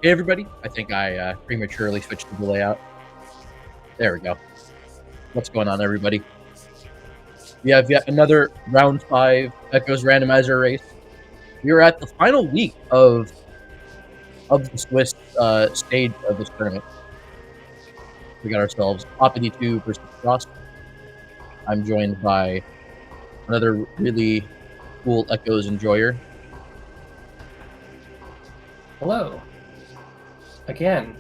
Hey everybody, I think I prematurely switched the layout. There we go. What's going on, everybody? We have yet another round 5 Echoes randomizer race. We are at the final week of the Swiss stage of this tournament. We got ourselves awp82 versus Frozt. I'm joined by another really cool Echoes enjoyer. Hello. Again.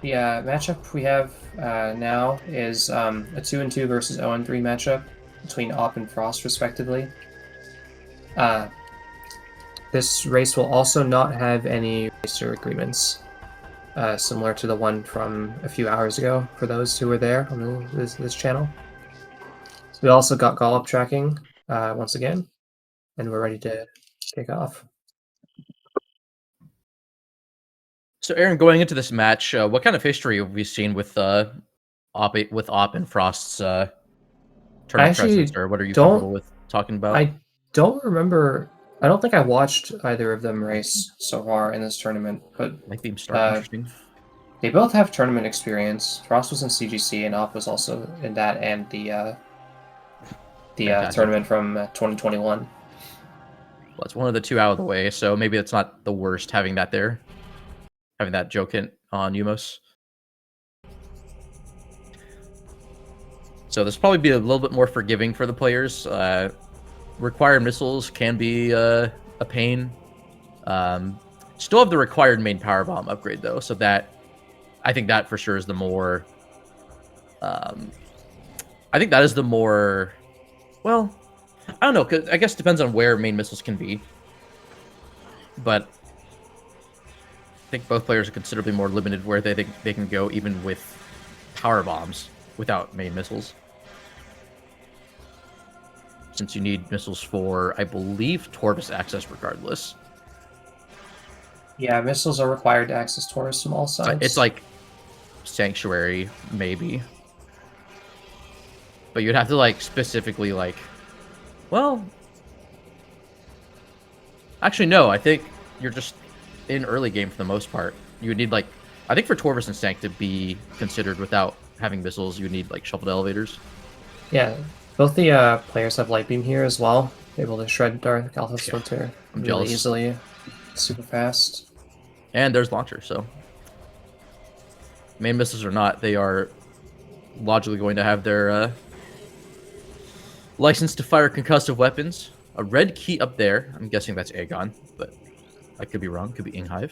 The matchup we have now is a 2-2 versus 0-3 matchup between Op and Frost, respectively. This race will also not have any racer agreements, similar to the one from a few hours ago for those who were there on this channel. So we also got Gollop tracking once again, and we're ready to kick off. So, Aaron, going into this match, what kind of history have we seen with Op and Frost's tournament presence, or what are you comfortable with talking about? I don't remember. I don't think I watched either of them race so far in this tournament, but Like theme start interesting. They both have tournament experience. Frost was in CGC, and Op was also in that, and the tournament from 2021. Well, it's one of the two out of the way, so maybe it's not the worst having that there. Having that joke hint on Umos. So this probably be a little bit more forgiving for the players. Required missiles can be a pain. Still have the required main power bomb upgrade though, so that I think that for sure is the more. I think that is the more. Well, I don't know. Cause I guess it depends on where main missiles can be. But I think both players are considerably more limited where they think they can go, even with power bombs without main missiles. Since you need missiles for, I believe, Tortoise access regardless. Yeah, missiles are required to access Taurus from all sides. It's like Sanctuary, maybe. But you'd have to, like, specifically, like... Well... Actually, no. I think you're just in early game for the most part. You would need, like... I think for Tortoise and Sanct to be considered without having missiles, you would need, like, shuffled elevators. Yeah. Both the players have Light Beam here as well. Able to shred Darth Alpha Splinter really easily. Super fast. And there's Launcher, so... Main missiles or not, they are logically going to have their license to fire concussive weapons. A red key up there. I'm guessing that's Aegon, but I could be wrong. Could be Inghive.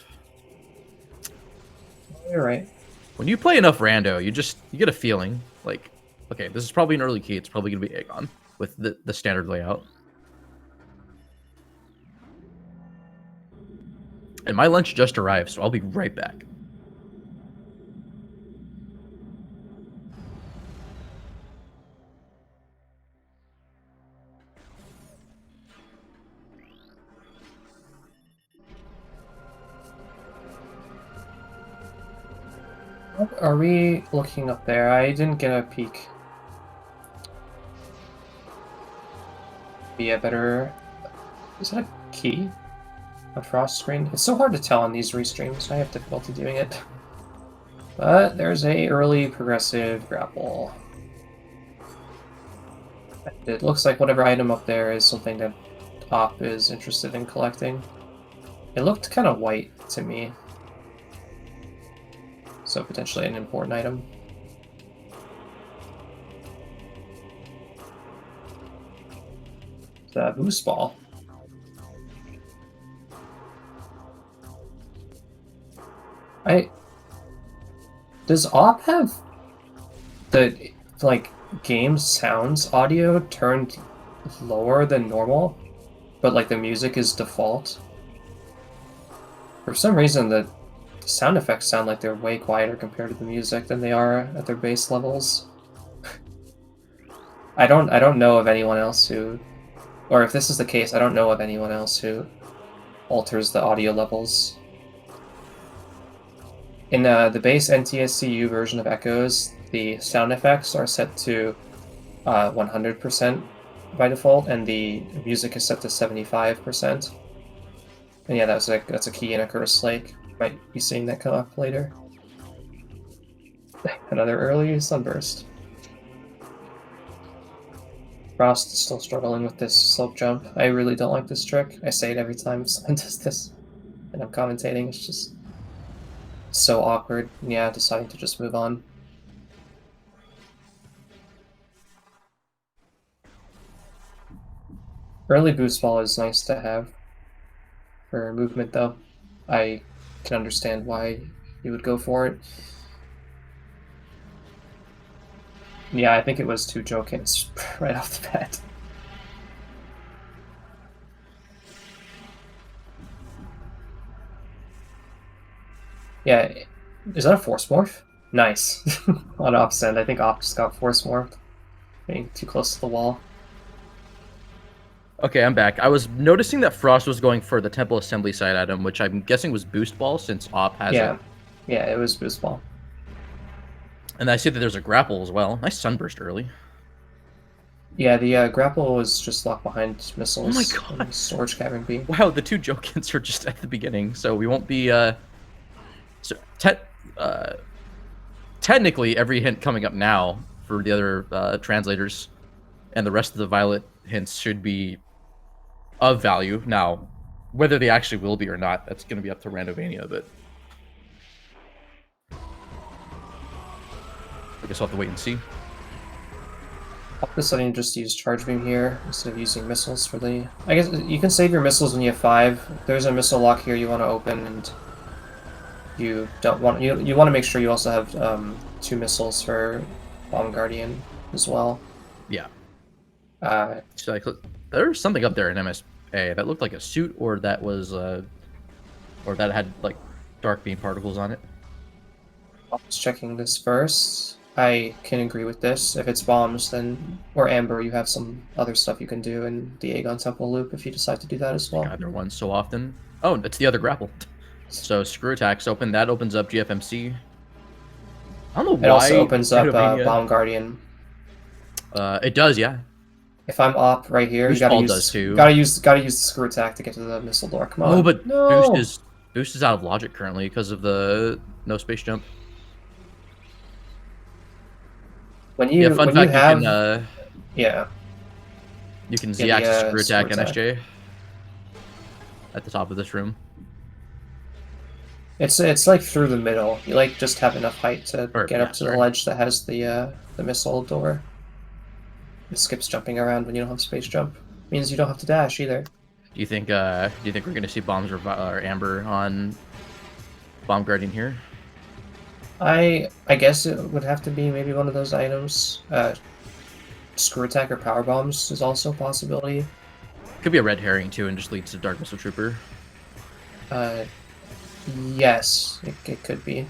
You're right. When you play enough rando, you get a feeling like, okay, this is probably an early key. It's probably going to be Aegon with the standard layout. And my lunch just arrived, so I'll be right back. Are we looking up there? I didn't get a peek. Be a better... Is that a key? A Frost screen? It's so hard to tell on these restreams. I have difficulty doing it. But there's a early progressive grapple. It looks like whatever item up there is something that Op is interested in collecting. It looked kind of white to me. So potentially an important item. The boost ball. Does Op have the like game sounds audio turned lower than normal, but like the music is default? For some reason the sound effects sound like they're way quieter compared to the music than they are at their base levels. I don't know of anyone else who, or if this is the case, I don't know of anyone else who alters the audio levels. In the base NTSCU version of Echoes, the sound effects are set to 100%, by default, and the music is set to 75%. And yeah, that's a key in a Curse Lake. Might be seeing that come up later. Another early sunburst. Frost is still struggling with this slope jump. I really don't like this trick. I say it every time someone does this, and I'm commentating. It's just so awkward. Yeah, deciding to just move on. Early boost ball is nice to have for movement, though. I can understand why you would go for it. Yeah, I think it was 2 joke hits right off the bat. Yeah, is that a force morph? Nice. On Op's end, I think Op just got force morphed. Being too close to the wall. Okay, I'm back. I was noticing that Frost was going for the Temple Assembly side item, which I'm guessing was Boost Ball since Op has it. Yeah, it was Boost Ball. And I see that there's a grapple as well. Nice sunburst early. Yeah, the grapple was just locked behind missiles. Oh my god. Storage cavern beam. Wow, the 2 joke hints are just at the beginning, so we won't be technically every hint coming up now for the other translators and the rest of the Violet hints should be of value. Now, whether they actually will be or not, that's going to be up to Randomania, but I guess I'll have to wait and see. Op deciding to just use Charge Beam here instead of using missiles for the... I guess you can save your missiles when you have 5. There's a missile lock here you want to open, and you don't want... You want to make sure you also have 2 missiles for Bomb Guardian as well. Yeah. So there's something up there in MSA that looked like a suit, or that was or that had like dark beam particles on it. Just checking this first. I can agree with this. If it's bombs, then or amber, you have some other stuff you can do in the Aegon Temple loop if you decide to do that as well. God, there one so often. Oh, it's the other grapple. So screw attacks open. That opens up GFMC. I don't know why. It also opens up Bomb Guardian. It does, yeah. If I'm Op right here, Boost you gotta ball use does too. gotta use the screw attack to get to the missile door. Come on. Oh, but no! Boost is out of logic currently because of the no space jump. When you fun when fact, you have you can Z-axis screw attack screw attack. NSJ at the top of this room. It's like through the middle. You like just have enough height to get up to the ledge that has the missile door. It skips jumping around when you don't have space jump. Means you don't have to dash either. Do you think we're gonna see bombs or amber on Bomb Guardian here? I guess it would have to be maybe one of those items. Screw attack or power bombs is also a possibility. Could be a red herring too, and just leads to Dark Missile Trooper. Yes, it could be.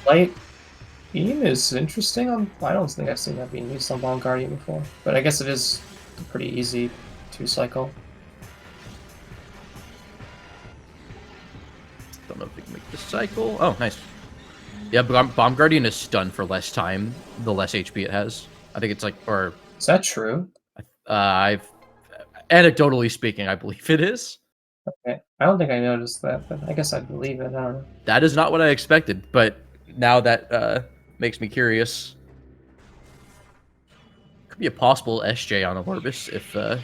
Light beam is interesting. I don't think I've seen that being used on Bomb Guardian before, but I guess it is a pretty easy 2-cycle. Don't know if we can make the cycle. Oh, nice. Yeah, Bomb Guardian is stunned for less time, the less HP it has. I think it's like, or... Is that true? Anecdotally speaking, I believe it is. Okay. I don't think I noticed that, but I guess I believe it. I don't know. That is not what I expected, but now that makes me curious. Could be a possible SJ on a Morbus if a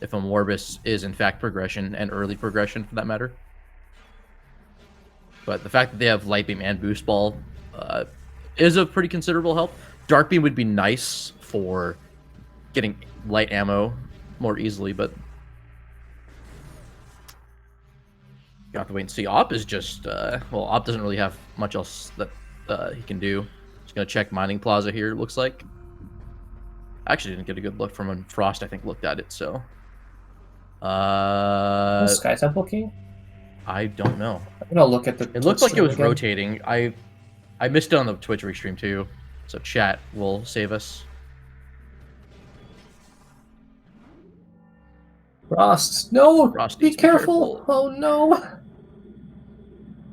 Morbus is in fact progression, and early progression for that matter. But the fact that they have Light Beam and Boost Ball is a pretty considerable help. Dark Beam would be nice for getting light ammo more easily, but you have to wait and see. Op is just, well, Op doesn't really have much else that he can do. Just gonna check Mining Plaza here, it looks like. I actually didn't get a good look from when Frost, I think, looked at it, so. Sky Temple key? I don't know. I'm gonna look at the. It looked like it was rotating. I missed it on the Twitch restream too, so chat will save us. Frost, no! Frost Be careful! Oh no!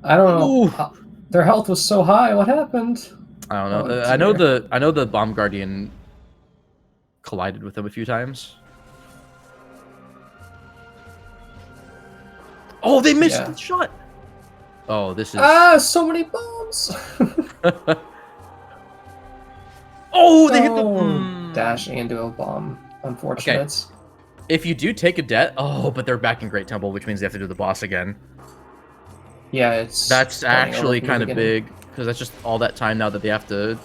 I don't know. Their health was so high. What happened? I don't know. Oh, I know the Bomb Guardian collided with them a few times. Oh, they missed the shot. Oh, this is so many bombs. Oh, they hit the dash and do a bomb. Unfortunate. Okay. If you do take a debt, but they're back in Great Temple, which means they have to do the boss again. Yeah, that's actually kind of big because that's just all that time now that they have to.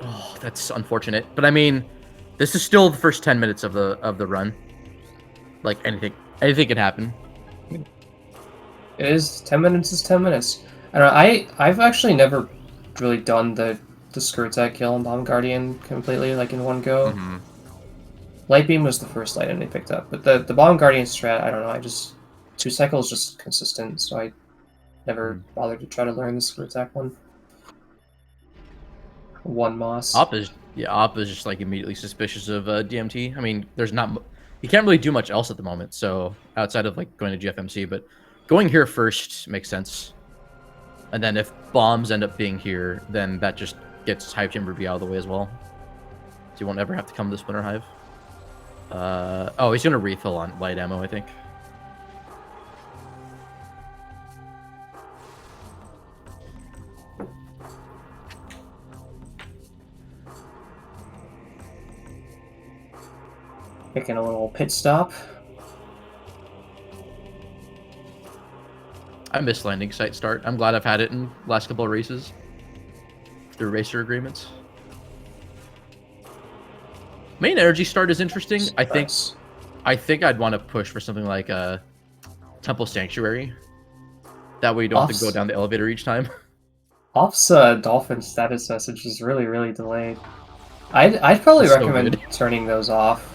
Oh, that's unfortunate. But I mean, this is still the first 10 minutes of the run. Like anything can happen. It is 10 minutes is 10 minutes. I don't know. I've actually never really done the screw attack kill on Bomb Guardian completely like in one go. Mm-hmm. Light Beam was the first item they picked up, but the Bomb Guardian strat, I don't know. 2 cycles just consistent, so I never bothered to try to learn the screw attack one. One Moss. Op is just like immediately suspicious of DMT. I mean, there's not you can't really do much else at the moment, so outside of like going to GFMC, but going here first makes sense. And then if bombs end up being here, then that just gets Hive Chamber V out of the way as well. So you won't ever have to come to Splinter Hive. Oh, he's gonna refill on light ammo, I think. Making a little pit stop. I miss landing site start. I'm glad I've had it in the last couple of races through racer agreements. Main energy start is interesting. I think I'd want to push for something like a Temple Sanctuary. That way you don't have to go down the elevator each time. Ops Dolphin status message is really, really delayed. I'd probably recommend turning those off.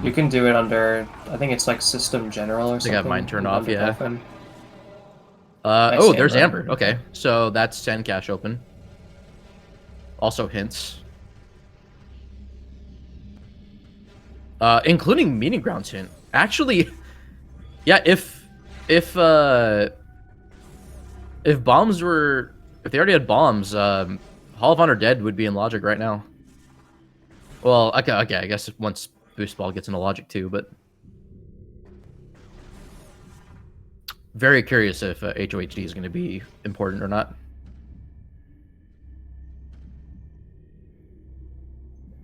You can do it under, I think it's like System General or something. I think I have mine turned off, yeah. Dolphin. There's Amber. Okay, so that's Sand Cache open. Also hints. Including Meeting Grounds hint. Actually, yeah, if bombs were... If they already had bombs, Hall of Honor Dead would be in Logic right now. Well, okay, I guess once Boost Ball gets into Logic too, but... Very curious if HOHD is going to be important or not.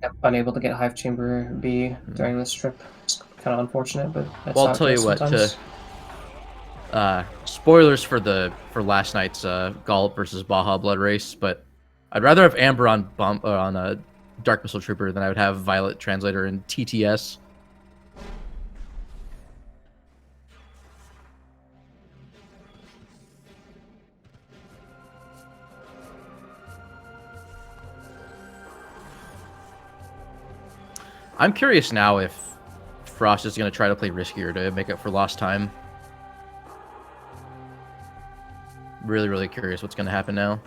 Yep, unable to get Hive Chamber B during this trip. It's kind of unfortunate, but that's well, I'll tell you what. Spoilers for last night's Gallop versus Baja Blood race, but I'd rather have Amber on a Dark Missile Trooper than I would have Violet Translator in TTS. I'm curious now if Frost is going to try to play riskier to make up for lost time. Really, really curious what's going to happen now.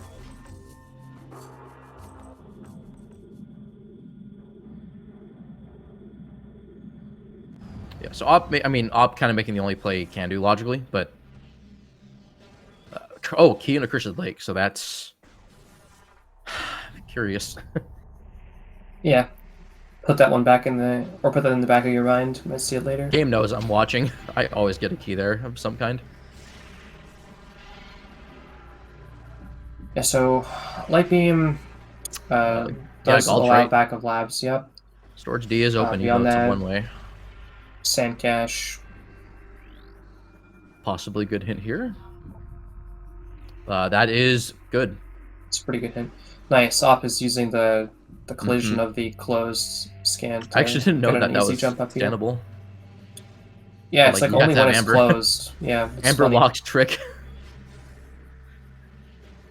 Yeah, so Op kind of making the only play he can do logically, but... Key in Accursed Lake, so that's... curious. Yeah. Put that one back in the... Or put that in the back of your mind. Might see it later. Game knows I'm watching. I always get a key there of some kind. Yeah, so... Light Beam... does allow back of labs, yep. Storage D is open, even though it's a one-way. Sand Cache. Possibly good hint here. That is good. It's a pretty good hint. Nice. Op is using the collision of the closed scan. I actually didn't know that was scannable. Yeah, it's like only when it's closed. Yeah. Amber locked trick.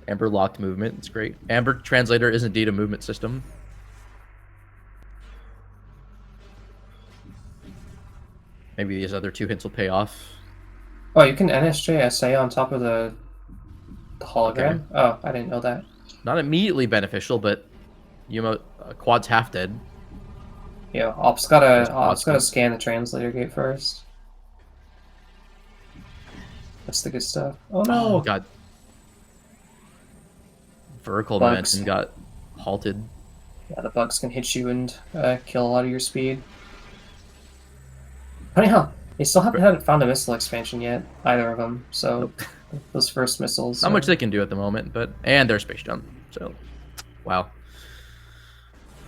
Amber locked movement. It's great. Amber Translator is indeed a movement system. Maybe these other two hints will pay off. Oh, you can NSJ SA on top of the hologram? Okay. Oh, I didn't know that. Not immediately beneficial, but Quad's half dead. Yeah, Op's gotta scan the translator gate first. That's the good stuff. Oh Oh no! god. Vertical Bugs. momentum got halted. Yeah, the bugs can hit you and kill a lot of your speed. Funny how they still haven't found a missile expansion yet, either of them. So those first missiles. Not much they can do at the moment, but and their space jump. So, wow.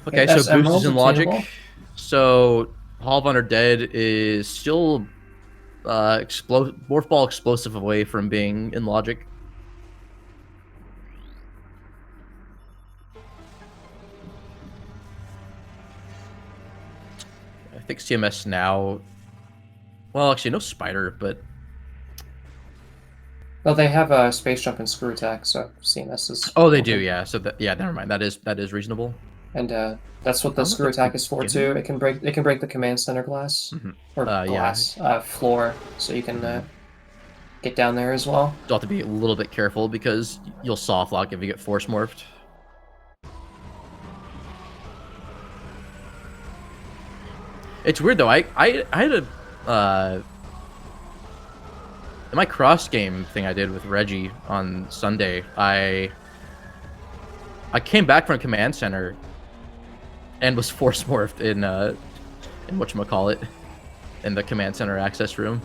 Okay, so S boost is Emeralds in logic. obtainable. So Hall of Honor Dead is still morph ball explosive away from being in logic. I think CMS now. Well, actually, no spider, but Well, they have a space jump and screw attack, so CMS is. oh, they do, open. yeah. So that, yeah, never mind. That is reasonable. And that's what I the don't know screw if attack is for beginning- too. It can break the command center glass or Yeah. glass floor, so you can get down there as well. You'll have to be a little bit careful because you'll soft lock if you get force morphed. It's weird though. I had a in my cross game thing I did with Reggie on Sunday. I came back from command center and was force morphed in whatchamacallit, in the command center access room.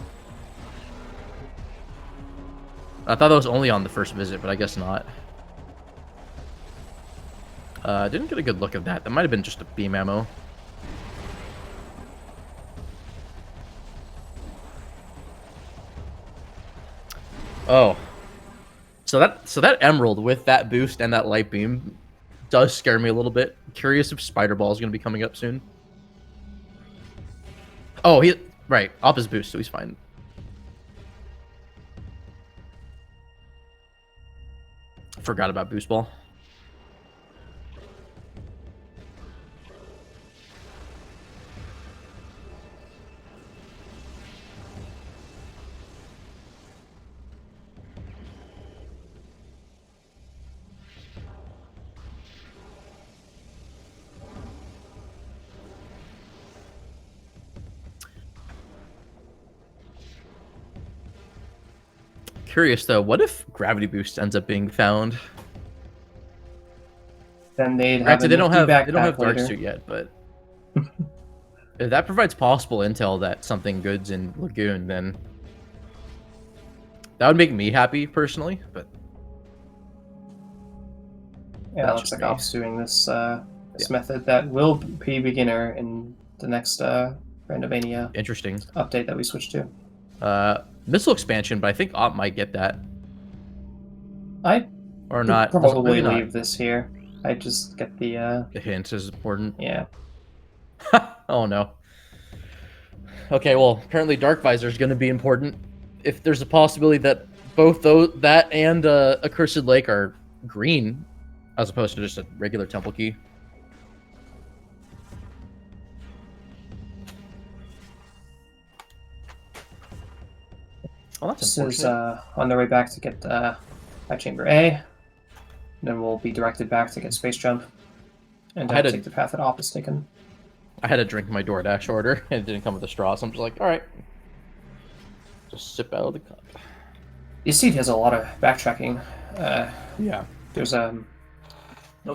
I thought that was only on the first visit, but I guess not. Didn't get a good look of that. That might have been just a beam ammo. Oh. So that emerald with that boost and that light beam does scare me a little bit. Curious if Spider Ball is going to be coming up soon. Oh, right. Up his boost, so he's fine. Forgot about boost ball. Curious though, what if gravity boost ends up being found? Then they'd have Granted, a they don't have dark later. suit yet, but if that provides possible intel that something good's in Lagoon, then that would make me happy personally. But Yeah, it looks like Alp's doing this method that will be beginner in the next Randomania interesting update that we switched to. Missile expansion, but I think Op might get that I or not. probably Maybe leave not. this here. I just get the The hint is important. yeah. Oh no. Okay, well, apparently Dark Visor is going to be important. If there's a possibility that both that and Accursed Lake are green, as opposed to just a regular temple key. Oh, that's This is unfortunate. on their way back to get High Chamber A. Then we'll be directed back to get Space Jump and take the path that Op is taken. I had to drink my DoorDash order, and it didn't come with a straw, so I'm just like, all right. Just sip out of the cup. This seat has a lot of backtracking. Yeah. There's No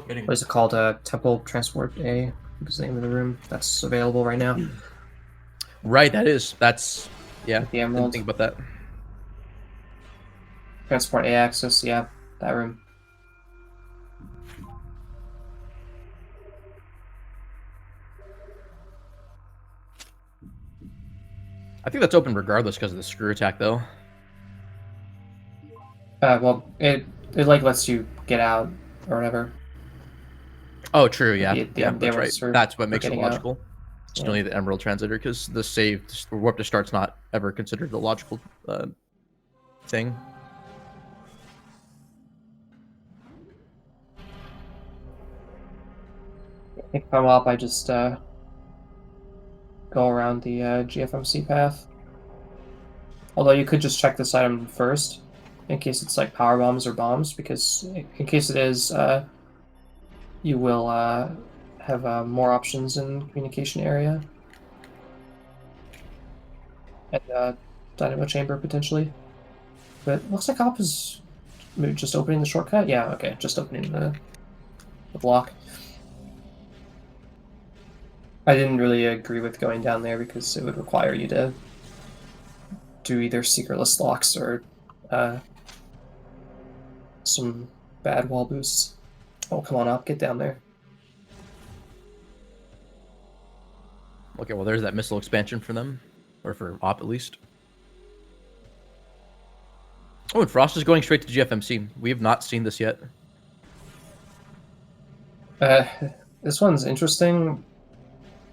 kidding. what is it called? Temple Transport A is the name of the room that's available right now. Right, that's yeah. The Didn't Emerald. think about that. Transport A access, yeah, that room. I think that's open regardless because of the screw attack, though. Well, it like lets you get out or whatever. Oh, true. Yeah, The yeah, that's right. Emeralds That's what makes it getting out. logical. Still need the Emerald Translator because the save or warp to start's not ever considered a logical thing. I think if I'm up, I just go around the GFMC path. Although you could just check this item first, in case it's like power bombs or bombs, because in case it is, you will have more options in communication area. And dynamo chamber, potentially. But it looks like Op is maybe just opening the shortcut. Yeah, okay, just opening the block. I didn't really agree with going down there because it would require you to do either secretless locks or some bad wall boosts. Oh, come on up, get down there. Okay, well, there's that missile expansion for them, or for Op at least. Oh, and Frost is going straight to GFMC. We have not seen this yet. This one's interesting.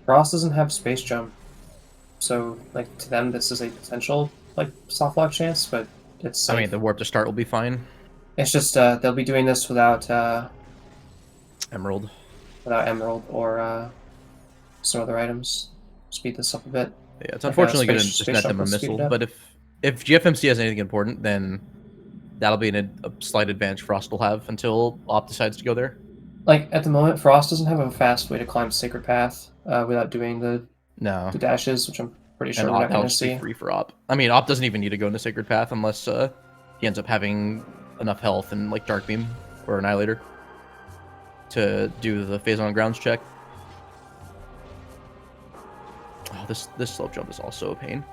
Frost doesn't have space jump, so like to them this is a potential like soft lock chance, but it's. I mean, the warp to start will be fine. It's just they'll be doing this without Emerald. Without Emerald or some other items. Speed this up a bit. Yeah, it's unfortunately going to just net them a missile, but if GFMC has anything important, then that'll be a slight advantage Frost will have until Op decides to go there. Like, at the moment, Frost doesn't have a fast way to climb Sacred Path without doing the dashes, which I'm pretty sure we're not going to see. Free for Op. I mean, Op doesn't even need to go into Sacred Path unless he ends up having enough health and like Dark Beam or Annihilator to do the phase on grounds check. Oh, this slope jump is also a pain.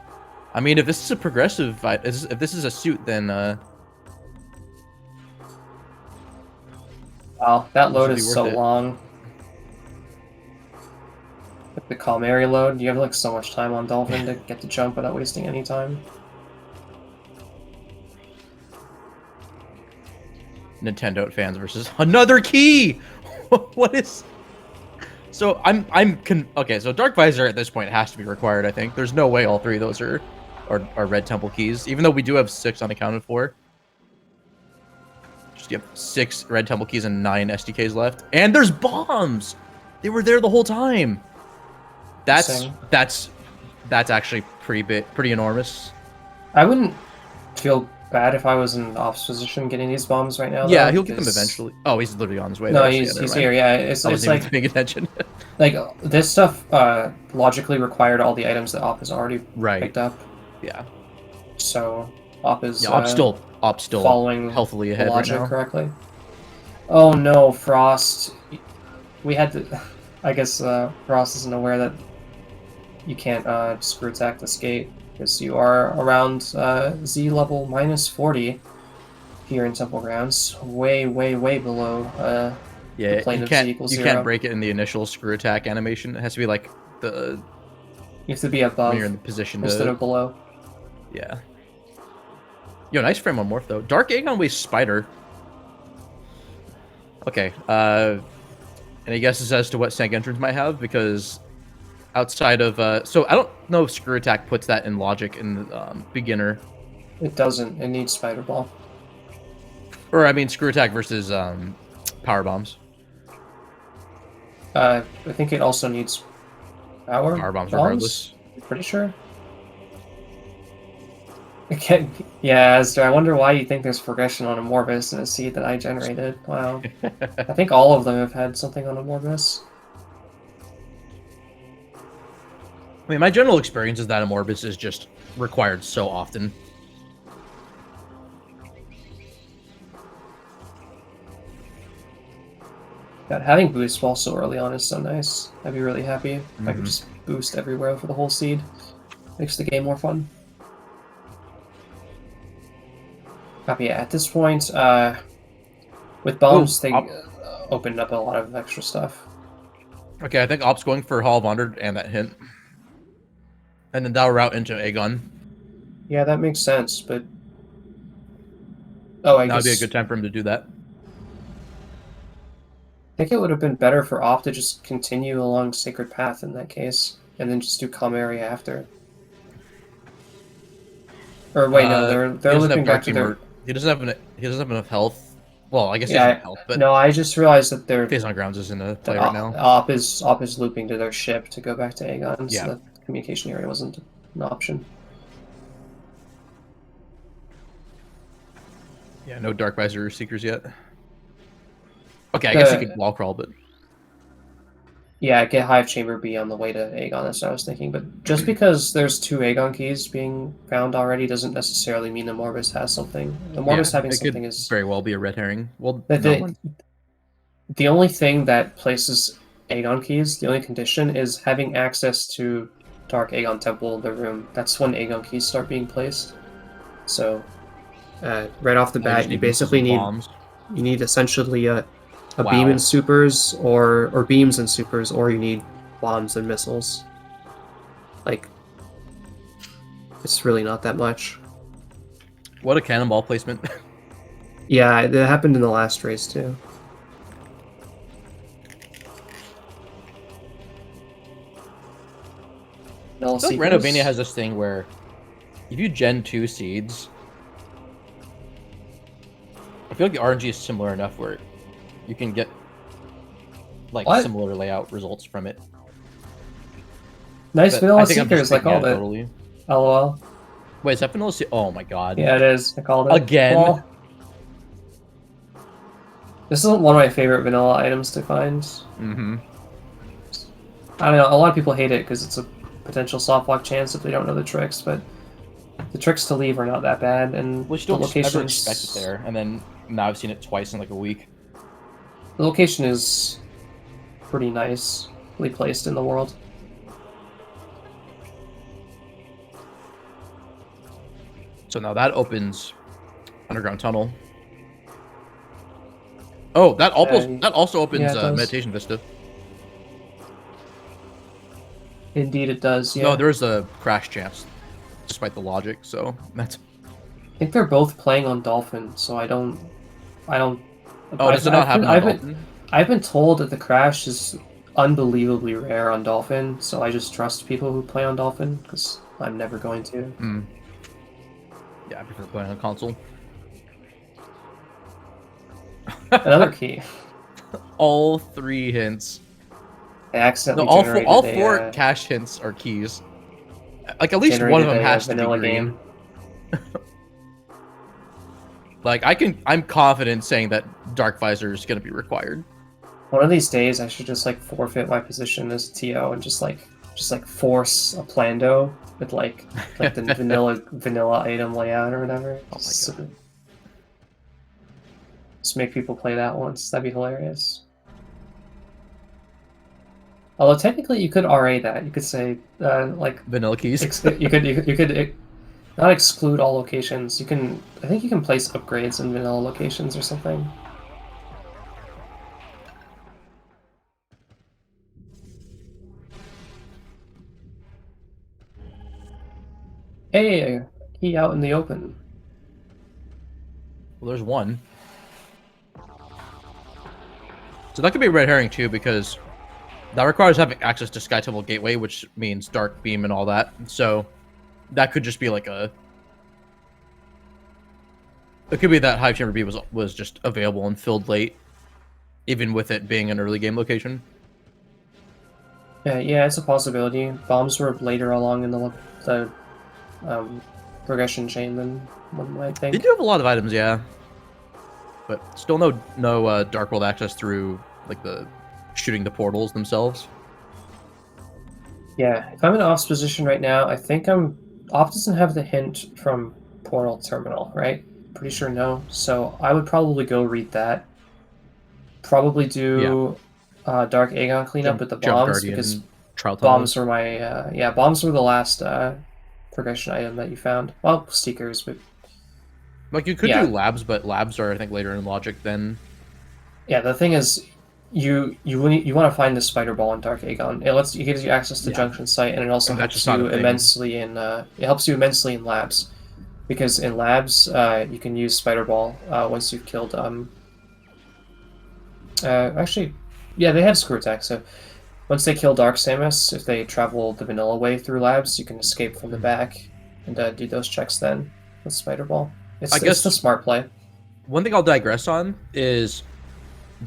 I mean, if this is a progressive, if this is a suit, then wow, that load is so long. Like the Calm Area load, you have like so much time on Dolphin to get the jump without wasting any time. Nintendo fans versus another key. What is? So okay. So Dark Visor at this point has to be required. I think there's no way all three of those are Red Temple keys, even though we do have 6 unaccounted for. Just you have 6 Red Temple keys and 9 SDKs left, and there's bombs. They were there the whole time. That's actually pretty enormous. I wouldn't feel bad if I was in Op's position getting these bombs right now. Yeah, though, he'll get them eventually. Oh, he's literally on his way. No, there, he's here. Yeah, it's like paying attention. Like this stuff logically required all the items that Op has already picked up. Yeah. So Op is Op's still following healthily ahead logic right now. correctly. Oh no, Frost! We had to. I guess Frost isn't aware that you can't screw attack the skate because you are around Z level -40 here in Temple Grounds, way below. Yeah, you can't break it in the initial screw attack animation. It has to be like you have to be above when you're in the position instead of below. Yeah. Yo, nice frame on Morph though. Dark Aegon wastes Spider. Okay. Any guesses as to what Sank Entrance might have? Because outside of so I don't know if screw attack puts that in logic in beginner. It doesn't. It needs Spider Ball. Or I mean screw attack versus power bombs. I think it also needs power bombs regardless. I'm pretty sure. Okay. Yeah, Astor, I wonder why you think there's progression on Amorbus in a seed that I generated. Wow. I think all of them have had something on Amorbus. I mean, my general experience is that Amorbus is just required so often. God, having boost ball so early on is so nice. I'd be really happy if I could just boost everywhere for the whole seed. Makes the game more fun. Copy. At this point, with bombs, they opened up a lot of extra stuff. Okay, I think Op's going for Hall of Honor and that hint. And then that'll route into Aegon. Yeah, that makes sense, but... Oh, I guess... That'd be a good time for him to do that. I think it would have been better for Op to just continue along Sacred Path in that case, and then just do Calm Area after. Or wait, no, they're looping back to their... He doesn't have enough health. Well, I guess he has enough health, but... No, I just realized that they're... Phase on Grounds is in a play right now. Op is looping to their ship to go back to Aegon, yeah. So the communication area wasn't an option. Yeah, no Dark Visor Seekers yet. Okay, I guess he could wall crawl, but... Yeah, get Hive Chamber B on the way to Aegon, that's what I was thinking. But just because there's 2 Aegon keys being found already doesn't necessarily mean the Morbus has something. The Morbus Yeah, having it could something is... very well be a red herring. Well, The, no the, one. the only thing that places Aegon keys, the only condition is having access to Dark Aegon Temple, the room. That's when Aegon keys start being placed. So, right off the I just bat, you need missiles basically and need bombs. essentially a beam Wow. and supers, or beams and supers, or you need bombs and missiles. Like, it's really not that much. What a cannonball placement. Yeah, that happened in the last race too. I feel like Randomizer has this thing where if you gen 2 seeds, I feel like the RNG is similar enough where you can get like similar layout results from it. Nice But vanilla I think I'm just seekers, I thinking called it. totally. LOL. Wait, is that vanilla? Oh my god. Yeah, it is. I called it. Again? Well, this isn't one of my favorite vanilla items to find. Mm-hmm. I don't know, a lot of people hate it because it's a potential softlock chance if they don't know the tricks, but the tricks to leave are not that bad, and Which the don't location ever expect it there, and then now I've seen it twice in like a week. The location is pretty nicely placed in the world. So now that opens underground tunnel. Oh, that also opens meditation vista. Indeed, it does. Yeah. No, there's a crash chance, despite the logic. So that's. I think they're both playing on Dolphin, so I don't. Oh, does it not happen on Dolphin? I've been told that the crash is unbelievably rare on Dolphin, so I just trust people who play on Dolphin because I'm never going to. Mm. Yeah, I prefer playing on console. Another key. All 3 hints. I accidentally all 4 cash hints are keys. Like at least one of them has to be green. Game. Like I'm confident saying that Dark Visor is going to be required. One of these days, I should just like forfeit my position as TO and just force a Plando with like the vanilla item layout or whatever. Oh my god. Just make people play that once. That'd be hilarious. Although technically you could RA that. You could say like vanilla keys. You could not exclude all locations. I think you can place upgrades in vanilla locations or something. Hey, key out in the open. Well, there's one. So that could be a red herring too, because that requires having access to Sky Temple Gateway, which means Dark Beam and all that. So that could just be like a... It could be that Hive Chamber B was just available and filled late, even with it being an early game location. Yeah, it's a possibility. Bombs were later along in the progression chain than one might think. They do have a lot of items, yeah. But still no Dark World access through like the shooting the portals themselves. Yeah, if I'm in Off's position right now, I think Off doesn't have the hint from Portal Terminal, right? Pretty sure no. So I would probably go read that. Probably do Dark Aegon cleanup with the bombs because bombs were my bombs were the last progression item that you found. Well, Seekers, but like you could do labs, but labs are I think later in logic then. Yeah, the thing is, you want to find the spider ball in Dark Aegon. It gives you access to Junction Site, and it also helps you immensely in labs, because in labs you can use spider ball once you've killed actually, yeah, they had screw attack. So once they kill Dark Samus, if they travel the vanilla way through labs, you can escape from the back and do those checks then with spider ball. It's the smart play. One thing I'll digress on is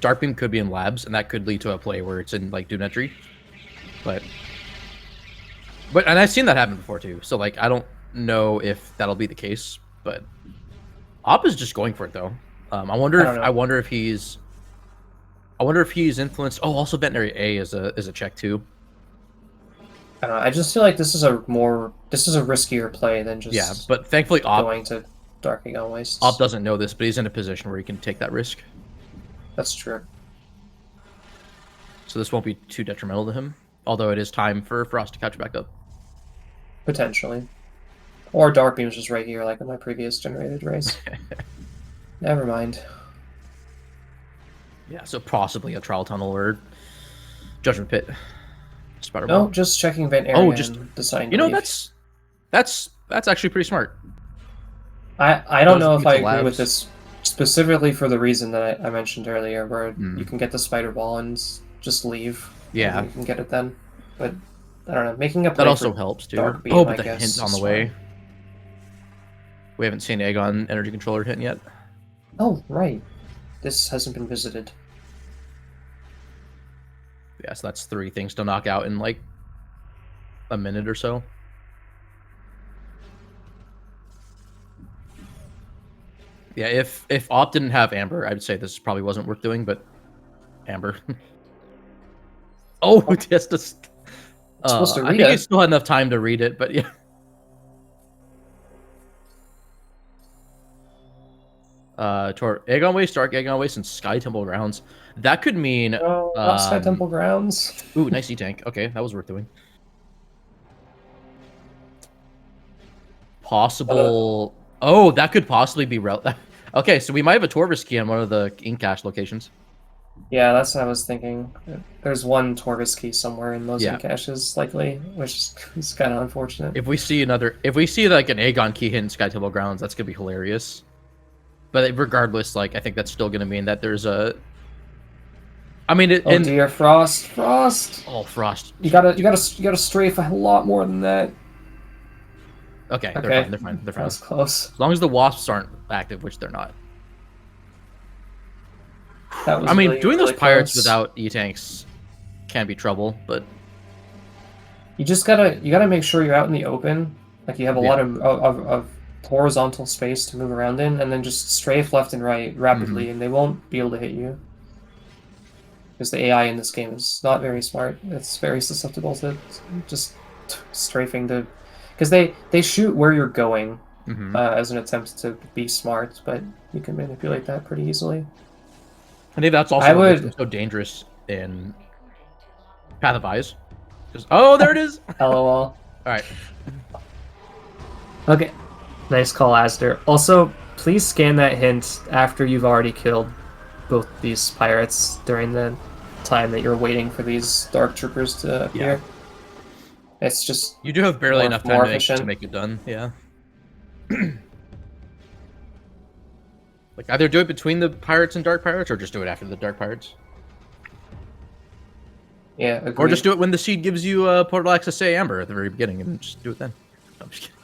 Dark Beam could be in labs, and that could lead to a play where it's in like Dune Entry. But and I've seen that happen before too. So like I don't know if that'll be the case, but Op is just going for it though. I wonder if he's I wonder if he's influenced. Oh, also veterinary A is a check too. I don't know. I just feel like this is a riskier play than just Yeah, but thankfully going to Dark Aegon Wastes. Op doesn't know this, but he's in a position where he can take that risk. That's true. So this won't be too detrimental to him, although it is time for Frost to catch back up. Potentially. Or Dark Beam's just right here, like in my previous generated race. Never mind. Yeah, so possibly a Trial Tunnel or Judgment Pit. Spider No, Ball. just checking vent area. Oh, just and deciding. You know, that's actually pretty smart. I don't know if I agree labs. with this specifically for the reason that I mentioned earlier, where you can get the Spider Ball and just leave. Yeah, you can get it then. But I don't know, making a play that also for helps too. Dark Beam, Oh, but I the guess, hint's on is the way. fine. We haven't seen Aegon Energy Controller hint yet. Oh, right. This hasn't been visited. Yeah, so that's 3 things to knock out in like a minute or so. Yeah, if Op didn't have Amber, I'd say this probably wasn't worth doing, but Amber. Oh, just supposed to I read think it. he still had enough time to read it, but yeah. Toward Aegon Waste, Dark Aegon Waste, and Sky Temple Grounds. That could mean... No, not Sky Temple Grounds. Ooh, nice E-Tank. Okay, that was worth doing. Possible... Oh, that could possibly be... Okay, so we might have a Torvis key on one of the ink cache locations. Yeah, that's what I was thinking. There's one Torvis key somewhere in those caches, likely, which is kind of unfortunate. If we see like an Aegon key hit in Sky Temple Grounds, that's gonna be hilarious. But regardless, like I think that's still gonna mean that there's a. I mean, oh dear, Frost! Oh, Frost! You gotta strafe a lot more than that. Okay, they're fine. They're fine. That's close. As long as the wasps aren't active, which they're not. That was I mean, really, doing really those pirates close. without E-tanks can be trouble, but you gotta make sure you're out in the open, like you have a lot of horizontal space to move around in, and then just strafe left and right rapidly, and they won't be able to hit you. Because the AI in this game is not very smart. It's very susceptible to just strafing to... Because they shoot where you're going as an attempt to be smart, but you can manipulate that pretty easily. I think that's also what makes them so dangerous in Path of Eyes. Oh, there it is! LOL. Alright. Okay. Nice call, Asder. Also, please scan that hint after you've already killed both these pirates during the time that you're waiting for these Dark Troopers to appear. Yeah. It's just... You do have barely enough time to make it done, yeah. Like, either do it between the pirates and dark pirates, or just do it after the dark pirates. Yeah, agreed. Or just do it when the seed gives you portal access to Amber at the very beginning, and just do it then. No, I'm just kidding.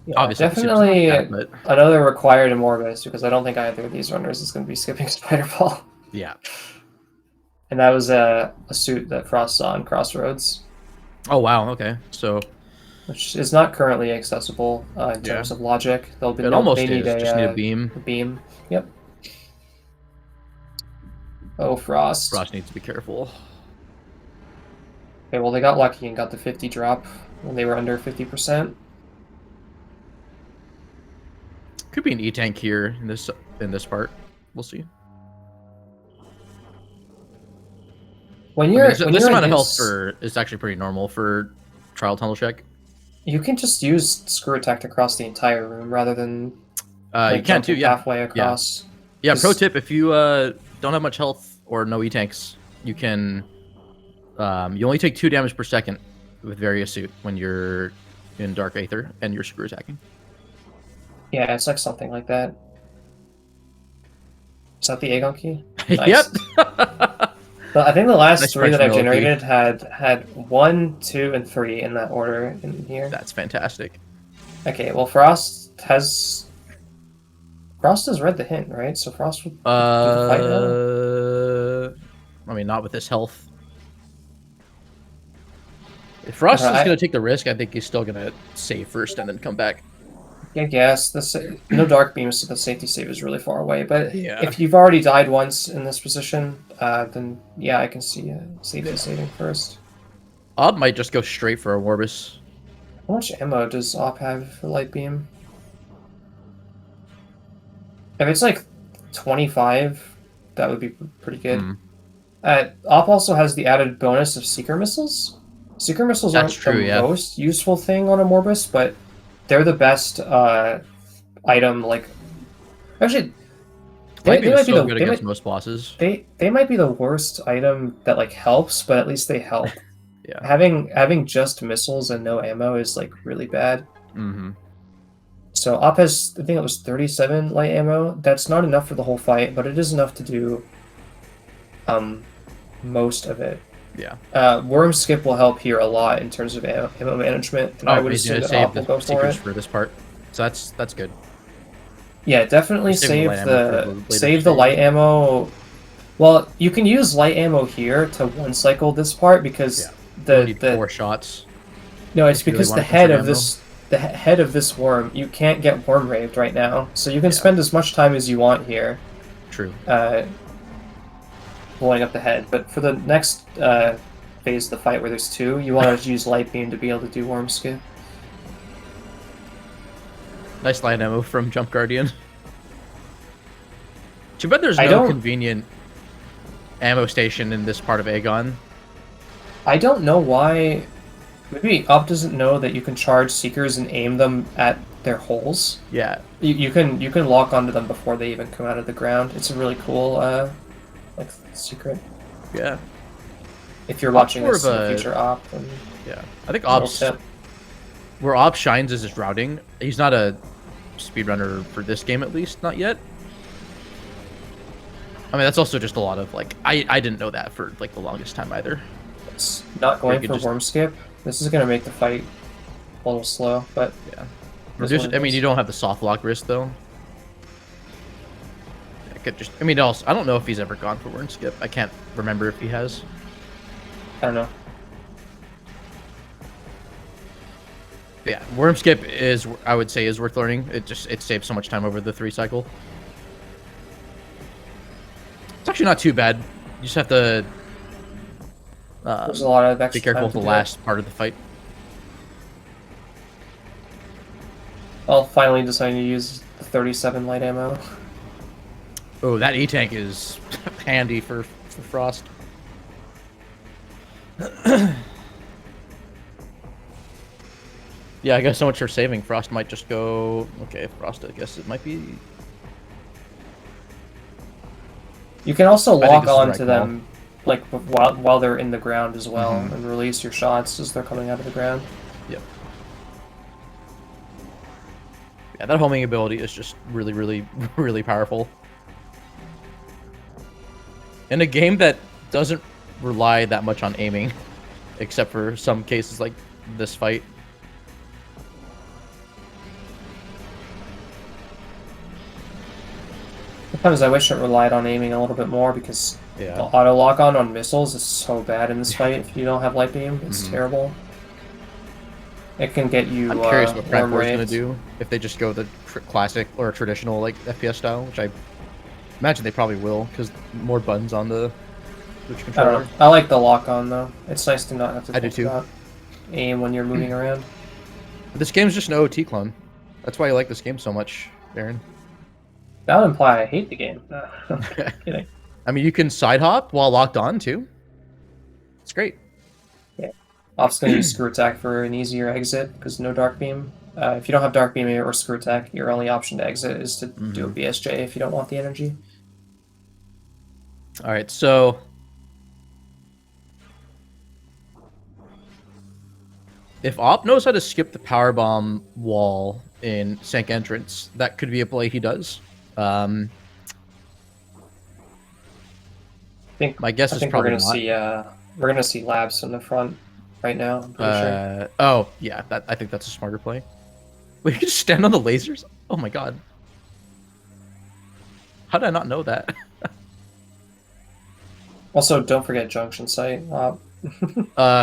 Yeah, obviously, definitely but... another required Immortus, because I don't think either of these runners is going to be skipping Spider Ball. Yeah. And that was a suit that Frost saw in Crossroads. Oh, wow, okay. So... Which is not currently accessible in terms of logic. They'll be, almost they need just need a beam. A beam, yep. Oh, Frost. Frost needs to be careful. Okay, well, they got lucky and got the 50 drop when they were under 50%. Could be an E-tank here in this part. We'll see. When you're this amount of health is actually pretty normal for Trial Tunnel check. You can just use Screw Attack across the entire room rather than you can too, yeah. halfway across. Yeah, pro tip, if you don't have much health or no E-tanks, you can... you only take 2 damage per second with Various Suit when you're in Dark Aether and you're screw attacking. Yeah, it's like something like that. Is that the Aegon key? Nice. Yep! But I think the last 3 that I've key. generated had 1, 2, and 3 in that order in here. That's fantastic. Okay, well, Frost has read the hint, right? So Frost would do the fight now? I mean, not with his health. If Frost is going to take the risk, I think he's still going to save first and then come back. I guess no dark beams, so the safety save is really far away. But Yeah. if you've already died once in this position, then yeah, I can see safety saving first. Op might just go straight for a Warbus. How much ammo does Op have for light beam? If it's like 25, that would be pretty good. Hmm. Op also has the added bonus of Seeker Missiles. Seeker Missiles That's aren't true, the yeah. most useful thing on a Morbus, but they're the best item. Like, actually, Light beam is might be so good they against might, most bosses. they might be the worst item that like helps, but at least they help. Yeah. Having just missiles and no ammo is like really bad. Mm-hmm. So Op has, I think it was 37 light ammo. That's not enough for the whole fight, but it is enough to do most of it. Yeah. Worm Skip will help here a lot in terms of ammo management, and I would he's assume gonna that save Op will the go for secrets it. for this part. So that's good. Yeah, definitely He's saving save the light ammo for the later save the stage. light ammo. Well, you can use light ammo here to one cycle this part because You'll need 4 shots. no, it's if you really because wanna the head conserve of ammo. the head of this worm, you can't get worm raved right now, so you can Yeah. spend as much time as you want here True. blowing up the head. But for the next phase of the fight where there's 2, you want to use light beam to be able to do worm skip. Nice light ammo from Jump Guardian. Too bad there's I no don't- convenient ammo station in this part of Aegon. I don't know why. Maybe Op doesn't know that you can charge Seekers and aim them at their holes. Yeah. You can lock onto them before they even come out of the ground. It's a really cool like secret. Yeah. If you're Op's watching more this of in the a- future Op, then Yeah. I think little Ops tip. where Op shines is his routing. He's not a speedrunner for this game, at least, not yet. I mean, that's also just a lot of like I didn't know that for like the longest time either. It's not Or you going could for just- worm skip. This is gonna make the fight a little slow, but Yeah. This Reduce, one I mean, is- you don't have the soft lock risk though. I could just. I mean, also, I don't know if he's ever gone for Worm Skip. I can't remember if he has. I don't know. Yeah, Worm Skip is, I would say, is worth learning. It saves so much time over the 3 cycle. It's actually not too bad. You just have to There's a lot of extra be careful time with to the do it. last part of the fight. I'll finally deciding to use the 37 light ammo. Oh, that E-Tank is handy for Frost. Yeah, I guess so much for saving. Frost might just go... Okay, Frost, I guess it might be... You can also think lock this is the on right to call. them like while they're in the ground as well, Mhm. and release your shots as they're coming out of the ground. Yep. Yeah, that homing ability is just really, really, really powerful. In a game that doesn't rely that much on aiming, except for some cases like this fight. Sometimes I wish it relied on aiming a little bit more because the Yeah. auto lock on missiles is so bad in this fight. If you don't have light beam, it's Mhm. terrible. It can get you. I'm curious what Prime worm 4 is going raved. to do. If they just go the classic or traditional like FPS style, which I imagine they probably will, because more buttons on the Switch I don't controller. know. I like the lock on though. It's nice to not have to I do think too. about aim when you're moving around. But this game's just an OOT clone. That's why I like this game so much, Aaron. That would imply I hate the game. Kidding. I mean, you can side hop while locked on too. It's great. Op's going to use screw attack for an easier exit because no dark beam. If you don't have dark beam or screw attack, your only option to exit is to do a BSJ if you don't want the energy. All right, so if Op knows how to skip the power bomb wall in Sank Entrance, that could be a play he does. I think My guess I is think we're probably going to not. see we're going to see labs in the front right now. I'm pretty sure. Oh, yeah, I think that's a smarter play. Wait, you can just stand on the lasers? Oh my god. How did I not know that? Also, don't forget junction site.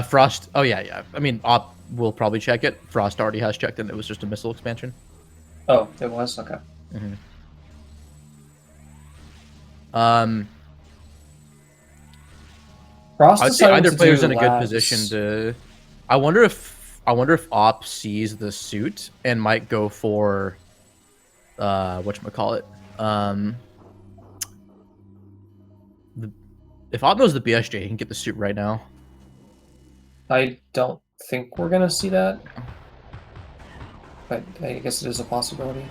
Frost. Oh, yeah. I mean, Op will probably check it. Frost already has checked, and it was just a missile expansion. Oh, it was? Okay. Mm-hmm. Um, Frost I'd say deciding either to player's do in a good position labs. to. I wonder if Op sees the suit and might go for whatchamacallit. The, if Op knows the BSJ, he can get the suit right now. I don't think we're gonna see that, but I guess it is a possibility.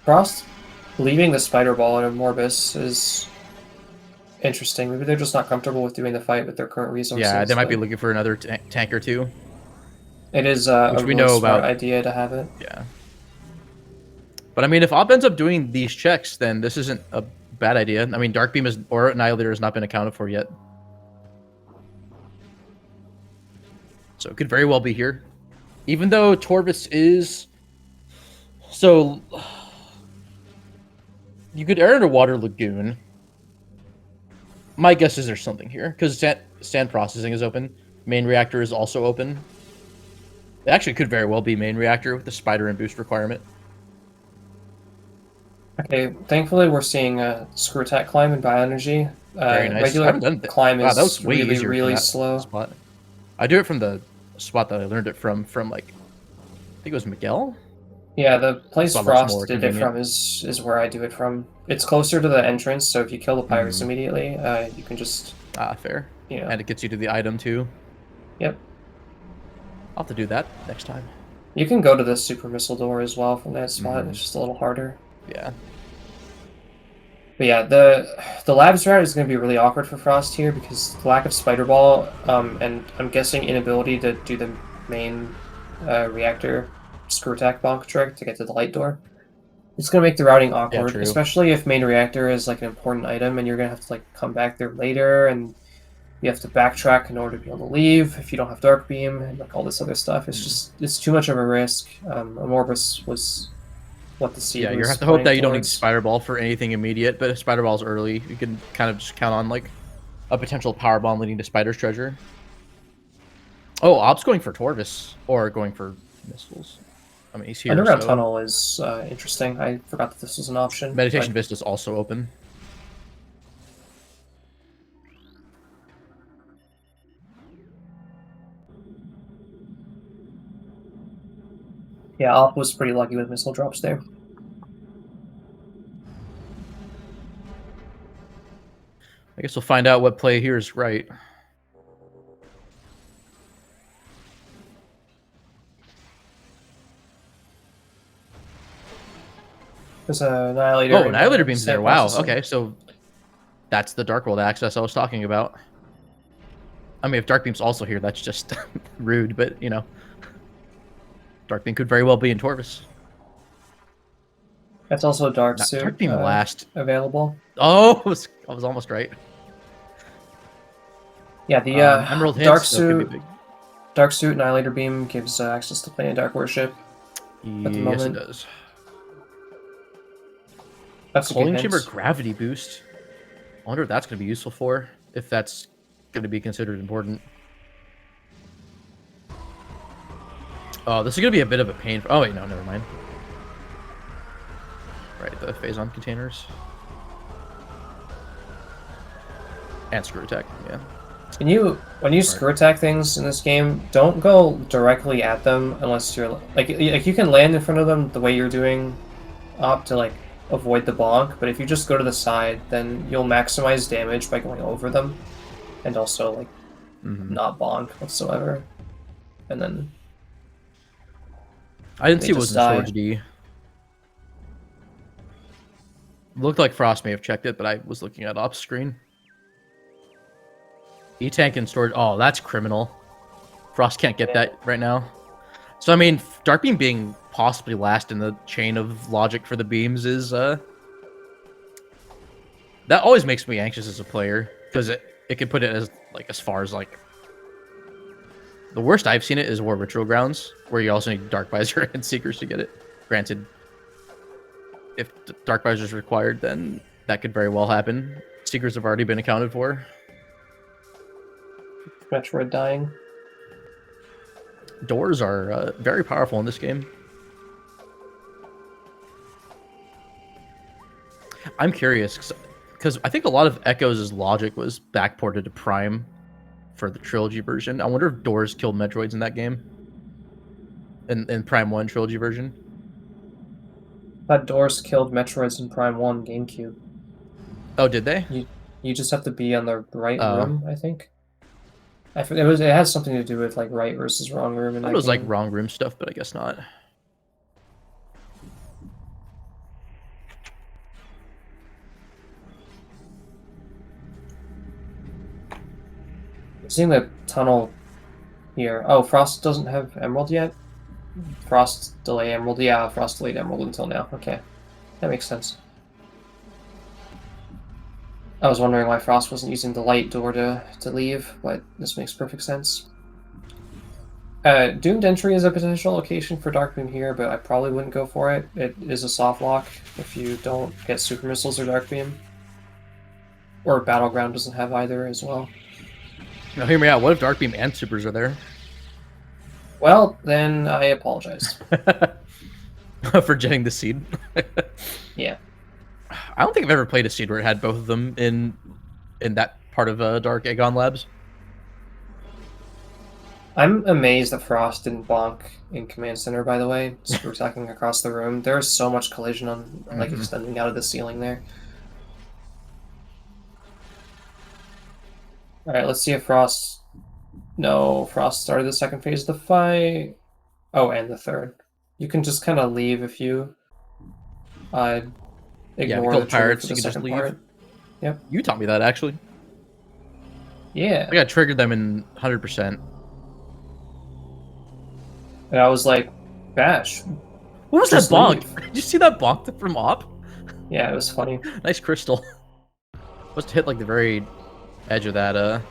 Frost leaving the spider ball in a Morbus is interesting. Maybe they're just not comfortable with doing the fight with their current Yeah, they resources, might be but looking for another tank or two, it is a which we really know smart about. idea to have it. Yeah. But I mean, if Op ends up doing these checks, then this isn't a bad idea. I mean, Dark Beam or Annihilator has not been accounted for yet. So it could very well be here. Even though Torvis is... So... You could air underwater Lagoon. My guess is there's something here. Because sand processing is open. Main reactor is also open. It actually could very well be main reactor with the spider and boost requirement. Okay, thankfully we're seeing a screw attack climb and bioenergy. Very nice. I haven't Regular done that. climb Wow, that is was way really, easier from really that slow. spot. I do it from the spot that I learned it from like, I think it was Miguel? Yeah, the place Spot looks Frost more did it convenient. from is where I do it from. It's closer to the entrance, so if you kill the pirates immediately, you can just... Ah, fair. You know. And it gets you to the item, too. Yep. I'll have to do that next time. You can go to the super missile door as well from that spot. It's just a little harder. Yeah. But yeah, the labs route is going to be really awkward for Frost here because the lack of spider ball, and I'm guessing inability to do the main reactor screw attack bonk trick to get to the light door. It's going to make the routing awkward, true. especially if main reactor is like an important item and you're going to have to like come back there later and you have to backtrack in order to be able to leave if you don't have dark beam and like all this other stuff. It's just it's too much of a risk. Morbus was what the seed Yeah, you was have to hope that you don't need towards. Spider Ball for anything immediate, but if Spider Ball's early, you can kind of just count on, like, a potential Power Bomb leading to Spider's Treasure. Oh, Ob's going for Torvis, or going for missiles. I mean, he's here, Underground so... tunnel is interesting. I forgot that this was an option. Meditation Vista's also open. Yeah, Op was pretty lucky with missile drops there. I guess we'll find out what play here is right. There's an Annihilator. Oh, Annihilator Beam's there. Wow, processing. okay, so that's the Dark World access I was talking about. I mean, if Dark Beam's also here, that's just rude, but, you know. Dark Beam could very well be in Torvis. That's also Dark Suit. Dark Beam last. Available. Oh, I was almost right. Yeah, the Emerald hits, Dark so it could be Suit. big. Dark Suit Annihilator Beam gives access to Planet Dark Worship. Yes, it does. That's a good Cooling hint. Chamber Gravity Boost. I wonder what that's going to be useful for, if that's going to be considered important. Oh, this is going to be a bit of a pain. Oh, wait, no, never mind. Right, the Phazon containers. And Screw Attack, yeah. When you screw attack things in this game, don't go directly at them unless you're like you can land in front of them the way you're doing, Op, to like avoid the bonk. But if you just go to the side, then you'll maximize damage by going over them, and also like not bonk whatsoever. And then I didn't see it just was in die. Storage D. Looked like Frost may have checked it, but I was looking at off screen. E-Tank and storage. Oh, that's criminal. Frost can't get that right now. So, I mean, Dark Beam being possibly last in the chain of logic for the beams is, that always makes me anxious as a player, because it can put it as far as, like... The worst I've seen it is War Ritual Grounds, where you also need Dark Visor and Seekers to get it. Granted, if Dark Visor is required, then that could very well happen. Seekers have already been accounted for. Metroid dying. Doors are very powerful in this game. I'm curious, because I think a lot of Echoes' logic was backported to Prime for the trilogy version. I wonder if Doors killed Metroids in that game. In Prime 1 trilogy version. That Doors killed Metroids in Prime 1 GameCube. Oh, did they? You just have to be on the right room, I think. It has something to do with like right versus wrong room in that game. It was like wrong room stuff, but I guess not. Seeing the tunnel here. Oh, Frost doesn't have Emerald yet? Frost delay Emerald. Yeah, Frost delayed Emerald until now. Okay. That makes sense. I was wondering why Frost wasn't using the light door to leave, but this makes perfect sense. Doomed Entry is a potential location for Dark Beam here, but I probably wouldn't go for it. It is a soft lock if you don't get Super Missiles or Dark Beam. Or Battleground doesn't have either as well. Now hear me out. What if Dark Beam and Supers are there? Well, then I apologize. For jetting the seed. Yeah. I don't think I've ever played a seed where it had both of them in that part of Dark Aegon Labs. I'm amazed that Frost didn't bonk in Command Center, by the way. Super attacking across the room. There's so much collision on like extending out of the ceiling there. Alright, let's see if Frost... No, Frost started the second phase of the fight. Oh, and the third. You can just kind of leave if you ignore the pirates. You can just leave. Part. Yep. You taught me that, actually. Yeah. I got triggered them in 100%. And I was like, Bash. What was that bonk? Did you see that bonk from Op? Yeah, it was funny. Nice crystal. Must hit like the very edge of that,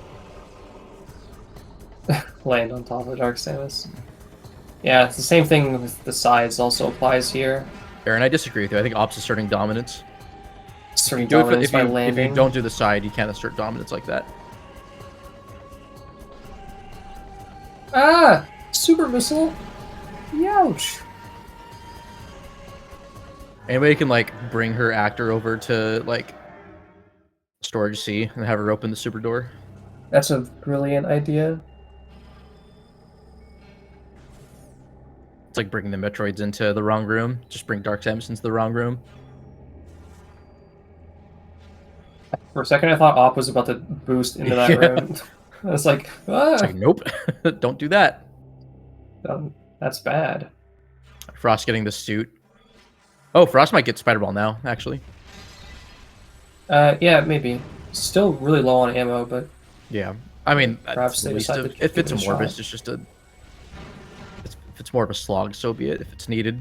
land on top of Dark Samus. Yeah, it's the same thing with the sides also applies here. Aaron, I disagree with you. I think Op's asserting dominance. Asserting dominance by landing. If you don't do the side, you can't assert dominance like that. Ah! Super Missile! Youch! Anybody can, like, bring her actor over to, like, Storage C and have her open the super door. That's a brilliant idea. It's like bringing the Metroids into the wrong room. Just bring Dark Samus into the wrong room. For a second, I thought Op was about to boost into that room. I was like, ah! It's like, nope. Don't do that. That's bad. Frost getting the suit. Oh, Frost might get Spider-Ball now, actually. Yeah, maybe. Still really low on ammo, but... Yeah. I mean, perhaps they decide to if it's a Morbus, it's just a... If it's more of a slog, so be it, if it's needed.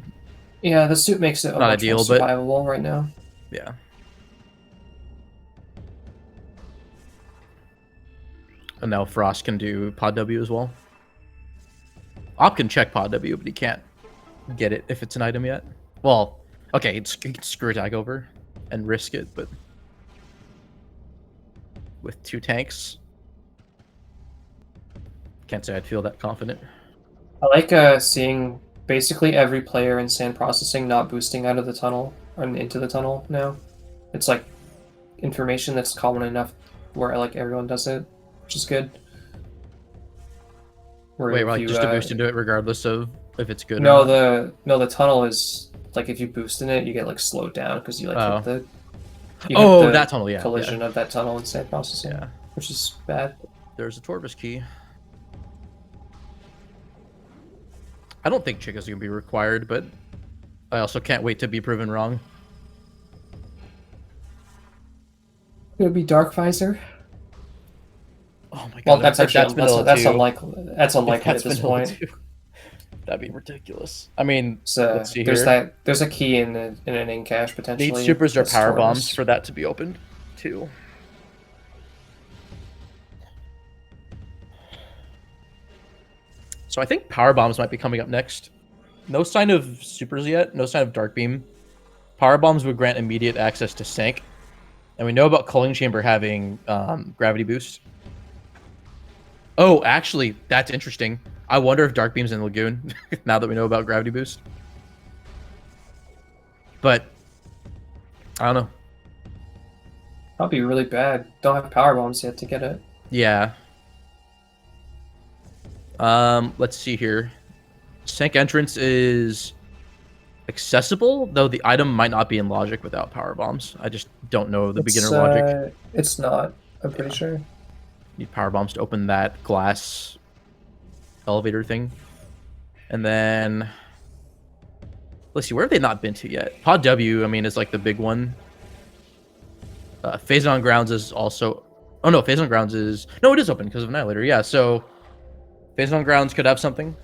Yeah, the suit makes it not ideal, more survivable right now. Yeah. And now Frost can do Pod W as well. Op can check Pod W, but he can't get it if it's an item yet. Well, okay, he can screw attack over and risk it, but with 2 tanks, can't say I'd feel that confident. I like seeing basically every player in sand processing not boosting out of the tunnel and into the tunnel now. It's like information that's common enough where like everyone does it, which is good. Wait, like just to boost into it regardless of if it's good. No, or not? the tunnel is like if you boost in it, you get like slowed down because you like hit the that tunnel, yeah, collision of that tunnel in sand processing, which is bad. There's a Torvus key. I don't think Chica's gonna be required, but I also can't wait to be proven wrong. It would be Dark Visor. Oh my god! Well, that's unlikely. That's unlikely at this point. That'd be ridiculous. I mean, so let's see here. There's a key in an in cache potentially. Need supers or power bombs for that to be opened, too. So I think power bombs might be coming up next. No sign of supers yet. No sign of dark beam. Power bombs would grant immediate access to sync, and we know about Culling Chamber having gravity boost. Oh, actually, that's interesting. I wonder if Dark Beam's in Lagoon, now that we know about Gravity Boost. But, I don't know. Probably really bad. Don't have power bombs yet to get it. Yeah. Let's see here. Tank entrance is accessible, though the item might not be in logic without power bombs. I just don't know the beginner logic. It's not, I'm pretty sure. Need power bombs to open that glass elevator thing. And then let's see, where have they not been to yet? Pod W, I mean, is like the big one. Phase on Grounds is also... Oh no, Phase on Grounds is... No, it is open because of Annihilator. Yeah, so Phase on Grounds could have something.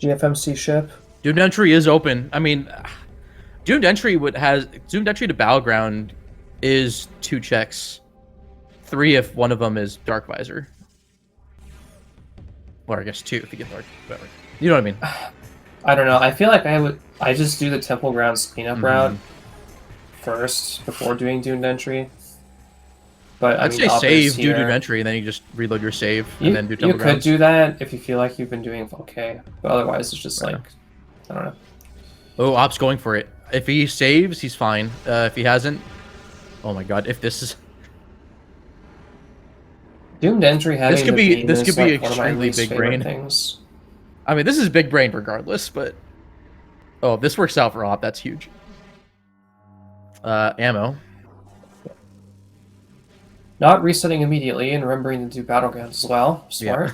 GFMC ship. Doomed Entry is open. I mean, Doomed Entry Doomed Entry to Battleground is 2 checks. 3 if one of them is Dark Visor. Or I guess 2 if you get Dark. Whatever. You know what I mean? I don't know. I feel like I just do the Temple Grounds cleanup route first before doing Doomed Entry. But I'd say save, do Doomed Entry, and then you just reload your save and then do Temple Grounds. You could do that if you feel like you've been doing okay, but otherwise it's just like, I don't know. Oh, Op's going for it. If he saves, he's fine. If he hasn't, oh my god, if this is... Doomed Entry having this could be extremely big brain. Things. I mean, this is big brain regardless, but... Oh, if this works out for Op, that's huge. Ammo. Not resetting immediately and remembering to do Battlegrounds as well. Smart.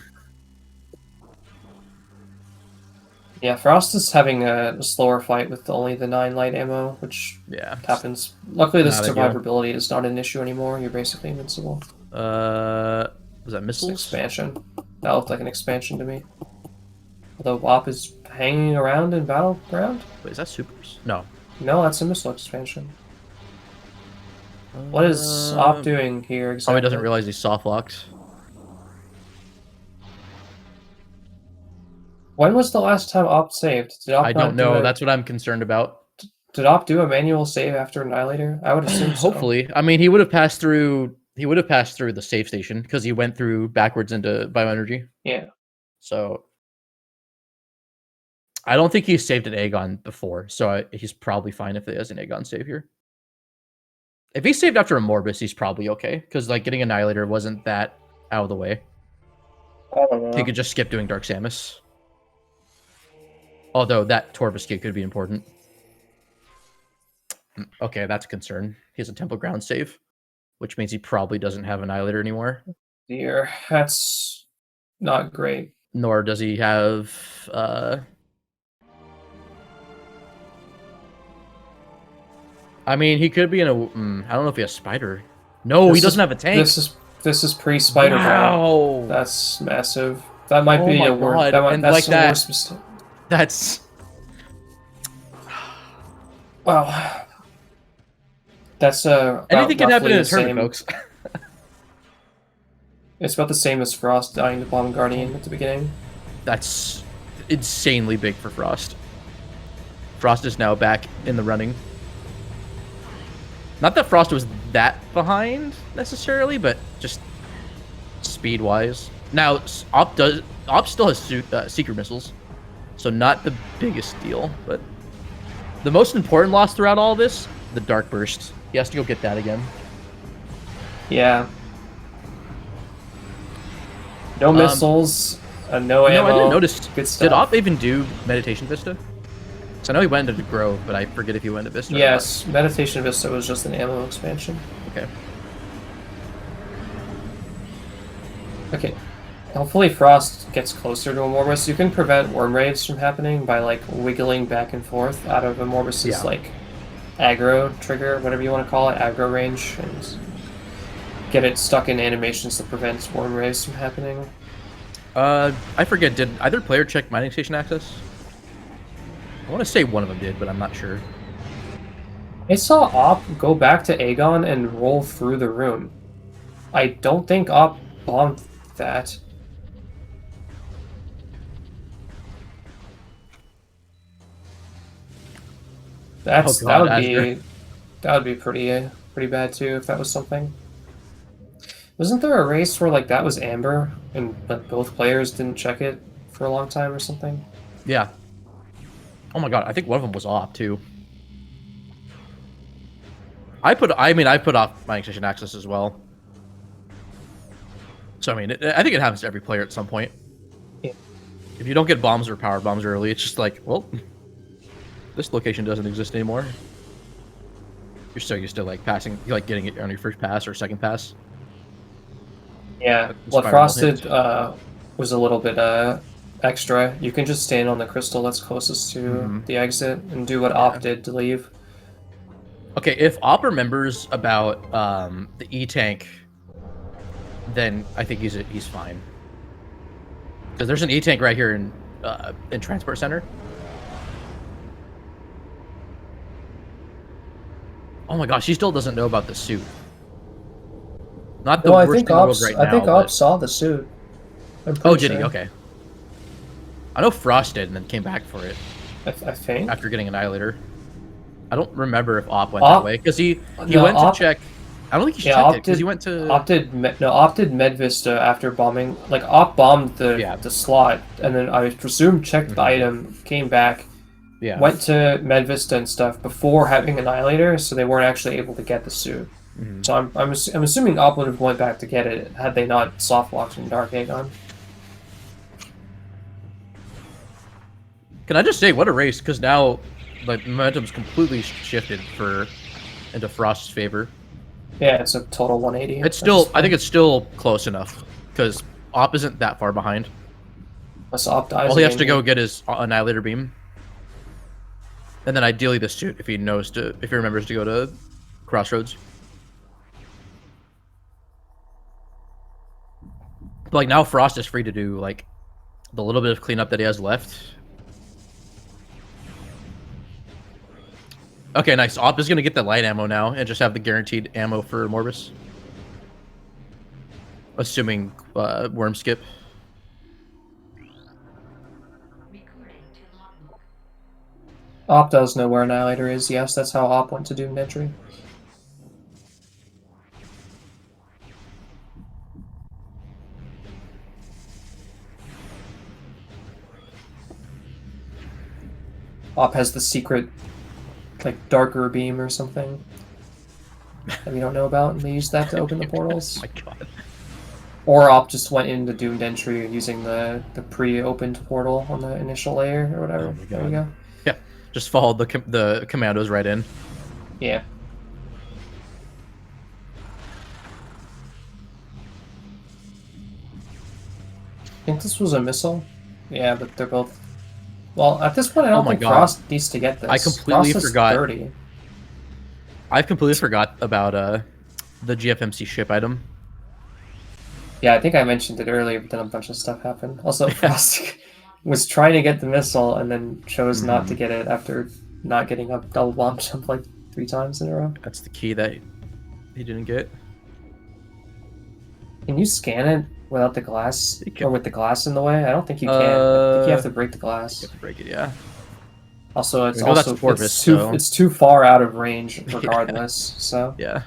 Yeah, Frost is having a slower fight with only the 9 light ammo, which happens. Luckily, the survivability is not an issue anymore. You're basically invincible. Was that missiles? Expansion. That looked like an expansion to me. Although WAP is hanging around in Battleground. Wait, is that supers? No. No, that's a missile expansion. What is Op doing here exactly? Probably doesn't realize he's soft locked. When was the last time Op saved? Did Op I don't know. That's what I'm concerned about. Did Op do a manual save after Annihilator? I would assume so. Hopefully. I mean, he would have passed through. He would have passed through the save station because he went through backwards into bioenergy. Yeah. So I don't think he's saved an Aegon before, so he's probably fine if he has an Aegon save here. If he saved after a Morbus, he's probably okay, because like getting Annihilator wasn't that out of the way. I don't know. He could just skip doing Dark Samus. Although that Torvus kid could be important. Okay, that's a concern. He has a Temple Ground save, which means he probably doesn't have Annihilator anymore. Dear, that's not great. Nor does he have... I mean, he could be in a... I don't know if he has Spider. No, he doesn't have a tank. This is pre-Spider. Wow. That's massive. That might be a word. That's like that. Worst mistake. That's... Wow. That's anything can happen in a tournament, folks. It's about the same as Frost dying to Bomb Guardian at the beginning. That's insanely big for Frost. Frost is now back in the running. Not that Frost was that behind necessarily, but just speed-wise. Now, Op still has Secret Missiles, so not the biggest deal. But the most important loss throughout all this, the Dark Burst. He has to go get that again. Yeah. No missiles, no ammo. No, I didn't notice. Good stuff. Did Op even do Meditation Vista? So I know he went into Grove, but I forget if he went to Vista. Yes, Meditation Vista was just an ammo expansion. Okay. Okay. Hopefully Frost gets closer to a Morbus. You can prevent Worm Raves from happening by like wiggling back and forth out of a Morbus's like aggro trigger, whatever you want to call it, aggro range, and get it stuck in animations that prevents Worm Raves from happening. I forget, did either player check mining station access? I want to say one of them did, but I'm not sure. I saw Op go back to Aegon and roll through the room. I don't think Op bombed that. That would be pretty bad too if that was something. Wasn't there a race where like that was amber and like both players didn't check it for a long time or something? Yeah. Oh my god, I think one of them was off too. I put off my extension access as well. So I mean, I think it happens to every player at some point. Yeah. If you don't get bombs or power bombs early, it's just like, well, this location doesn't exist anymore. You're so used to like passing, like getting it on your first pass or second pass. Yeah. What Frosted was a little bit extra. You can just stand on the crystal that's closest to the exit and do what Op did to leave. Okay, if Op remembers about the E-Tank, then I think he's fine. Because there's an E-Tank right here in Transport Center. Oh my gosh, he still doesn't know about the suit. Not the worst thing in the world right now. I think Op saw the suit. Oh, did he? Okay. I know Frost did and then came back for it. I think. After getting Annihilator. I don't remember if Op went that way. Because he went to check... I don't think he checked it, because he went to... Op did Medvista after bombing. Like, Op bombed the slot, and then I presume checked the item, came back, went to Medvista and stuff before having Annihilator, so they weren't actually able to get the suit. So I'm assuming Op would have went back to get it had they not softlocked in Dark Aegon. Can I just say, what a race, because now like momentum's completely shifted into Frost's favor. Yeah, it's a total 180. It's still, I think it's still close enough, because Op isn't that far behind. Unless Op dies. All he has to go get his Annihilator beam. And then ideally the suit, if he remembers to go to Crossroads. But like now Frost is free to do like the little bit of cleanup that he has left. Okay, nice. Op is going to get the light ammo now and just have the guaranteed ammo for Morbus. Assuming worm skip. Op does know where Annihilator is, yes. That's how Op went to Doomed Entry. Op has the secret, like, darker beam or something that we don't know about, and they use that to open the portals. Oh my god. Or Op just went into Doomed Entry using the pre-opened portal on the initial layer or whatever. Oh, there you go. Yeah, just followed the commandos right in. Yeah. I think this was a missile. Yeah, but they're both... Well, at this point, I don't think Frost needs to get this. I completely forgot. 30. I completely forgot about the GFMC ship item. Yeah, I think I mentioned it earlier, but then a bunch of stuff happened. Also, Frost was trying to get the missile and then chose not to get it after not getting a double bomb jump like 3 times in a row. That's the key that he didn't get. Can you scan it without the glass, or with the glass in the way? I don't think you can. I think you have to break the glass. You have to break it, yeah. Also, it's too far out of range regardless. Yeah. So yeah.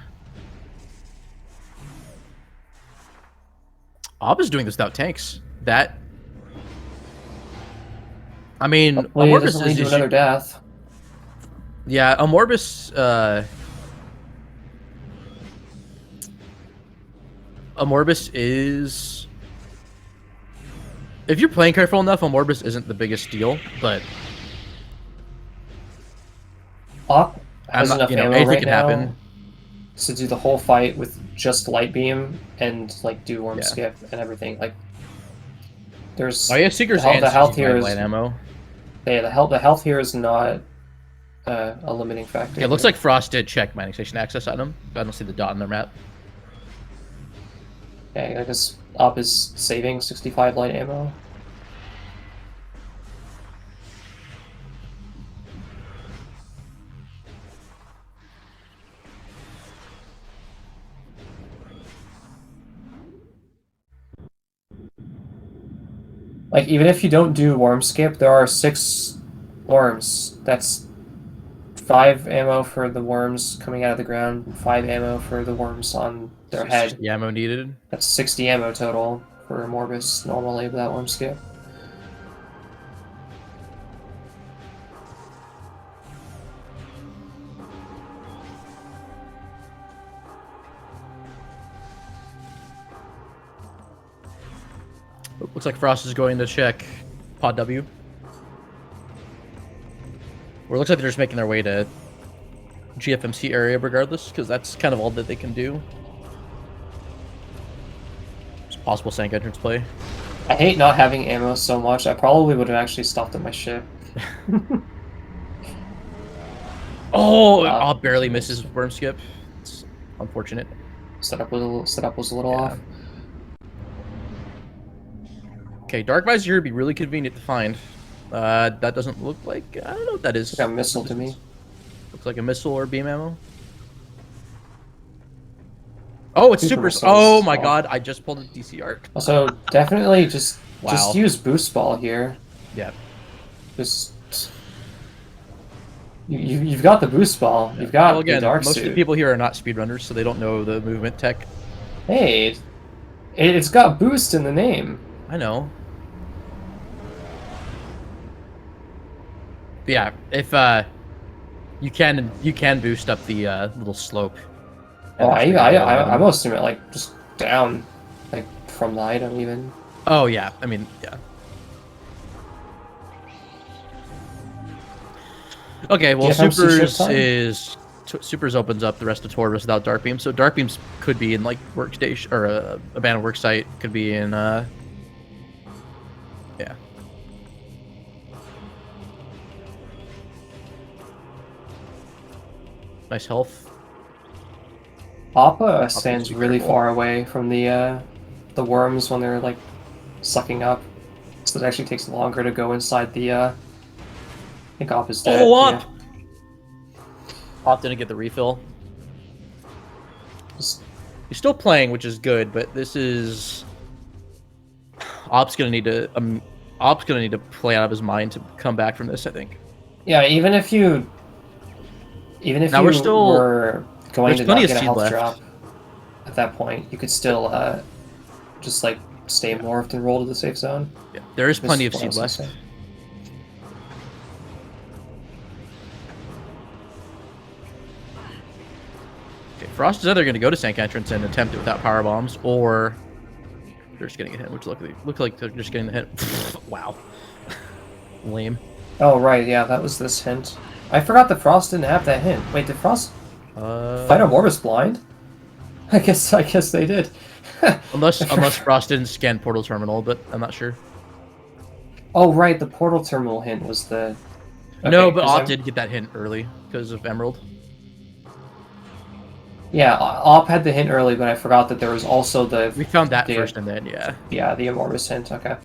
Ob is doing this without tanks. That. I mean, hopefully it doesn't lead to another death. Yeah, Amorbis. Amorbis is... If you're playing careful enough, Amorbis isn't the biggest deal, but... Op has enough ammo anything right can now happen. to do the whole fight with just light beam and like do worm skip and everything. Like, there's Seeker's the health here is light ammo. Yeah, the health here is not a limiting factor. Yeah, it looks like Frost did check mining station access on him. I don't see the dot on their map. Yeah, I guess Op is saving 65 light ammo. Like, even if you don't do worm skip, there are 6 worms. That's 5 ammo for the worms coming out of the ground, 5 ammo for the worms on their head. The ammo needed. That's 60 ammo total for Morbus normally with that worm skip. Looks like Frost is going to check Pod W. Or it looks like they're just making their way to GFMC area regardless, because that's kind of all that they can do. It's possible Sank entrance play. I hate not having ammo so much. I probably would have actually stopped at my ship. Oh, barely misses worm skip. It's unfortunate. Setup was a little off. Okay, Dark Visor would be really convenient to find. That doesn't look like... I don't know what that is. It's like a missile to me. Looks like a missile or beam ammo. Oh, it's super... missiles. Oh my god, I just pulled a DC arc. Also, definitely just Wow. use boost ball here. Yeah. Just... You've got the boost ball. You've got Well, again, the dark most suit. of the people here are not speedrunners, so they don't know the movement tech. Hey, it's got boost in the name. I know. But yeah, if you can boost up the little slope. Oh, I most meant like just down, like from the item even. Oh yeah, I mean yeah. Okay, well Supers opens up the rest of Torvus without Dark Beam, so Dark Beams could be in like workstation or abandoned work site, could be in yeah. Nice health. Appa stands really far away from the worms when they're like sucking up, so it actually takes longer to go inside the. I think Appa's dead. Oh, up! Yeah. Op didn't get the refill. He's still playing, which is good, but this is Op's gonna need to play out of his mind to come back from this, I think. Yeah, even if you now were going to not get a health drop at that point, you could still just like stay morphed and roll to the safe zone. Yeah, there is plenty of seed left. Okay, Frost is either going to go to Sank entrance and attempt it without power bombs, or they're just getting a hit, which look like they're just getting the hit. Wow, lame. Oh right, yeah, that was this hint. I forgot that Frost didn't have that hint. Wait, did Frost fight on Morbus blind? I guess they did. unless Frost didn't scan Portal Terminal, but I'm not sure. Oh right, the Portal Terminal hint was the. Okay, no, but Op did get that hint early because of Emerald. Yeah, Op had the hint early, but I forgot that there was also the. We found that first, and then yeah. Yeah, the Morbus hint. Okay.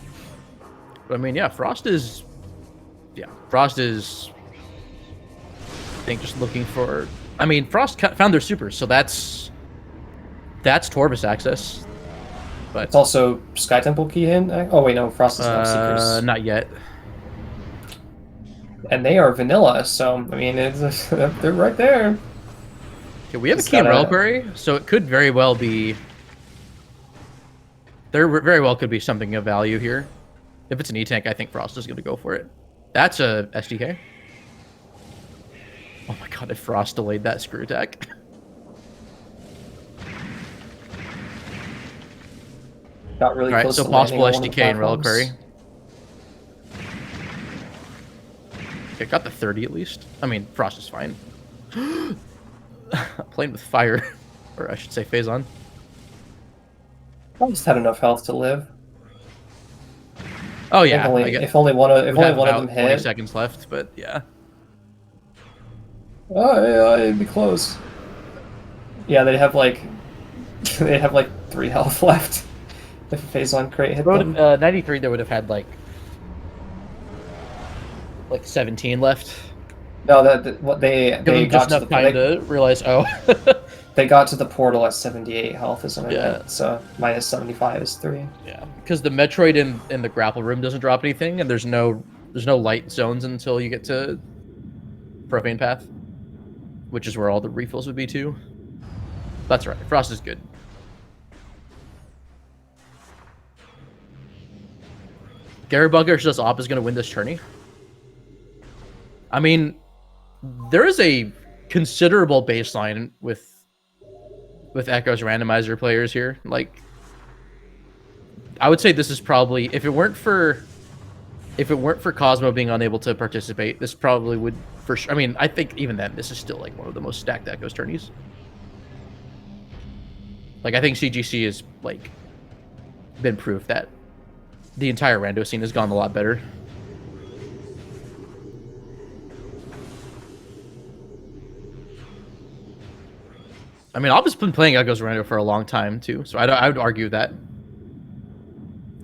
But I mean, yeah, Frost is. Yeah, Frost is. I think just looking for. I mean, Frost found their supers, so that's Torvus access. But it's also Sky Temple key hint. Oh wait, no, Frost doesn't have secrets. Not yet. And they are vanilla, so I mean, it's they're right there. Okay, we have a key in Reliquary, so it could very well be. There very well could be something of value here. If it's an E-Tank, I think Frost is going to go for it. That's a SDK. Oh my god, if Frost delayed that screw attack. Got really close so to possible SDK in Reliquary. Okay, got the 30 at least. I mean, Frost is fine. Playing with fire. Or I should say Phazon. I just had enough health to live. Oh yeah, if only one of them hit. 20 seconds left, but yeah. Oh yeah, it'd be close. Yeah, they'd have like 3 health left if a Phazon crate hit them. 93, they would have had like 17 left. No, they got just enough time to realize. Oh, they got to the portal at 78 health, isn't it? Yeah. So minus 75 is 3. Yeah, because the Metroid in the grapple room doesn't drop anything, and there's no light zones until you get to Profane Path. which is where all the refills would be too. That's right. Frost is good. Garybug versus Op is going to win this tourney. I mean, there is a considerable baseline with Echo's randomizer players here. Like, I would say this is probably, if it weren't for Cosmo being unable to participate, this probably would for sure. I mean, I think even then, this is still like one of the most stacked Echo's tourneys. Like, I think CGC has like been proof that the entire rando scene has gone a lot better. I mean, I've just been playing Echo's rando for a long time too, so I would argue that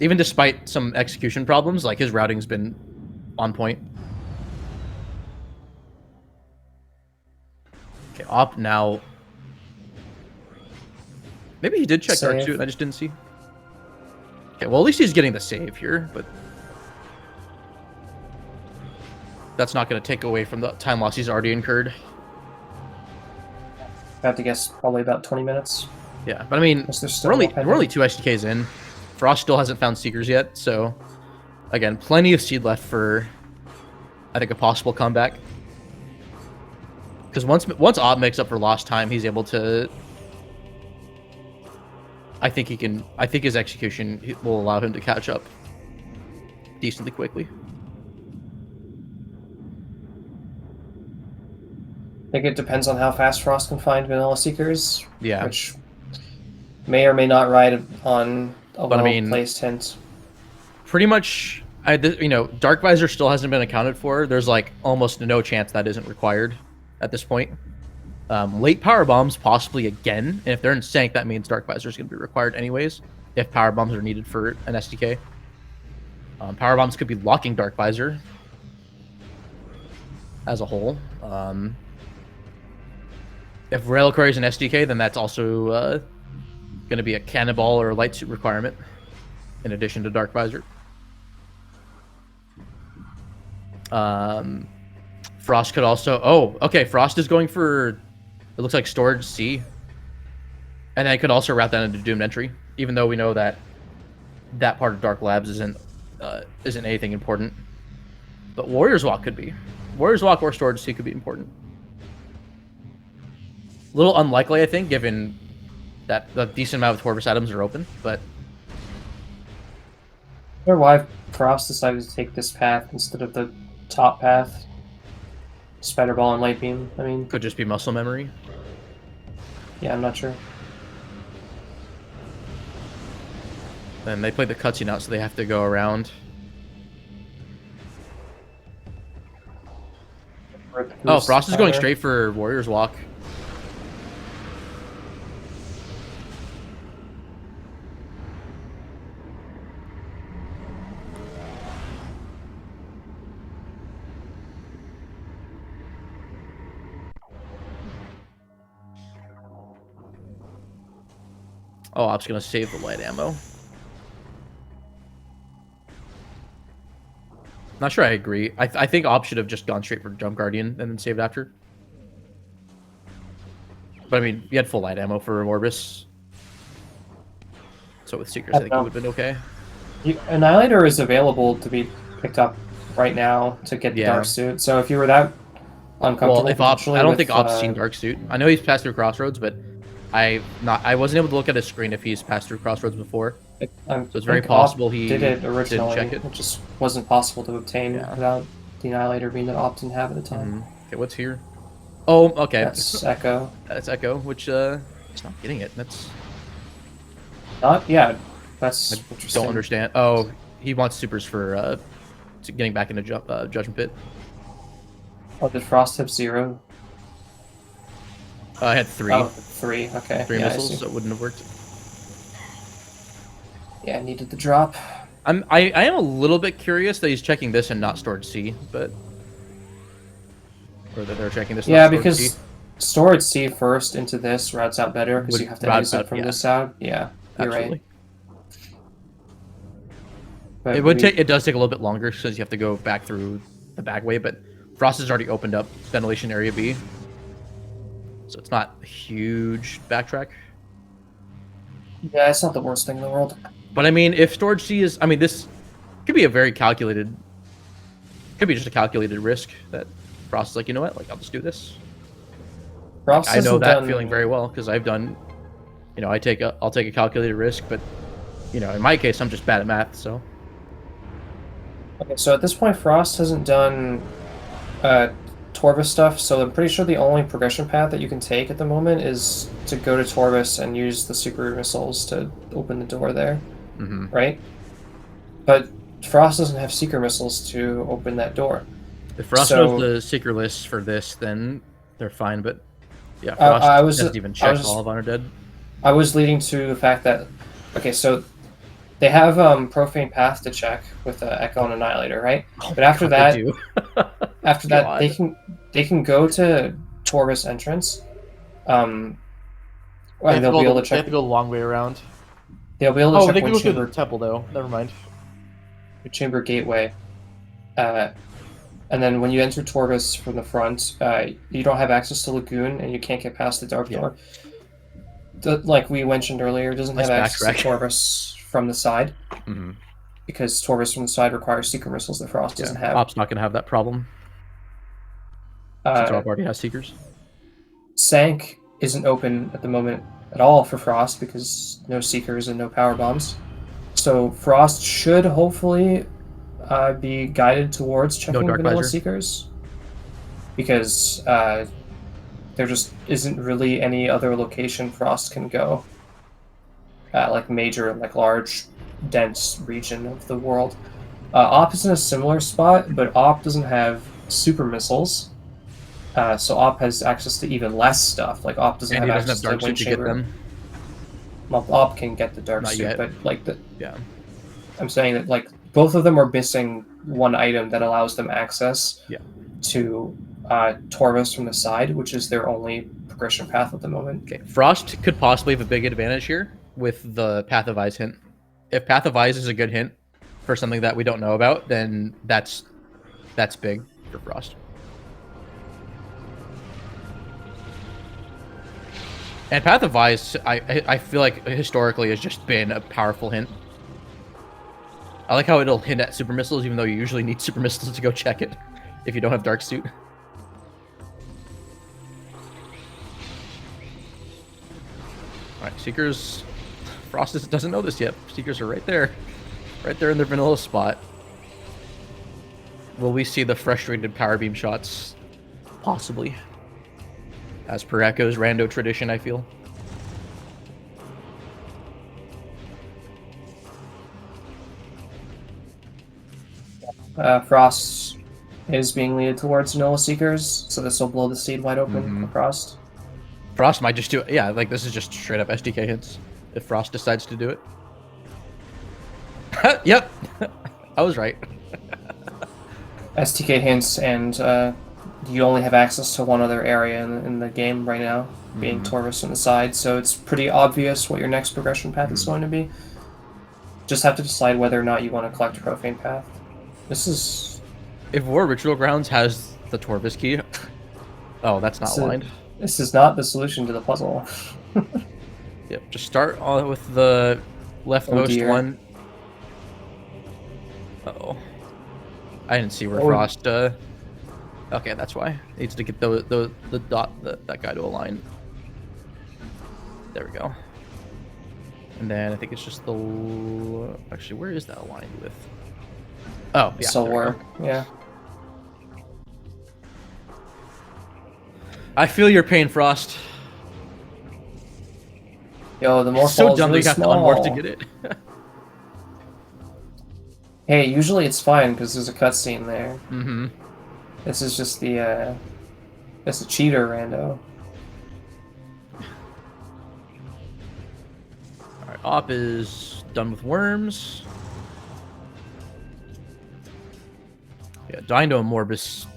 even despite some execution problems, like his routing's been on point. Okay, Op now. Maybe he did check Dark Suit and I just didn't see. Okay, well, at least he's getting the save here, but that's not going to take away from the time loss he's already incurred. I have to guess probably about 20 minutes. Yeah, but I mean, we're only 2 SDKs in. Frost still hasn't found Seekers yet, so again, plenty of seed left for, I think, a possible comeback. Because once Ob makes up for lost time, he's able to. I think his execution will allow him to catch up decently quickly. I think it depends on how fast Frost can find Vanilla Seekers. Yeah. Which may or may not ride on a well-placed hint. Pretty much, Dark Visor still hasn't been accounted for. There's like almost no chance that isn't required at this point. Late power bombs possibly again, and if they're in sync, that means Dark Visor is going to be required anyways. If power bombs are needed for an SDK, power bombs could be locking Dark Visor as a whole. If Reliquary is an SDK, then that's also going to be a Cannonball or a Light Suit requirement, in addition to Dark Visor. Frost could also... Oh, okay, Frost is going for... It looks like Storage C. And then I could also route that into Doomed Entry, even though we know that that part of Dark Labs isn't anything important. But Warrior's Walk could be. Warrior's Walk or Storage C could be important. A little unlikely, I think, given that the decent amount of Torvus items are open, but... I wonder why Frost decided to take this path instead of the top path. Spider Ball and Light Beam, I mean... Could just be muscle memory. Yeah, I'm not sure. Then they played the cutscene out, so they have to go around. Oh, Frost is going straight for Warrior's Walk. Oh, Op's gonna save the light ammo. Not sure I agree. I think Op should have just gone straight for Jump Guardian and then saved after. But I mean, you had full light ammo for Orbis. So with Seekers, I think it would have been okay. Annihilator is available to be picked up right now to get the Dark Suit. So if you were that uncomfortable... Well, if Op, I don't think Op's seen Dark Suit. I know he's passed through Crossroads, but I wasn't able to look at his screen if he's passed through Crossroads before. So it's very possible he did it originally. Didn't check it. It just wasn't possible to obtain without the Annihilator being an Op didn't have at the time. Okay, what's here? Oh, okay. That's Echo. That's Echo, which it's not getting it. That's not. Yeah, that's interesting. Don't understand. Oh, he wants supers for getting back into Judgment Pit. Oh, did Frost have 0? I had 3. Oh, 3. Okay. 3 missiles, so it wouldn't have worked. Yeah, I needed the drop. I am a little bit curious that he's checking this and not Storage C, but or that they're checking this. Yeah, because Storage C first into this routes out better because you have to use it from this out. Yeah, you're right. But it would take. It does take a little bit longer because you have to go back through the back way, but Frost has already opened up ventilation area B. so it's not a huge backtrack. Yeah, it's not the worst thing in the world. But I mean, if storage C is, I mean, this could be a very calculated, could be just a calculated risk that Frost is like, you know what, like I'll just do this. Frost I know that done... feeling very well because I've done, you know, I'll take a calculated risk, but you know, in my case, I'm just bad at math, so. Okay, so at this point, Frost hasn't done Torvus stuff, so I'm pretty sure the only progression path that you can take at the moment is to go to Torvus and use the super missiles to open the door there, right? But Frost doesn't have seeker missiles to open that door. If Frost knows the seeker list for this, then they're fine, but yeah, Frost doesn't even check all of Honor Dead. I was leading to the fact that, okay, so they have Profane Path to check with Echo and Annihilator, right? But after that, they can go to Torvus entrance. And they'll be able to check. They have to go the long way around. They'll be able to check. They can go through the temple though. Never mind. The chamber gateway, and then when you enter Torvus from the front, you don't have access to Lagoon, and you can't get past the Dark Door. Like we mentioned earlier, it doesn't have access to Torvus from the side, because Torvus from the side requires seeker missiles that Frost doesn't have. Op's not going to have that problem. Since Op already has seekers. Sank isn't open at the moment at all for Frost because no seekers and no power bombs. So Frost should hopefully be guided towards checking vanilla seekers, because there just isn't really any other location Frost can go. Like major, like large, dense region of the world. Op is in a similar spot, but Op doesn't have super missiles. So Op has access to even less stuff. Like Op doesn't have access to Wind Chamber. Well, Op can get the Dark Suit, but like I'm saying that like both of them are missing one item that allows them access to Torvus from the side, which is their only progression path at the moment. Okay, Frost could possibly have a big advantage here with the Path of Eyes hint. If Path of Eyes is a good hint for something that we don't know about, then that's big for Frost. And Path of Eyes, I feel like historically has just been a powerful hint. I like how it'll hint at super missiles, even though you usually need super missiles to go check it if you don't have Dark Suit. Alright, Seekers. Frost doesn't know this yet. Seekers are right there. Right there in their vanilla spot. Will we see the frustrated power beam shots? Possibly. As per Echo's rando tradition, I feel. Frost is being leaded towards vanilla seekers, so this will blow the seed wide open for Frost. Frost might just do it. Yeah, like this is just straight up SDK hints. If Frost decides to do it. Yep, I was right. STK hints, and you only have access to one other area in the game right now, being Torvus on the side, so it's pretty obvious what your next progression path is going to be. Just have to decide whether or not you want to collect Profane Path. This is... If War Ritual Grounds has the Torvus key... Oh, that's not aligned. This is not the solution to the puzzle. Yep, just start with the leftmost one. Uh-oh. I didn't see where Frost... Okay, that's why. Needs to get that guy to align. There we go. And then I think it's just the... Actually, where is that aligned with? Oh, yeah. Somewhere, yeah. I feel your pain, Frost. Yo, the more it's so dumb really that you have to unmorph to get it. Hey, usually it's fine because there's a cutscene there. Mm-hmm. This is just the, it's a cheater rando. Alright, Op is done with worms. Yeah, dying to a Morbus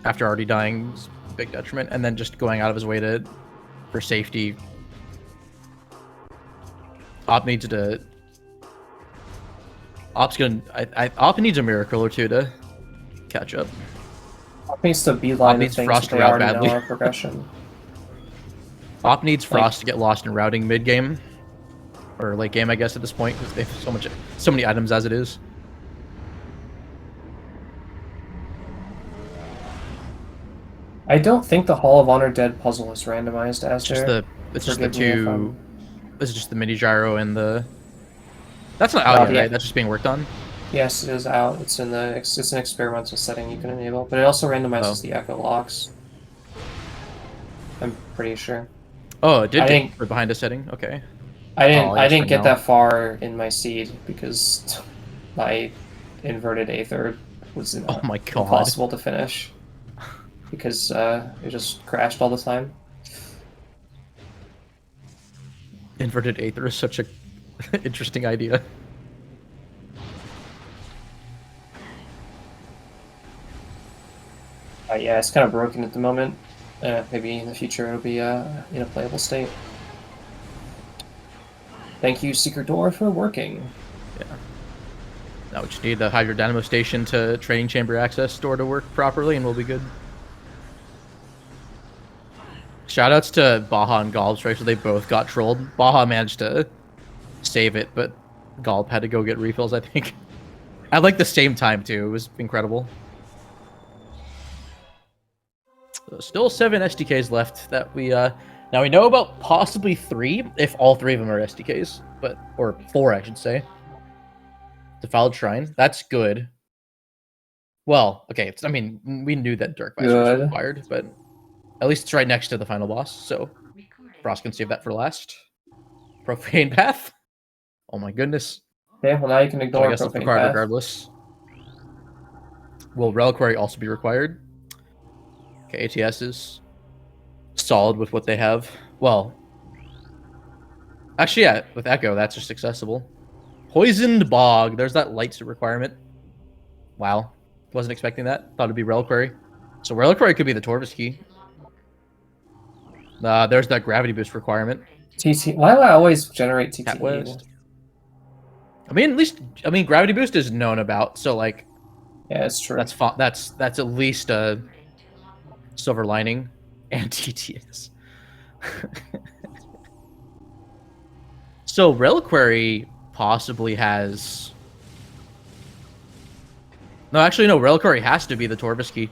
after already dying is a big detriment, and then just going out of his way for safety. Op needs to... Op's gonna... Op needs a miracle or two to catch up. Op needs to beeline the things Frost that they already know are progression. Op needs Frost to get lost in routing mid game or late game, I guess, at this point, because they have so many items as it is. I don't think the Hall of Honor Dead puzzle is randomized as It's just the two. This is just the mini gyro and the. That's not out yet, right? That's just being worked on. Yes, it is out. It's in the. It's an experimental setting you can enable, but it also randomizes the echo locks. I'm pretty sure. Oh, it did for behind a setting. Okay. I didn't get that far in my seed because my inverted A-third was impossible to finish because it just crashed all the time. Inverted A-third is such a interesting idea. Yeah, it's kind of broken at the moment. Maybe in the future it'll be in a playable state. Thank you, Secret Door, for working. Yeah. Now we just need the Hydro Dynamo Station to Training Chamber Access Store to work properly, and we'll be good. Shoutouts to Baja and Golb's right? So they both got trolled. Baja managed to save it, but Golb had to go get refills, I think. At like the same time, too. It was incredible. So still 7 SDKs left that we... Now we know about possibly 3, if all 3 of them are SDKs, or 4, I should say. Defiled Shrine, that's good. Well, okay, I mean, we knew that Dark Visor was required, but at least it's right next to the final boss, so Frost can save that for last. Profane Path? Oh my goodness. Yeah, well now you can ignore I guess it's required regardless. Will Reliquary also be required? Okay, ATS is solid with what they have. Well, actually, yeah, with Echo, that's just accessible. Poisoned Bog. There's that light suit requirement. Wow. Wasn't expecting that. Thought it'd be Reliquary. So Reliquary could be the Torvis key. There's that gravity boost requirement. TT. Why do I always generate TT? I mean, at least gravity boost is known about. So like, yeah, it's true. That's at least a silver lining. And TTS. So Reliquary possibly has... No, actually, no. Reliquary has to be the Torvis key.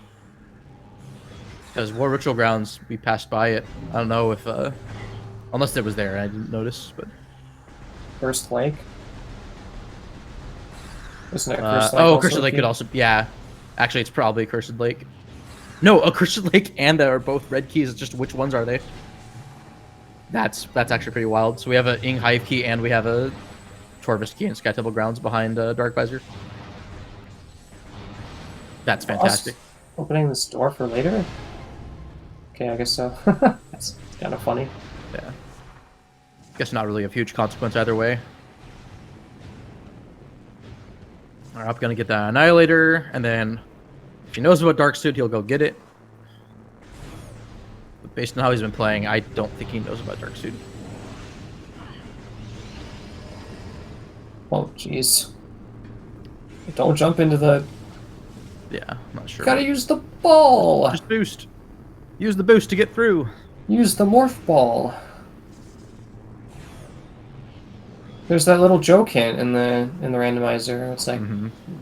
Because War Ritual Grounds, we passed by it. I don't know if... Unless it was there, I didn't notice, but... Cursed Lake? Isn't it Cursed Lake? Cursed Lake could also... Yeah. Actually, it's probably Cursed Lake. No, a Cursed Lake and that are both red keys. It's just which ones are they? That's actually pretty wild. So we have a Ing Hive key and we have a Torvis key in Sky Temple Grounds behind Dark Visor. That's fantastic. Opening this door for later? Okay, I guess so. That's kind of funny. Yeah. Guess not really a huge consequence either way. Alright, I'm gonna get that Annihilator, and then if he knows about Dark Suit, he'll go get it. But based on how he's been playing, I don't think he knows about Dark Suit. Oh, jeez. Don't jump into the... Yeah, I'm not sure. Gotta use the ball! Just boost. Use the boost to get through. Use the morph ball. There's that little joke hint in the randomizer. It's like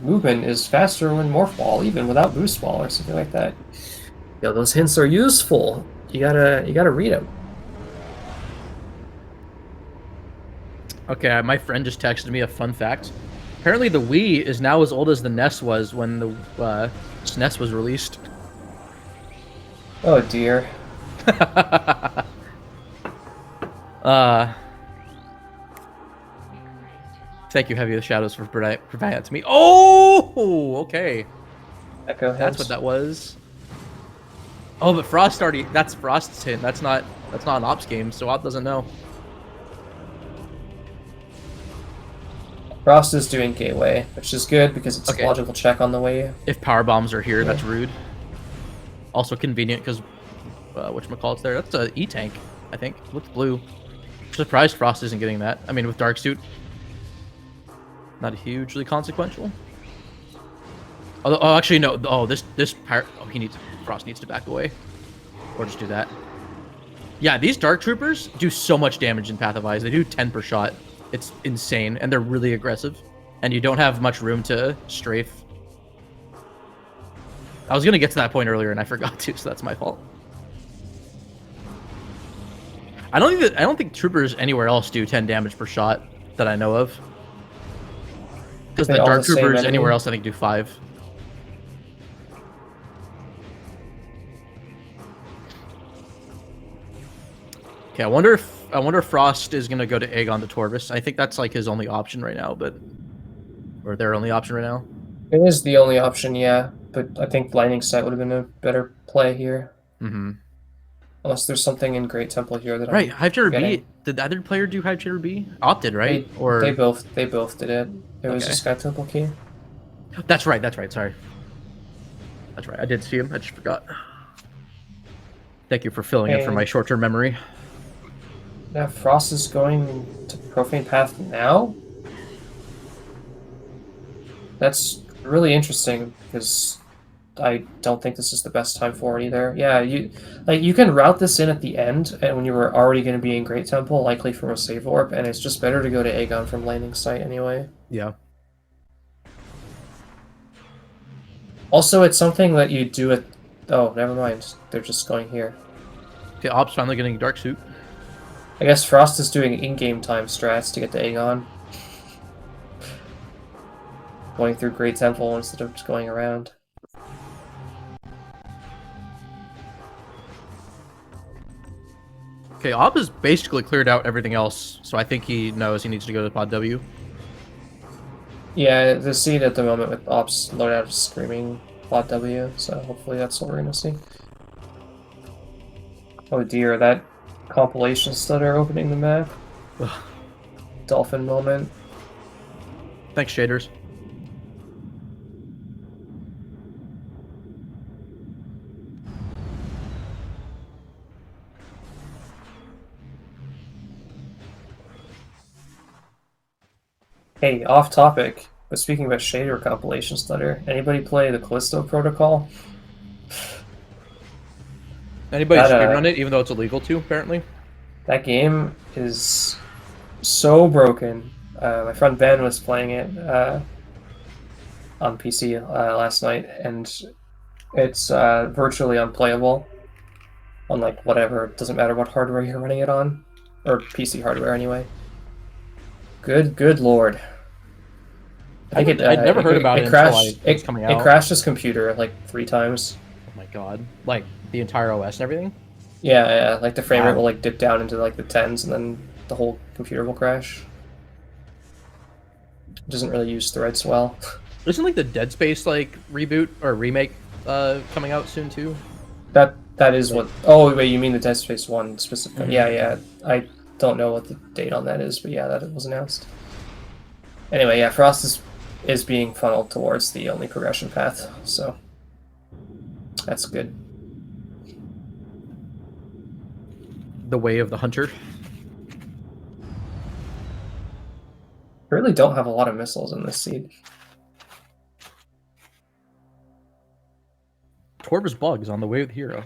movement is faster when morph ball, even without boost ball or something like that. Yo, those hints are useful. You gotta read them. Okay, my friend just texted me a fun fact. Apparently, the Wii is now as old as the NES was when the SNES was released. Oh dear. Thank you, Heavy of the Shadows, for providing that to me. Oh, okay. Echo That's what that was. Oh, but Frost already... That's Frost's hint. That's not an Ops game, so Op doesn't know. Frost is doing Gateway, which is good because it's a logical check on the way. If power bombs are here, that's rude. Also convenient because whatchamacallit's there. That's a E-Tank, I think. It looks blue. I'm surprised Frost isn't getting that. I mean, with Dark Suit, not hugely consequential. Although, oh, actually, no. Oh, this part. Oh, Frost needs to back away, or just do that. Yeah, these Dark Troopers do so much damage in Path of Eyes. They do 10 per shot. It's insane, and they're really aggressive. And you don't have much room to strafe. I was gonna get to that point earlier, and I forgot to, so that's my fault. I don't think troopers anywhere else do 10 damage per shot that I know of. Because the Dark Troopers anywhere else I think do 5. Okay, I wonder if Frost is gonna go to Aegon to Torvis. I think that's like his only option right now, or their only option right now. It is the only option, yeah. But I think Lightning Sight would have been a better play here. Mm-hmm. Unless there's something in Great Temple here that right, Hive Terror B. Did the other player do Hive Terror B? Opted, right? They both did it. It was a Sky Temple key. That's right. Sorry. That's right. I did see him. I just forgot. Thank you for filling in for my short-term memory. Now Frost is going to Profane Path now? That's really interesting because I don't think this is the best time for it either. Yeah, you can route this in at the end, and when you were already going to be in Great Temple, likely from a save orb, and it's just better to go to Aegon from Lightning Sight anyway. Yeah. Also, it's something that you do at... Oh, never mind. They're just going here. Okay, Op's finally getting Dark Suit. I guess Frost is doing in-game time strats to get to Aegon. Going through Great Temple instead of just going around. Okay, Op has basically cleared out everything else, so I think he knows he needs to go to Pod W. Yeah, the scene at the moment with Op's loadout of screaming Pod W, so hopefully that's what we're gonna see. Oh dear, that compilation stutter opening the map. Ugh. Dolphin moment. Thanks, shaders. Hey, off topic, but speaking about shader compilation stutter, anybody play the Callisto Protocol? Anybody speedrun it, even though it's illegal to, apparently? That game is so broken. My friend Ben was playing it on PC last night, and it's virtually unplayable on like whatever, it doesn't matter what hardware you're running it on, or PC hardware anyway. Good lord. I think I'd never heard about it until it's coming out. It crashed his computer like 3 times. Oh my god. Like, the entire OS and everything? Yeah, like the frame rate will like dip down into like the 10s and then the whole computer will crash. It doesn't really use threads well. Isn't like the Dead Space like reboot or remake coming out soon too? That is what... Oh wait, you mean the Dead Space 1 specifically? Mm-hmm. Yeah. I don't know what the date on that is, but yeah, that was announced. Anyway, yeah, Frost is being funneled towards the only progression path, so that's good. The way of the hunter. Really don't have a lot of missiles in this seed. Torvis Bugs on the way of the hero.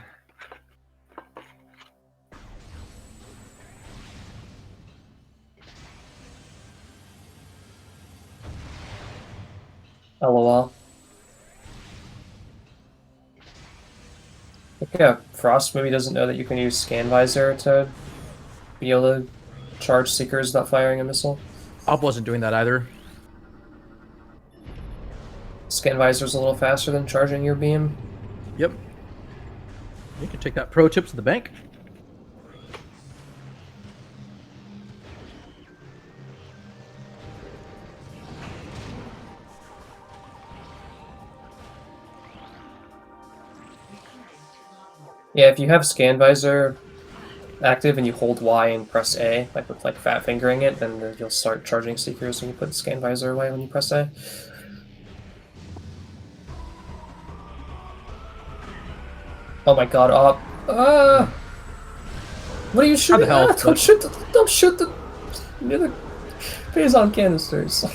LOL. Yeah, Frost maybe doesn't know that you can use Scan Visor to be able to charge Seekers without firing a missile. Op wasn't doing that either. Scan Visor's a little faster than charging your beam. Yep. You can take that pro tip to the bank. Yeah, if you have Scan Visor active and you hold Y and press A, like with like fat fingering it, then you'll start charging Seekers when you put the Scan Visor away when you press A. Oh my god, Op. What are you shooting at? Don't shoot the near the Payson canisters.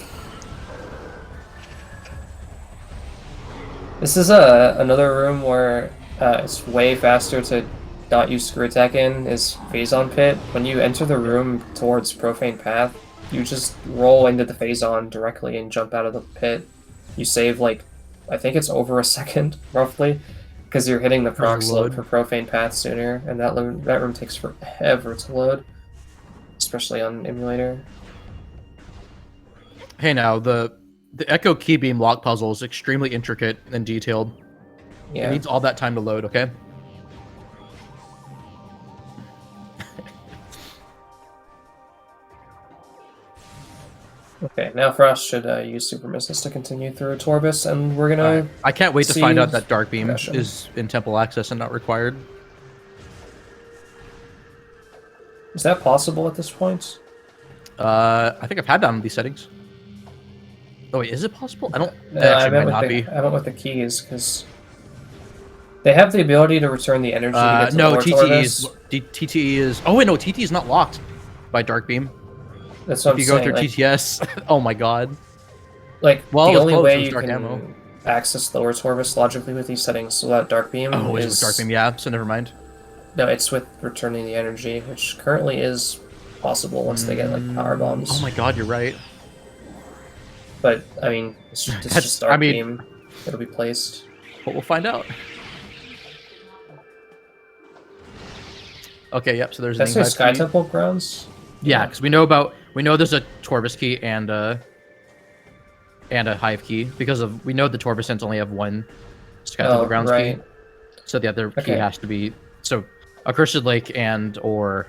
This is another room where it's way faster to not use screw attack in is Phazon Pit. When you enter the room towards Profane Path, you just roll into the Phazon directly and jump out of the pit. You save, like, I think it's over a second, roughly, because you're hitting the proc load for Profane Path sooner, and that room takes forever to load, especially on emulator. Hey, now, the Echo Key Beam lock puzzle is extremely intricate and detailed. Yeah. It needs all that time to load, okay? Okay, now Frost should use Super Missiles to continue through Torbis, and we're gonna... I can't wait to find out that Dark Beam is in Temple Access and not required. Is that possible at this point? I think I've had that on these settings. Oh wait, is it possible? I don't... I went with the keys, because... They have the ability to return the energy to get to no, the TTE is... Oh wait, no, TTE is not locked by Dark Beam. That's what if you go through TTS, oh my god. Like, well, the only way you dark can ammo. access Lower Torbis logically with these settings without Dark Beam is with Dark Beam, yeah, so never mind. No, it's with returning the energy, which currently is possible once they get, like, power bombs. Oh my god, you're right. But, I mean, it's just Dark Beam. It'll be placed. But we'll find out. Okay, yep, so there's That's the Sky Temple grounds? Yeah, because we know there's a Torbis key and a Hive key because we know the Torbisons only have one Sky Temple grounds key, so the other key has to be a Cursed Lake and a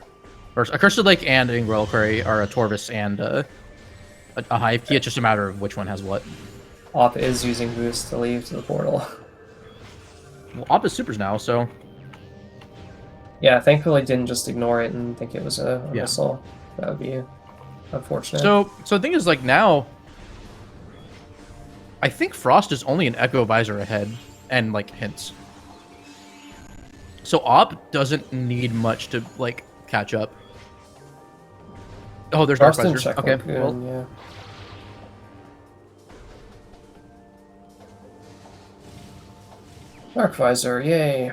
Cursed Lake and a Royal Quarry are a Torbis and a Hive key. It's just a matter of which one has what. Op is using boost to leave to the portal. Well, Op is supers now, so. Yeah, thankfully didn't just ignore it and think it was a missile. That would be unfortunate. So the thing is, like, now, I think Frost is only an Echo Visor ahead, and, like, hints. So Op doesn't need much to, like, catch up. Oh, there's Dark Visor. Okay, well. Yeah. Dark Visor, yay.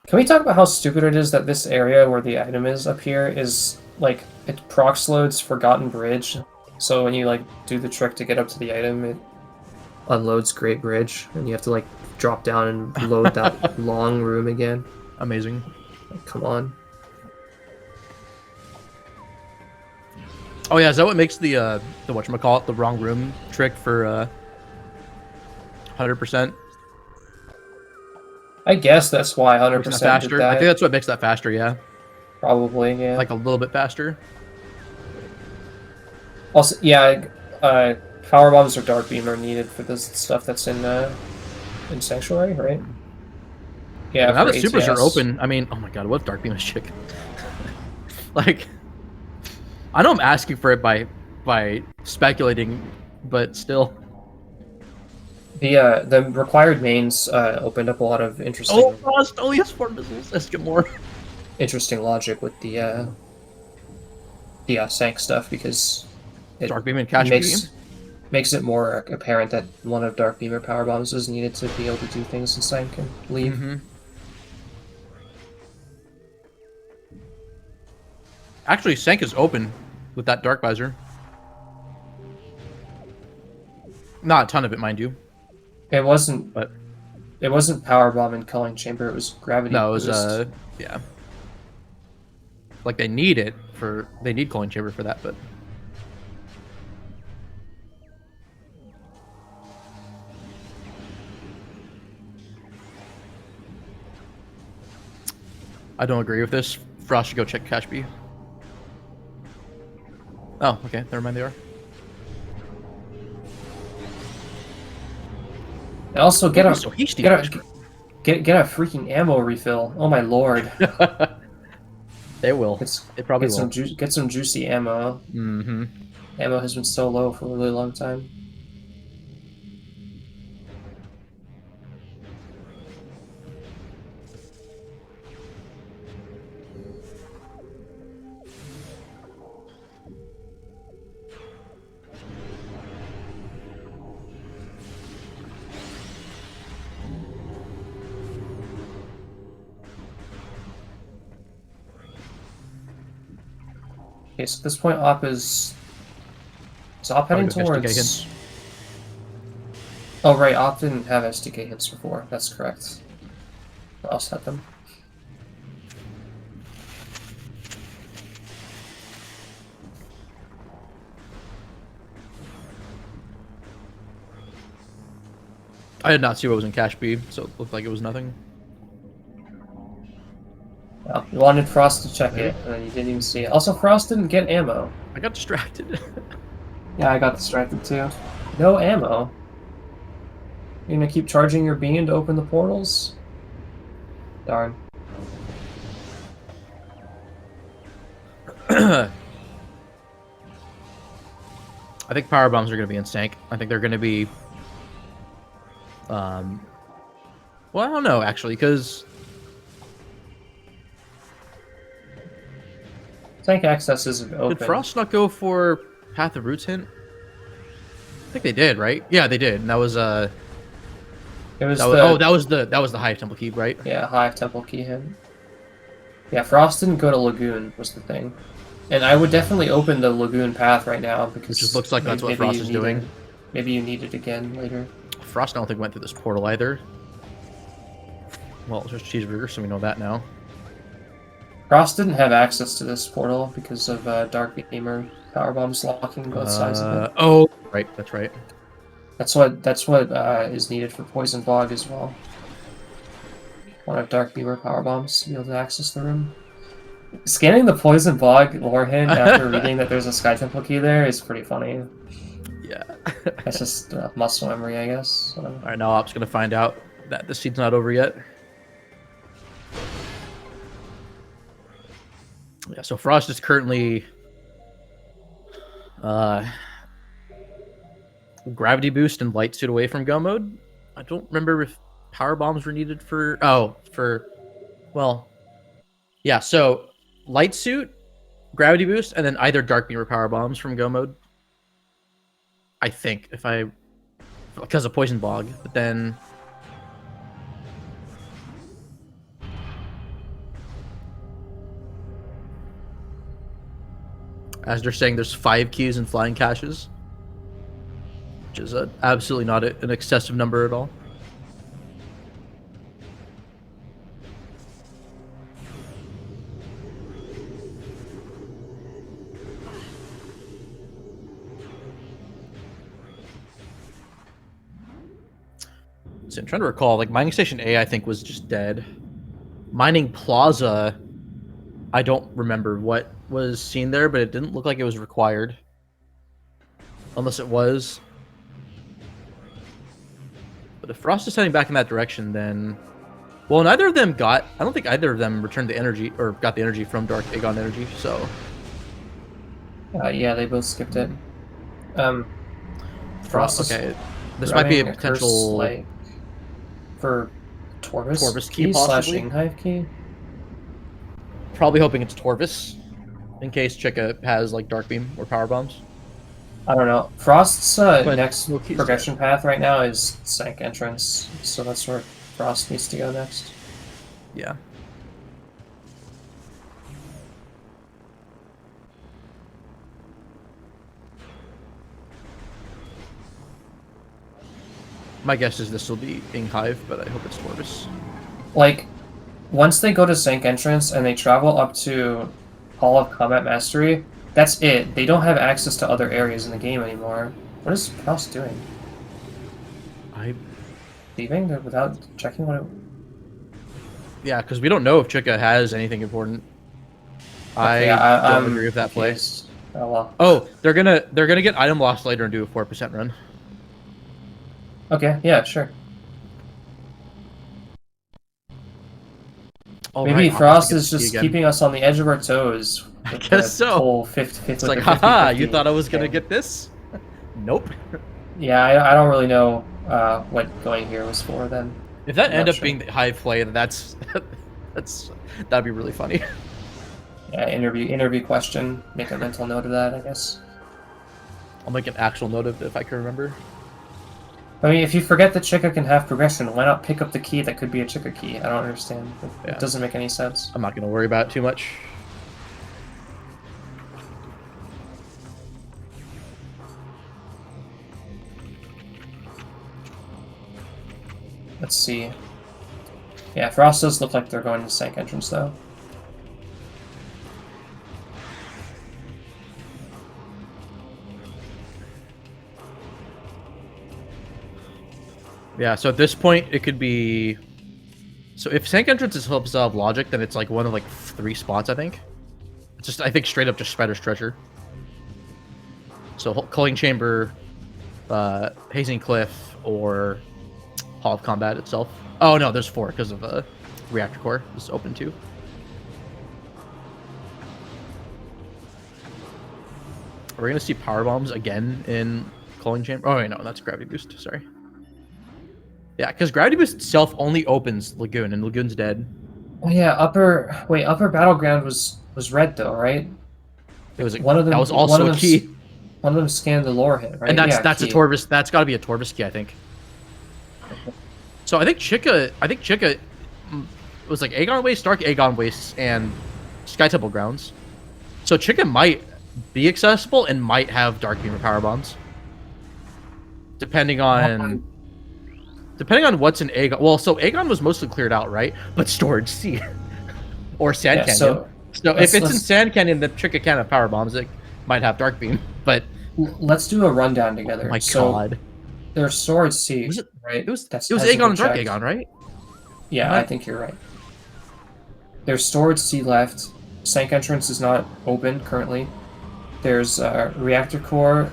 Can we talk about how stupid it is that this area where the item is up here is, like, it procs loads Forgotten Bridge. So when you, like, do the trick to get up to the item, it unloads Great Bridge, and you have to, like, drop down and load that long room again. Amazing. Like, come on. Oh yeah, is that what makes the whatchamacallit, the wrong room trick for 100%? I guess that's why 100% faster. did that. I think that's what makes that faster, yeah. Probably, yeah. Like a little bit faster. Also, yeah, power bombs or Dark Beam are needed for this stuff that's in Sanctuary, right? Yeah. Now that supers are open, I mean, oh my god, what if Dark Beam is chick? Like, I know I'm asking for it by speculating, but still. The required mains opened up a lot of interesting. Oh, Frost only has 4 missiles. Let's get more. Interesting logic with the Sank stuff, because it Dark Beam and Cash makes it more apparent that one of Dark Beam or Power Bombs is needed to be able to do things in Sank and leave. Mm-hmm. Actually, Sank is open with that Dark Visor. Not a ton of it, mind you. It wasn't, but it wasn't Power Bomb and Culling Chamber. It was Gravity. No, it was yeah. Like they need Culling Chamber for that, but. I don't agree with this. Frost should go check Cash B. Oh, okay. Never mind, they are. And also get a freaking ammo refill. Oh my lord. They will. They probably will. Get some juicy ammo. Mm-hmm. Ammo has been so low for a really long time. Okay, so at this point, Op is Op heading Probably SDK towards? hints. Oh right, Op didn't have SDK hints before. That's correct. Who else had them? I did not see what was in Cache B, so it looked like it was nothing. Well, you wanted Frost to check it, and you didn't even see it. Also, Frost didn't get ammo. I got distracted. Yeah, I got distracted too. No ammo. You're gonna keep charging your beam to open the portals? Darn. I think power bombs are going to be in sync. I think they're going to be... well, I don't know, actually, because... Tank access isn't open. Did Frost not go for Path of Roots hint? I think they did, right? Yeah, they did. And that was It was that was the Hive Temple Key, right? Yeah, Hive Temple Key hint. Yeah, Frost didn't go to Lagoon, was the thing. And I would definitely open the Lagoon path right now, because... It just looks like that's what Frost is doing. Maybe you need it again later. Frost, I don't think, went through this portal either. Well, it's just Cheeseburger, so we know that now. Frost didn't have access to this portal because of Dark Beamer power bombs locking both sides of it. Oh, right, that's right. That's what is needed for Poison Fog as well. One of Dark Beamer power bombs to be able to access the room. Scanning the Poison Fog lore hint after reading that there's a Sky Temple key there is pretty funny. Yeah. That's just muscle memory, I guess. Alright, now Op's gonna find out that the seed's not over yet. Yeah, so Frost is currently gravity boost and light suit away from go mode. I don't remember if power bombs were needed for well, yeah, so light suit, gravity boost, and then either dark beam or power bombs from go mode. I think because of poison bog, but then as they're saying, there's 5 keys in flying caches, which is absolutely not an excessive number at all. So I'm trying to recall, like, Mining Station A, I think, was just dead. Mining Plaza, I don't remember what was seen there, but it didn't look like it was required. Unless it was. But if Frost is heading back in that direction, then... Well, neither of them got... I don't think either of them returned the energy, or got the energy from Dark Aegon Energy, so... yeah, they both skipped it. Frost okay. This might be a potential... Like, for Torvus key possibly? / Hive key? Probably hoping it's Torvus, in case Chica has, like, Dark Beam or Power Bombs. I don't know. Frost's But next Loki's progression path right now is Sank Entrance, so that's where Frost needs to go next. Yeah. My guess is this will be Ing Hive, but I hope it's Torvus. Like, once they go to Sank Entrance and they travel up to Hall of Combat Mastery, that's it. They don't have access to other areas in the game anymore. What is Frost doing? Leaving without checking what it... Yeah, because we don't know if Chica has anything important. Okay, I don't agree with that play. Oh, well. Oh, they're gonna get item loss later and do a 4% run. Okay, yeah, sure. All Maybe right, Frost is just keeping us on the edge of our toes. I guess so. Whole 50, it's like, haha, you thought I was gonna get this? Nope. Yeah, I don't really know what going here was for then. If that ended up being the Hive play, then that'd be really funny. Yeah, interview question. Make a mental note of that, I guess. I'll make an actual note of it if I can remember. I mean, if you forget that Chica can have progression, why not pick up the key that could be a Chica key? I don't understand. It doesn't make any sense. I'm not going to worry about it too much. Let's see. Yeah, Frost does look like they're going to Sank entrance though. Yeah, so at this point, it could be... So if Sank entrance is helps of logic, then it's like one of like 3 spots, I think. It's just, I think, straight up just Spider's Treasure. So Culling Chamber, Hazing Cliff, or Hall of Combat itself. Oh no, there's 4 because of Reactor Core is open too. Are we gonna see power bombs again in Culling Chamber? Oh wait, no, that's Gravity Boost. Sorry. Yeah, because Gravity Boost itself only opens Lagoon, and Lagoon's dead. Oh yeah, upper battleground was red though, right? It was one of them. That was also a key. One of them scanned the lore hit, right? And that's key. a Torvis. That's got to be a Torvis key, I think. So I think Chica was like Aegon Waste, Dark Aegon Waste, and Sky Temple Grounds. So Chica might be accessible and might have Dark Beam or Power Bombs, depending on what's in Aegon. Well, so Aegon was mostly cleared out, right? But Storage C or Sand Canyon. So if it's in Sand Canyon, the Chica can have Power Bombs. It might have Dark Beam, but let's do a rundown together. Oh my god. There's Sword C, was it, right? It was Aegon and Dark Aegon, right? Yeah, I think you're right. There's Storage C left. Sank entrance is not open currently. There's Reactor Core.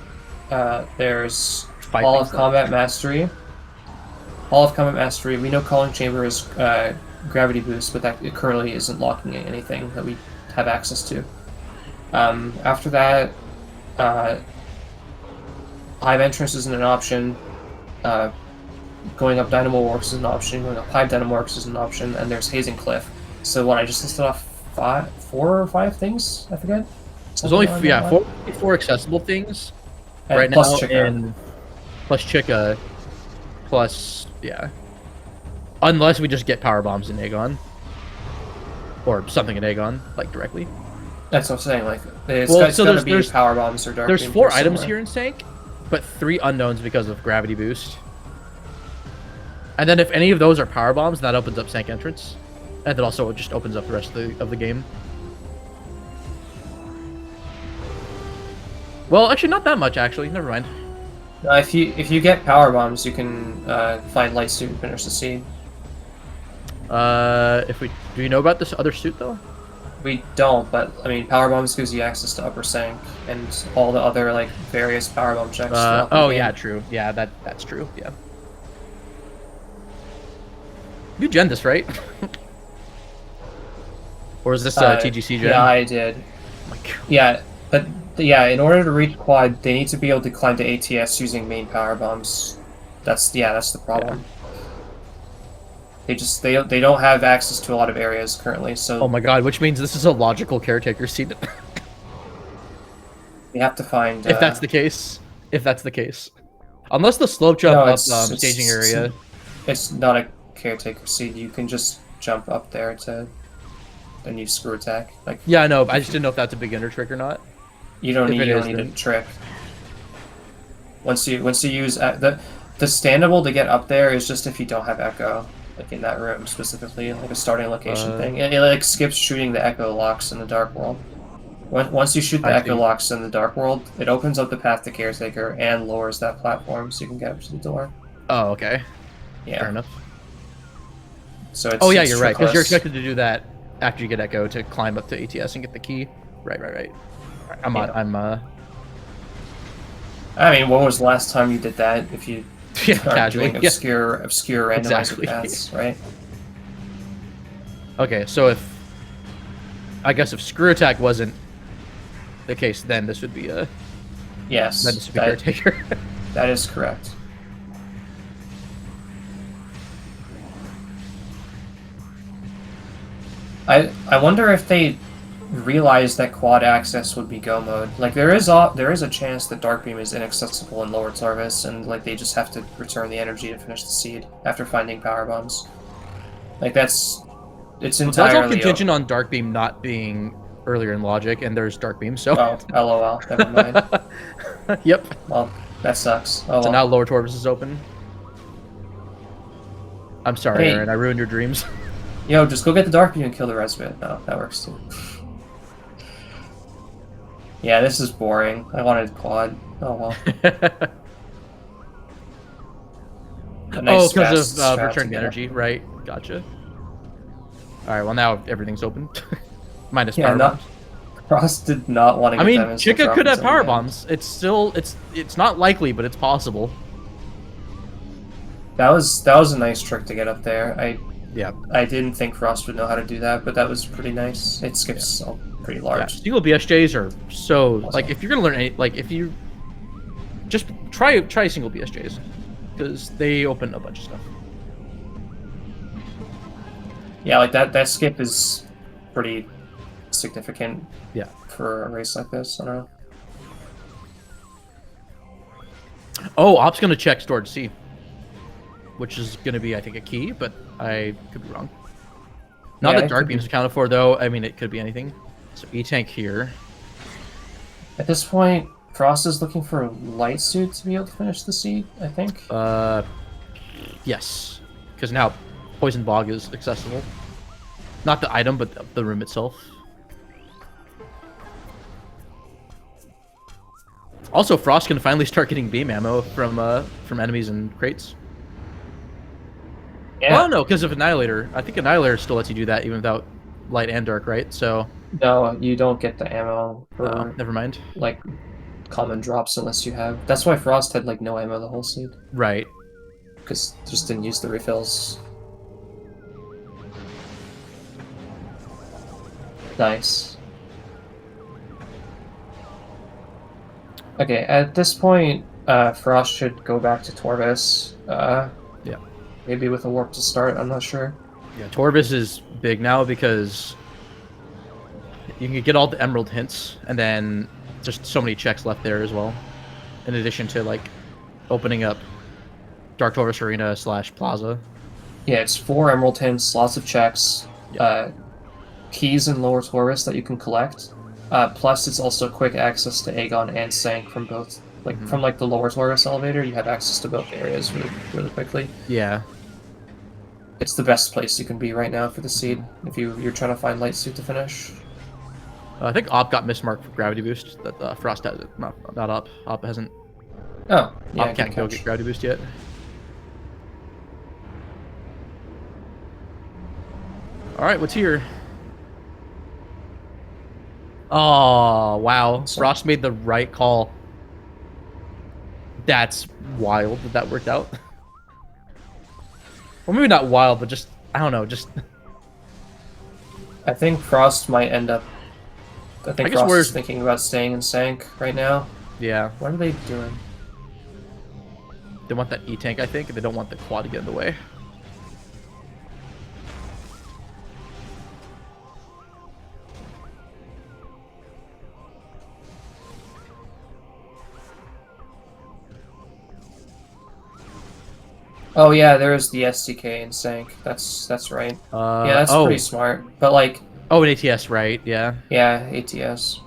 There's Hall of Combat Mastery. Hall of Combat Mastery. We know Calling Chamber is Gravity Boost, but that currently isn't locking in anything that we have access to. After that, Hive entrance isn't an option. Going up Dynamo Works is an option. Going up Hive Dynamo Works is an option. And there's Hazing Cliff. So what, I just listed off 4 or 5 things? I forget. There's only four accessible things and right plus now, Chica. and plus Chica, plus unless we just get power bombs in Aegon or something in Aegon like directly. That's what I'm saying. Like, it's gonna be power bombs or dark. There's 4 items here in Sank, but 3 unknowns because of Gravity Boost. And then if any of those are power bombs, that opens up Sank entrance, and then also it just opens up the rest of the game. Well, actually, not that much. Actually, never mind. If you get power bombs, you can find Light Suit and finish the seed. Do you know about this other suit though? We don't, but I mean, power bombs gives you access to upper Sank and all the other like various power bomb checks. Oh yeah, true. Yeah, that's true. Yeah. You gen this, right? Or is this TGC gen? Yeah, I did. Oh my God. Yeah, but in order to reach quad, they need to be able to climb to ATS using main power bombs. That's the problem. Yeah. They don't have access to a lot of areas currently. So. Oh my God! Which means this is a logical caretaker seat. We have to find. If that's the case. Unless the slope jump up staging area. It's not a caretaker seat. You can just jump up there to then use screw attack. Like. Yeah, I know. But I just didn't know if that's a beginner trick or not. You don't need a trick. Once you use the standable to get up there is just if you don't have echo, like in that room specifically, like a starting location thing. It like skips shooting the echo locks in the dark world. Once you shoot the echo locks in the dark world, it opens up the path to caretaker and lowers that platform so you can get up to the door. Oh, okay. Yeah. Fair enough. So it's you're right, because you're expected to do that after you get echo to climb up to ATS and get the key. Right. I mean, when was the last time you did that? If you start doing obscure randomizer paths, right? Okay, so I guess if screw attack wasn't the case, then this would be a yes. Then this would be caretaker. That is correct. I wonder if they realized that quad access would be go mode. Like there is a chance that Dark Beam is inaccessible in lower Tarvis, and like they just have to return the energy to finish the seed after finding power bombs. Like it's entirely. That's all contingent on Dark Beam not being earlier in logic, and there's Dark Beam, so. Oh, lol. Never mind. Yep. Well, that sucks. Oh, so now lower Tarvis is open. I'm sorry, Hey. Aaron. I ruined your dreams. Yo, just go get the Dark Beam and kill the rest of it. No, that works too. Yeah, this is boring. I wanted quad. Oh well. Oh, because of returning energy, right? Gotcha. All right, well now everything's open. Minus power bombs. Frost did not want to. I mean, Chica could have power bombs. It's still it's not likely, but it's possible. That was a nice trick to get up there. I didn't think Frost would know how to do that, but that was pretty nice. It skips pretty large. Yeah, single BSJs are so awesome. Like if you're gonna learn any, like if you just try single BSJs because they open a bunch of stuff. Yeah, like that skip is pretty significant. Yeah. For a race like this, I don't know. Oh, Op's gonna check storage C, which is gonna be, I think, a key, but I could be wrong. Not that Dark Beam's accounted for, though. I mean, it could be anything. So E-Tank here. At this point, Frost is looking for a light suit to be able to finish the seed, I think. Yes. Because now Poison Bog is accessible. Not the item, but the room itself. Also, Frost can finally start getting beam ammo from enemies and crates. Yeah. Oh no, because of Annihilator. I think Annihilator still lets you do that even without light and dark, right? So no, you don't get the ammo for never mind. Like common drops unless you have. That's why Frost had like no ammo the whole seed. Right. Because just didn't use the refills. Nice. Okay, at this point, Frost should go back to Torvis. Yeah. Maybe with a warp to start, I'm not sure. Yeah, Torvis is big now because you can get all the emerald hints, and then just so many checks left there as well. In addition to, like, opening up Dark Torvis Arena / Plaza. Yeah, it's 4 emerald hints, lots of checks, keys in Lower Torvis that you can collect. Plus, it's also quick access to Aegon and Sank from both, like from like the Lower Torvis elevator. You have access to both areas really quickly. Yeah, it's the best place you can be right now for the seed if you're trying to find light suit to finish. I think Op got mismarked for gravity boost. That Frost has it. Not Op. Op hasn't. Oh, yeah. Op can't go get gravity boost yet. All right, what's here? Oh, wow. Frost made the right call. That's wild that that worked out. Well, maybe not wild, but just, I don't know, just... I think Frost might end up... I think Frost is thinking about staying in Sank right now. Yeah. What are they doing? They want that E-Tank, I think, and they don't want the quad to get in the way. Oh yeah, there's the SDK in Sank. That's right. Yeah, that's pretty smart. But like, oh, an ATS, right? Yeah. Yeah, ATS.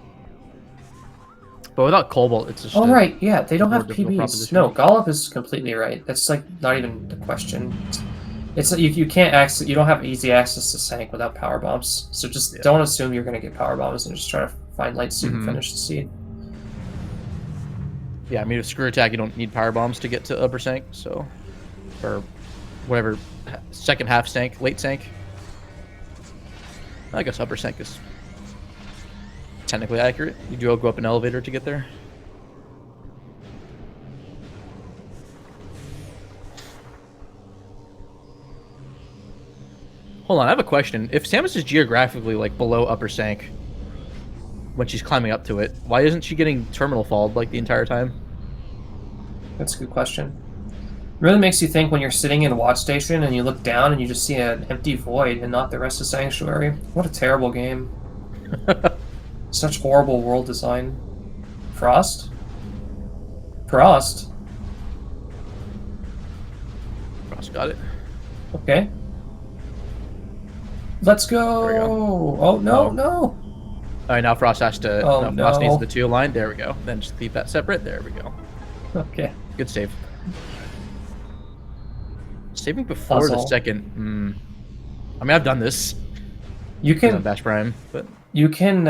But without Cobalt, it's just. Oh right, yeah, they don't have PBs. No, Gollop is completely right. That's like not even the question. It's like you can't access. You don't have easy access to Sank without power bombs. So just don't assume you're gonna get power bombs and just try to find light suit and finish the seed. Yeah, I mean with Screw Attack, you don't need power bombs to get to upper Sank, so. Or whatever, second half Sank, late Sank. I guess upper Sank is technically accurate. You do go up an elevator to get there. Hold on, I have a question. If Samus is geographically like below upper Sank when she's climbing up to it, why isn't she getting terminal falled like the entire time? That's a good question. Really makes you think when you're sitting in a watch station and you look down and you just see an empty void and not the rest of Sanctuary. What a terrible game. Such horrible world design. Frost? Frost? Frost got it. Okay. Let's go! Oh, no, no! Alright, now Frost has to... Oh, no. Frost needs the 2 line. There we go. Then just keep that separate. There we go. Okay. Good save. Saving before the puzzle. second. I mean, I've done this. You On can Bash Prime, but you can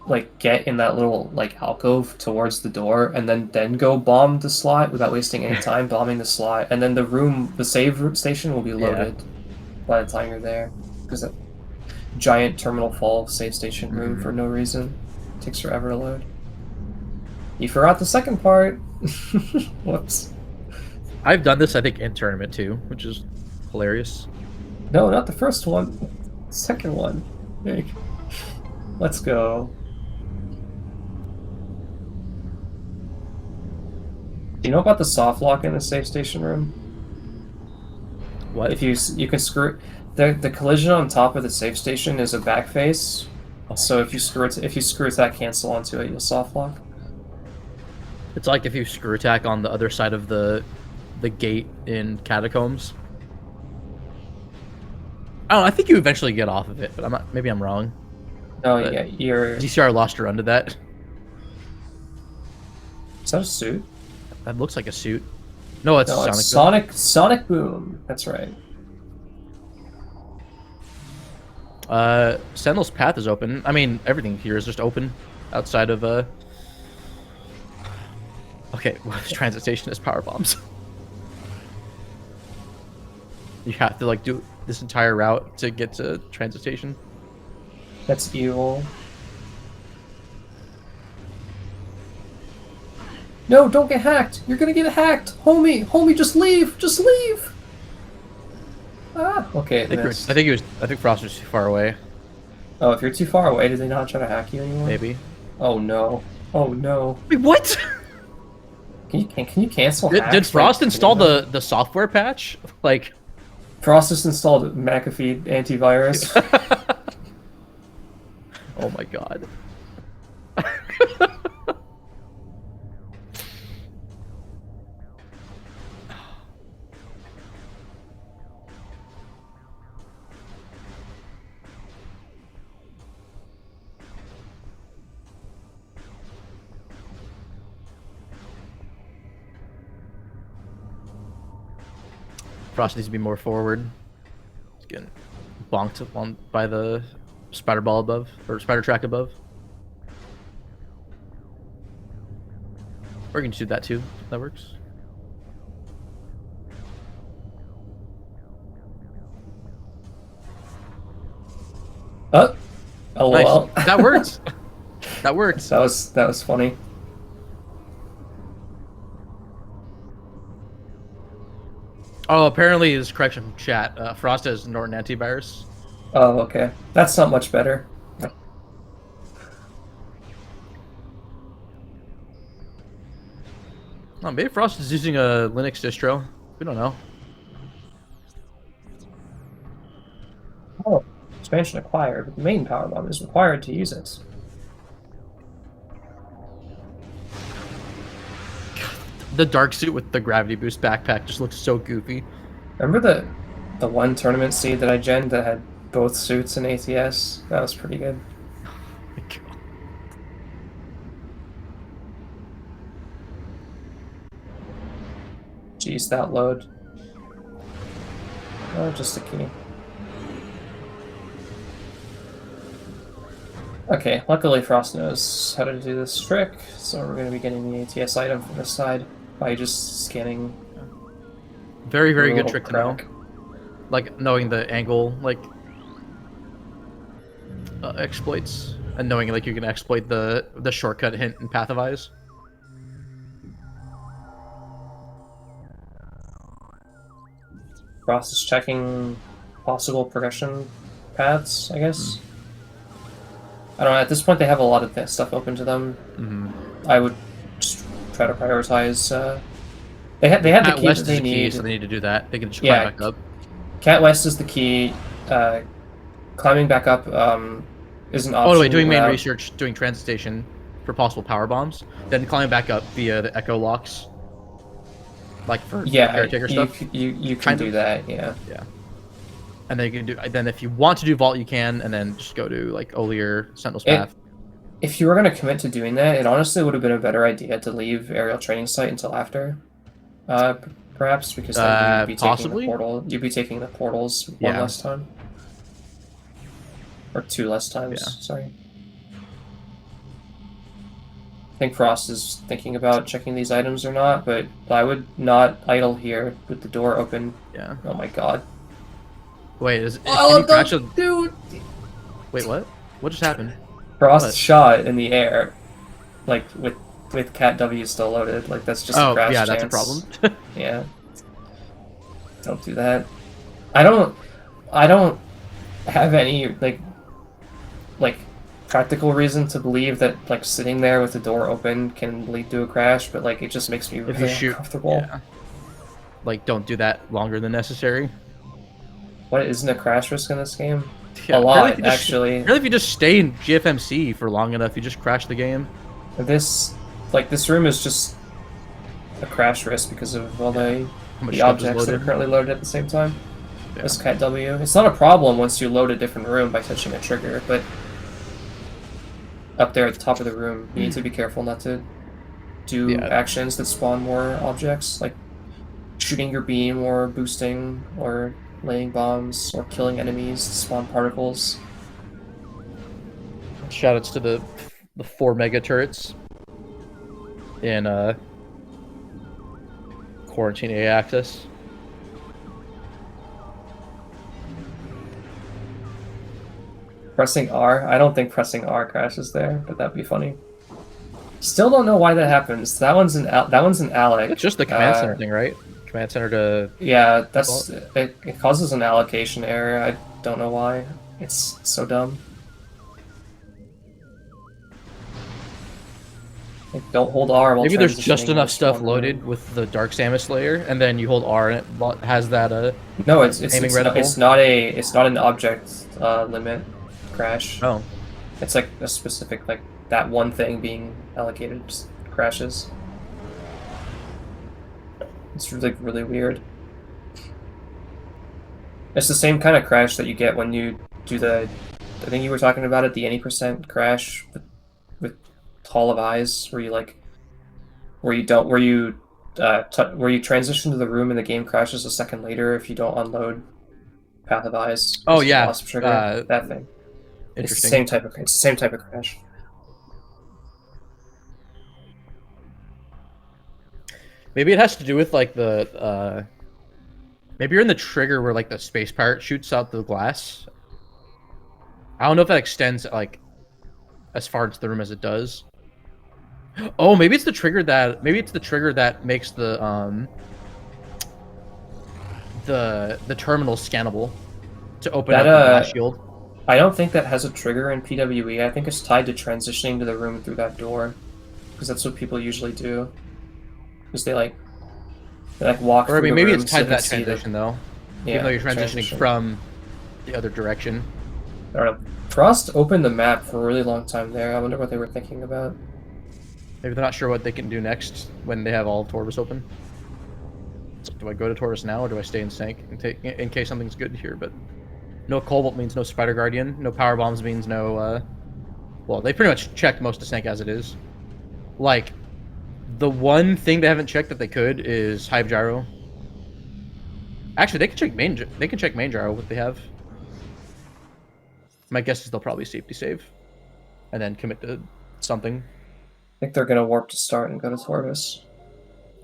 like get in that little like alcove towards the door and then go bomb the slot without wasting any time bombing the slot, and then the save station will be loaded by the time you're there, because that giant terminal full save station room for no reason. It takes forever to load. You forgot the second part. Whoops. I've done this, I think, in tournament too, which is hilarious. No, not the first one. Second one. Hey. Let's go. Do you know about the soft lock in the safe station room? What? If you can screw the collision on top of the safe station is a back face. So if you screw it that cancel onto it, you'll soft lock. It's like if you screw attack on the other side of the gate in Catacombs. Oh, I think you eventually get off of it, but maybe I'm wrong. No, But yeah, you're. DCR lost her under that. Is that a suit? That looks like a suit. No, it's No, Sonic. it's Sonic Boom. That's right. Sentinel's path is open. I mean, everything here is just open outside of Okay, well, transit station is power bombs. You have to like do this entire route to get to transit station. That's evil. No, don't get hacked. You're gonna get hacked, homie. Just leave. Just leave. Ah, okay. I think Frost was too far away. Oh, if you're too far away, did they not try to hack you anymore? Maybe. Oh no. Oh no. Wait, what? Can you cancel? Did Frost install the software patch? Like, Frost just installed McAfee antivirus. oh my god. Frost needs to be more forward. He's getting bonked on by the spider ball above, or spider track above. Or you can just do that too. That works. Oh well. Nice. That works. That works. That was funny. Oh, apparently his correction from chat. Frost has Norton antivirus. Oh, okay. That's not much better. Oh, maybe Frost is using a Linux distro. We don't know. Oh, expansion acquired, but the main power bomb is required to use it. The dark suit with the gravity boost backpack just looks so goofy. Remember the one tournament seed that I genned that had both suits and ATS? That was pretty good. Jeez, that load. Oh, just a key. Okay, luckily Frost knows how to do this trick, so we're going to be getting the ATS item from this side by just scanning. Very, very good trick to know. Like, knowing the angle, like, exploits, and knowing, like, you can exploit the shortcut hint in Path of Eyes. Frost is checking possible progression paths, I guess. I don't know, at this point they have a lot of stuff open to them. I would just try to prioritize. They have the key that they need. So they need to do that. They can just climb back up. Cat West is the key. Climbing back up is an option. Oh wait, doing main research, doing transit station for possible power bombs, then climbing back up via the echo locks. Like for caretaker stuff. You can do that, yeah. Yeah. And then you can do. Then if you want to do vault, you can, and then just go to like Olier Sentinel's Path. If you were going to commit to doing that, it honestly would have been a better idea to leave aerial training site until after perhaps, because then you'd be taking possibly. the portal. You'd be taking the portals one Yeah. less time, or 2 less times. Yeah. Sorry. I think Frost is thinking about checking these items or not, but I would not idle here with the door open. Yeah. Oh my god. Wait, Oh, can you crash a... dude! Wait, what? What just happened? Frost What? shot in the air, like with Cat W still loaded. Like that's just a crash yeah, chance. that's a problem. Yeah. Don't do that. I don't have any like practical reason to believe that like sitting there with the door open can lead to a crash, but like it just makes me If really you shoot, uncomfortable. yeah. Like, don't do that longer than necessary. What isn't a crash risk in this game? Yeah, a lot, actually. Really, if you just stay in GFMC for long enough, you just crash the game. This room is just a crash risk because of all the much objects that are currently loaded at the same time. Yeah. This Cat W. It's not a problem once you load a different room by touching a trigger, but up there at the top of the room, you need to be careful not to do actions that spawn more objects, like shooting your beam or boosting or laying bombs or killing enemies to spawn particles. Shoutouts to the 4 mega turrets in Quarantine A access. Pressing R? I don't think pressing R crashes there, but that'd be funny. Still don't know why that happens. That one's an Alec. It's just the command center thing, right? Command center to... Yeah, that's it causes an allocation error. I don't know why. It's so dumb. Like, don't hold R while maybe there's just transitioning enough stuff room. loaded with the Dark Samus layer, and then you hold R and it has that No, it's not an object limit crash. Oh. It's like a specific, like that one thing being allocated just crashes. It's really weird. It's the same kind of crash that you get when you do the, I think you were talking about it, the any percent crash with Hall of Eyes, where you like, where you transition to the room and the game crashes a second later if you don't unload Path of Eyes. Oh yeah, trigger, that thing. It's the same type of crash. Maybe it has to do with like the maybe you're in the trigger where like the space pirate shoots out the glass. I don't know if that extends like as far into the room as it does. Oh, maybe it's the trigger that makes the terminal scannable to open up the glass shield. I don't think that has a trigger in PWE. I think it's tied to transitioning to the room through that door, because that's what people usually do. Because they walk. Or I mean, through maybe the it's tied to that transition though. Yeah, even though you're transitioning from the other direction. I don't know. Frost opened the map for a really long time there. I wonder what they were thinking about. Maybe they're not sure what they can do next when they have all of Torvus open. So do I go to Torvus now, or do I stay in Sank in case something's good here? But no Cobalt means no Spider Guardian. No Power Bombs means no... well, they pretty much checked most of Sank as it is. Like, the one thing they haven't checked that they could is Hive Gyro. Actually, they can check main gyro what they have. My guess is they'll probably safety save, and then commit to something. I think they're gonna warp to start and go to Torvus.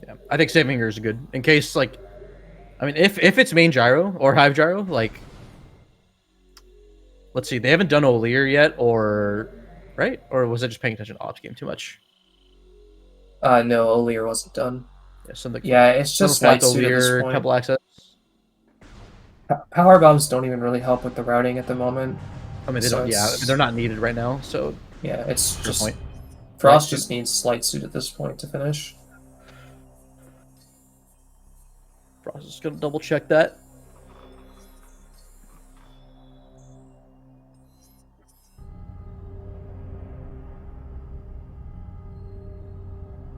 Yeah, I think saving her is good in case, like, I mean, if it's main gyro or Hive Gyro, like, let's see, they haven't done O'Lear yet, or right, or was it just paying attention to Ops game too much? No, O'Lear wasn't done. Yeah, something. Yeah, it's just light suit at this point. Couple access. Power bombs don't even really help with the routing at the moment. I mean, they don't. Yeah, they're not needed right now. So yeah, it's just point. Frost just needs light suit at this point to finish. Frost is gonna double check that.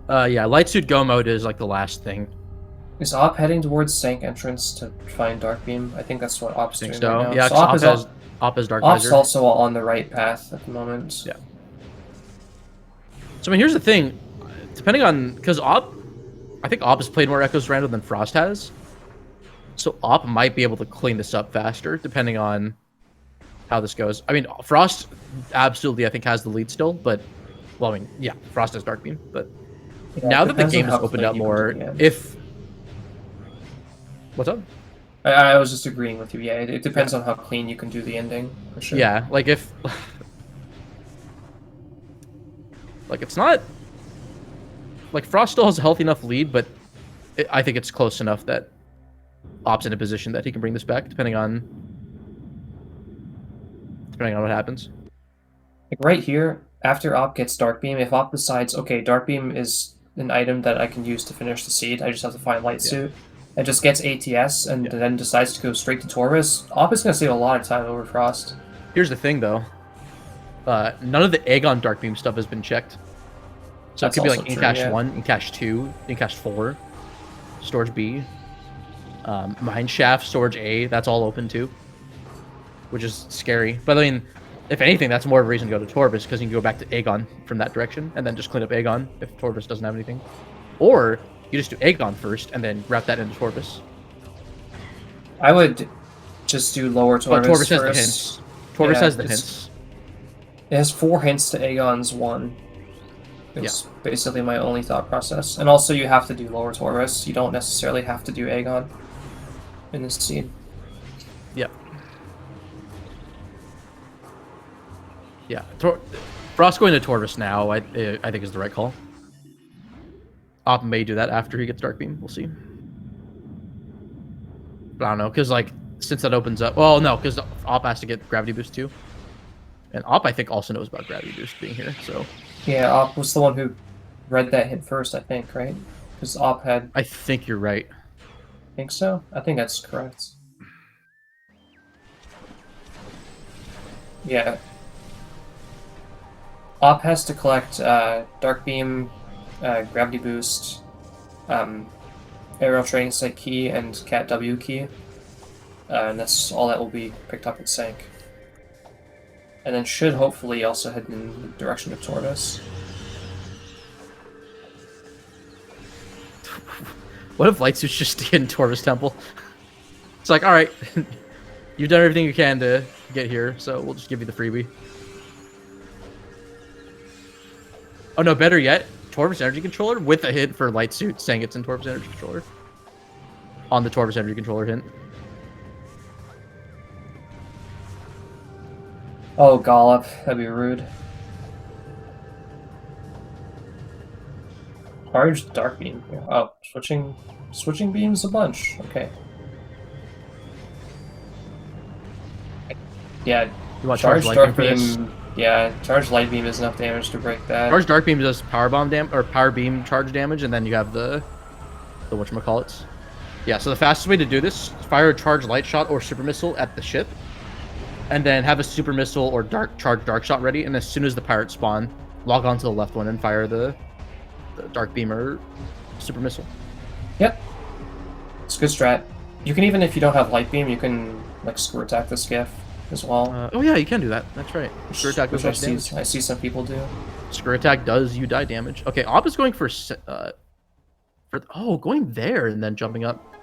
Yeah, light suit go mode is like the last thing. Is Op heading towards Sank entrance to find Dark Beam? I think that's what Op's doing right now. Yeah, so Op is Dark Op's Visor. also on the right path at the moment. Yeah. So I mean, here's the thing. Depending on, because Op, I think Op has played more Echoes Random than Frost has. So Op might be able to clean this up faster, depending on how this goes. I mean, Frost absolutely, I think, has the lead still, but... Well, I mean, yeah, Frost has Dark Beam, but... Yeah, now that the game has opened up more, if... What's up? I was just agreeing with you. Yeah, it depends on how clean you can do the ending, for sure. Yeah, like if... like, it's not... Like, Frost still has a healthy enough lead, but I think it's close enough that Op's in a position that he can bring this back, depending on what happens. Like right here, after Op gets Dark Beam, if Op decides, okay, Dark Beam is an item that I can use to finish the seed, I just have to find Light Suit, and just gets ATS and then decides to go straight to Torvis, Op is going to save a lot of time over Frost. Here's the thing, though. None of the Aegon Dark Beam stuff has been checked. So it could be like Incash 1, Incash 2, Incash 4, Storage B, Mine Shaft, Storage A, that's all open too. Which is scary. But I mean, if anything, that's more of a reason to go to Torvis, because you can go back to Aegon from that direction, and then just clean up Aegon if Torvis doesn't have anything. Or you just do Aegon first, and then route that into Torvis. I would just do lower Torvis. But Torvis has first. the hints. Torvis has the hints. It has 4 hints to Aegon's 1. It's basically my only thought process. And also you have to do lower Torvis. You don't necessarily have to do Aegon in this scene. Yep. Yeah. Frost going to Torvis now, I think is the right call. Op may do that after he gets Dark Beam. We'll see. But I don't know, because like since that opens up, well, no, because Op has to get Gravity Boost too, and Op I think also knows about Gravity Boost being here. So yeah, Op was the one who read that hint first, I think, right? Because Op had. I think you're right. Think so? I think that's correct. Yeah. Op has to collect Dark Beam, Gravity Boost, Aerial Training Set Key, and Cat W Key. And that's all that will be picked up at Sync. And then should hopefully also head in the direction of Tortoise. What if Light Suit's just in Torvis Temple? It's like, alright, you've done everything you can to get here, so we'll just give you the freebie. Oh no, better yet, Torvis Energy Controller with a hint for Light Suit saying it's in Torvis Energy Controller. On the Torvis Energy Controller hint. Oh, Gollop, that'd be rude. Charged Dark Beam. Oh, switching beams a bunch. Okay. Yeah, you want charge Dark Beam. Yeah, charge Light Beam is enough damage to break that. Charge Dark Beam does Power Beam charge damage, and then you have the whatchamacallits. Yeah, so the fastest way to do this: fire a Charge Light Shot or Super Missile at the ship, and then have a Super Missile or Charge Dark Shot ready. And as soon as the pirates spawn, log on to the left one and fire the Dark Beam or Super Missile. Yep, it's a good strat. You can even, if you don't have Light Beam, you can like screw attack the skiff as well. Oh yeah, you can do that. That's right. Screw attack does damage. I see some people do. Screw attack does you die damage. Okay, Op is going for going there and then jumping up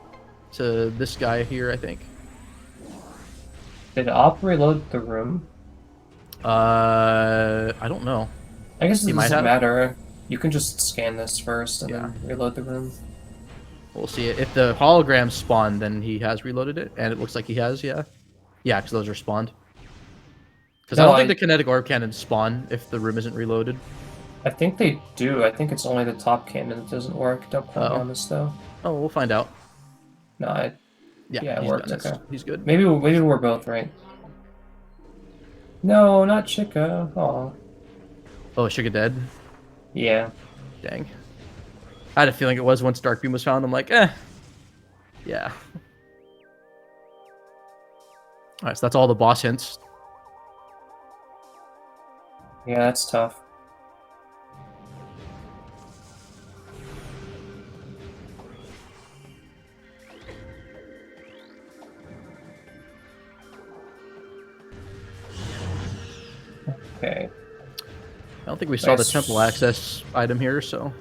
to this guy here, I think. Did Op reload the room? I don't know. I guess it doesn't matter. You can just scan this first and then reload the room. We'll see. If the holograms spawn, then he has reloaded it, and it looks like he has, yeah. Yeah, because those are spawned. Because I don't think the kinetic orb cannons spawn if the room isn't reloaded. I think they do. I think it's only the top cannon that doesn't work. Don't quote me on this, though. Oh, we'll find out. No, it worked. Okay. He's good. Maybe we're both right. No, not Chica. Aw. Oh, is Chica dead? Yeah. Dang. I had a feeling it was once Dark Beam was found. I'm like, eh. Yeah. Alright, so that's all the boss hints. Yeah, that's tough. Okay. I don't think we saw the temple access item here, so...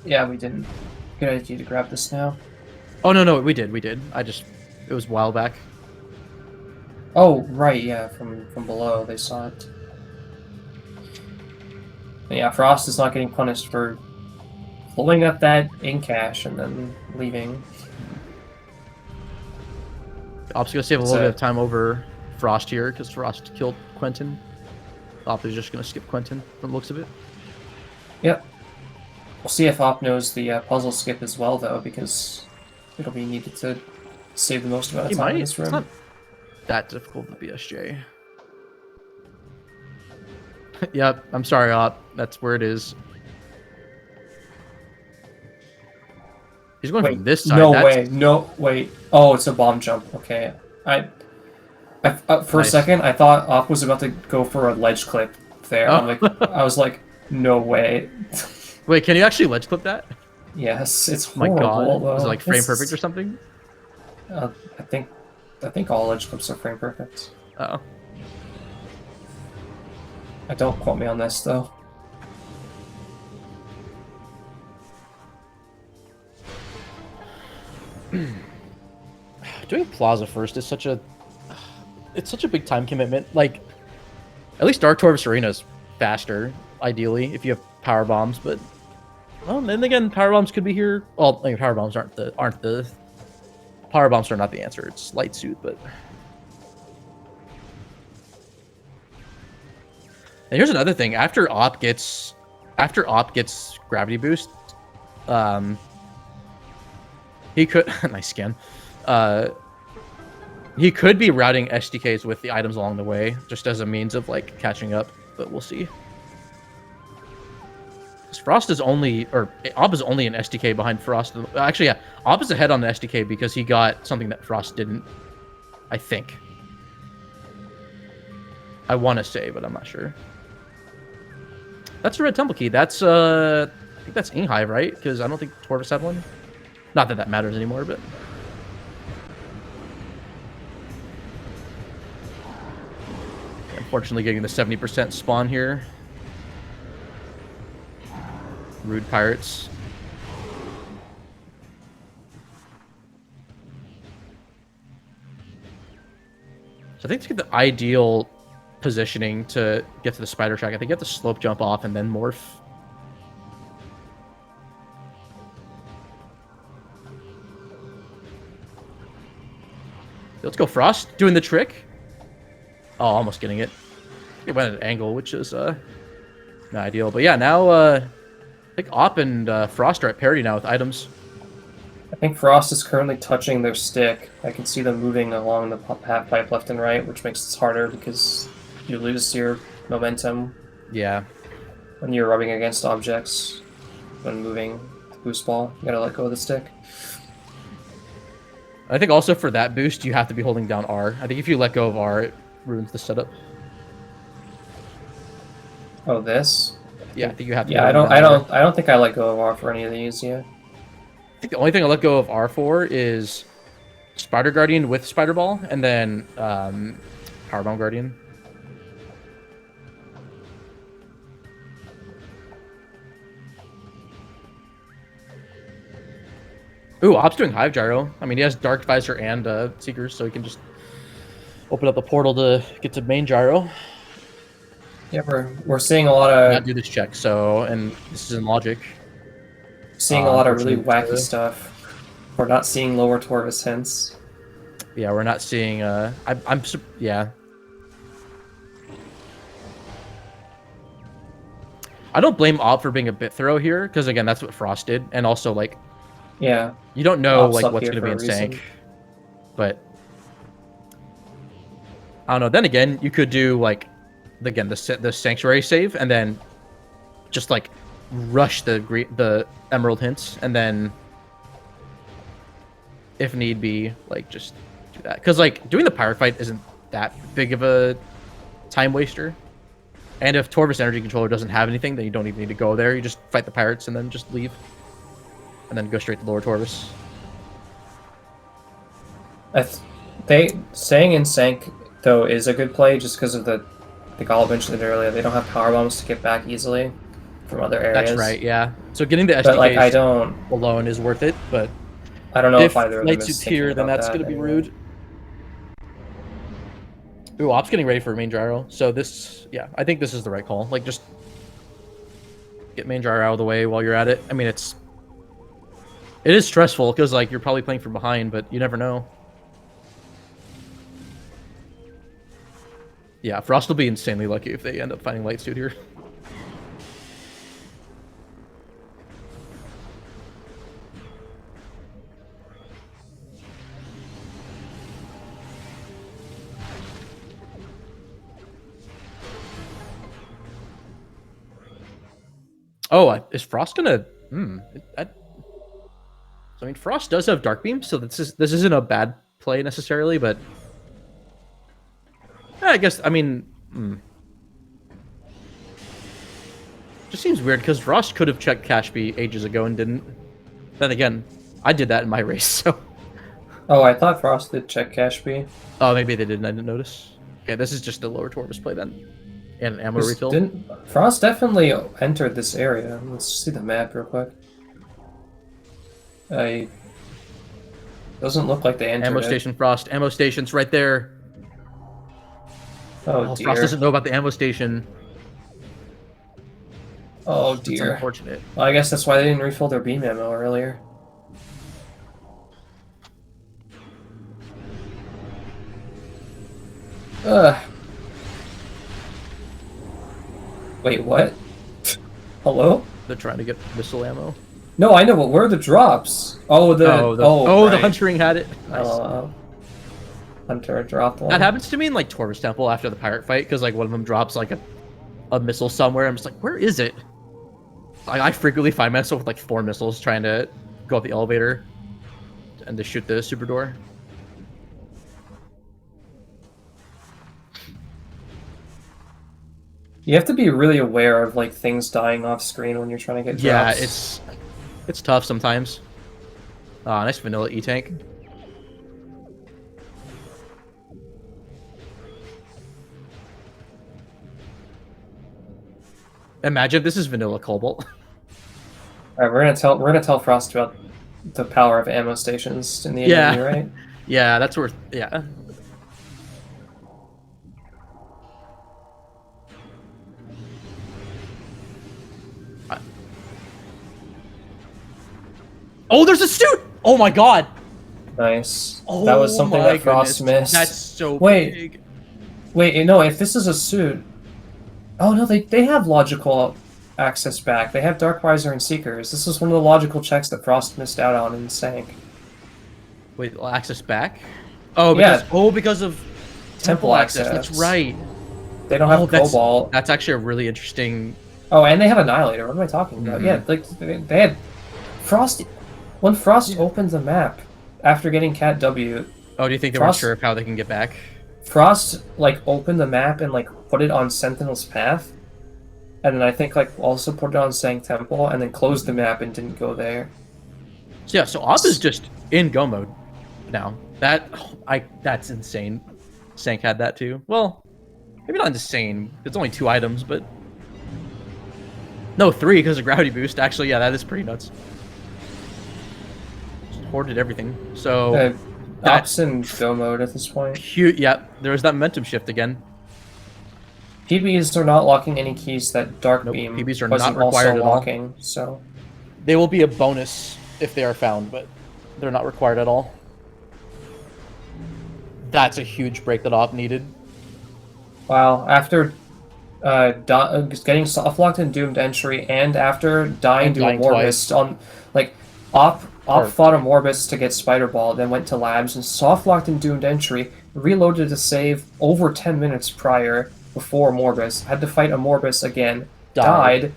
Yeah, we didn't. Good idea to grab this now. Oh no, we did. It was a while back. Oh right, yeah, from below they saw it. But yeah, Frost is not getting punished for pulling up that in cache and then leaving. Op's gonna save a little bit of time over Frost here because Frost killed Quentin. Op is just gonna skip Quentin from the looks of it. Yep. We'll see if Op knows the puzzle skip as well, though, because it'll be needed to save the most amount of time in this room. It's not that difficult to BSJ. Yep, I'm sorry, Op. That's where it is. He's going from this side. No way. No, wait. Oh, it's a bomb jump. Okay. For a second, I thought Op was about to go for a ledge clip there. Oh. I was like, no way. Wait, can you actually ledge clip that? Yes, it's Oh my horrible. god. Is it like frame perfect or something? I think all ledge clips are frame perfect. Oh. Don't quote me on this though. Doing Plaza first is such a big time commitment. Like, at least Dark Torvus Arena is faster, ideally, if you have power bombs. But well, then again, power bombs could be here. Well, I mean, power bombs aren't the power bombs are not the answer. It's light suit, but. And here's another thing: after Op gets gravity boost, he could nice skin. He could be routing SDKs with the items along the way, just as a means of like catching up. But we'll see. Frost is only, or Op is only an SDK behind Frost. Actually, yeah, Op is ahead on the SDK because he got something that Frost didn't. I think. I want to say, but I'm not sure. That's a red temple key. That's I think that's Inghive, right? Because I don't think Torvus had one. Not that that matters anymore, but. Unfortunately, getting the 70% spawn here. Rude pirates. So I think to get the ideal positioning to get to the spider track, I think you have to slope jump off and then morph. Let's go Frost, doing the trick. Oh, almost getting it. It went at an angle, which is not ideal. But yeah, now I think Op and Frost are at parity now with items. I think Frost is currently touching their stick. I can see them moving along the half pipe left and right, which makes it harder because you lose your momentum. Yeah. When you're rubbing against objects, when moving the boost ball, you gotta let go of the stick. I think also for that boost, you have to be holding down R. I think if you let go of R, it ruins the setup. Oh, this? Yeah, I think you have to. Yeah, I don't think I let go of R for any of these yet. I think the only thing I let go of R for is Spider Guardian with Spider Ball, and then Powerbomb Guardian. Ooh, Op's doing Hive Gyro. I mean, he has Dark Visor and Seekers, so he can just open up the portal to get to main Gyro. Yeah, we're seeing a lot of... Not do this check, so, and this is in logic. Seeing a lot of really wacky stuff. We're not seeing lower Torvus hints. Yeah, we're not seeing, yeah. I don't blame Op for being a bit thorough here, because again, that's what Frost did, and also, like, yeah, you don't know Op's like up what's here going to be for in a reason. Sank, but I don't know. Then again, you could do like again the Sanctuary save and then just like rush the Emerald hints and then if need be like just do that because like doing the Pirate fight isn't that big of a time waster. And if Torvus Energy Controller doesn't have anything, then you don't even need to go there. You just fight the pirates and then just leave. And then go straight to lower Torvus. Staying in Sank, though, is a good play just because of the... I think I'll mention it earlier. They don't have power bombs to get back easily from other areas. That's right, yeah. So getting the But like, I SDKs don't alone is worth it, but know if if either of them light is suit's thinking here, then about that's that gonna be anyway. rude. Ooh, Op's getting ready for main gyro. So this, yeah, I think this is the right call. Like, just get main gyro out of the way while you're at it. I mean, it is stressful because like you're probably playing from behind, but you never know. Yeah, Frost will be insanely lucky if they end up finding light suit here. Oh, is Frost gonna? So I mean, Frost does have Dark Beam, so this isn't a bad play necessarily, but I guess I mean, just seems weird because Frost could have checked Cash B ages ago and didn't. Then again, I did that in my race, so. Oh, I thought Frost did check Cash B. Oh, maybe they didn't. I didn't notice. Okay, this is just a lower Torvus play then, and ammo refill. Frost definitely entered this area. Let's see the map real quick. Doesn't look like they entered Ammo station, Frost. Ammo station's right there. Oh dear. Frost doesn't know about the ammo station. Oh It's dear. unfortunate. Well, I guess that's why they didn't refill their beam ammo earlier. Wait, what? Hello? They're trying to get missile ammo. No, I know, but where are the drops? Oh, the the Hunter Ring had it. Nice. Hunter dropped one. That happens to me in like Torvus Temple after the pirate fight because like one of them drops like a missile somewhere. I'm just like, where is it? Like, I frequently find myself with like 4 missiles trying to go up the elevator and to shoot the super door. You have to be really aware of like things dying off screen when you're trying to get drops. Yeah, it's tough sometimes. Ah, nice vanilla E-tank. Imagine if this is vanilla Cobalt. All right, we're gonna tell Frost about the power of ammo stations in the enemy, right? Yeah, that's worth. Yeah. Oh, there's a suit! Oh my god! Nice. Oh, that was something that Frost missed. That's so big. Wait, no, if this is a suit... Oh no, they have logical access back. They have Dark Visor and Seekers. This is one of the logical checks that Frost missed out on and sank. Wait, access back? Oh, because, yeah. because of temple access. That's right. They don't have Cobalt. That's actually a really interesting... Oh, and they have Annihilator. What am I talking about? Yeah, like, they had... Frost... When Frost opened the map after getting Cat W... Oh, do you think they weren't sure of how they can get back? Frost, like, opened the map and, like, put it on Sentinel's Path. And then I think, like, also put it on Sank Temple, and then closed the map and didn't go there. So, yeah, so Op is just in go mode now. That's insane. Sank had that too. Well, maybe not insane. It's only 2 items, but... No, 3 because of gravity boost. Actually, yeah, that is pretty nuts. Just hoarded everything. So... Op's in go mode at this point. Yeah, there was that momentum shift again. PBs are not locking any keys that Dark Beam PBs are wasn't not required also at all. locking, so... They will be a bonus if they are found, but they're not required at all. That's a huge break that Op needed. Wow, after getting soft-locked in Doomed Entry, and after dying to a Morbist on... Like, Op fought a Morbist to get Spider Ball, then went to Labs, and soft-locked in Doomed Entry, reloaded a save over 10 minutes prior, before Morbist, had to fight a Morbist again, died,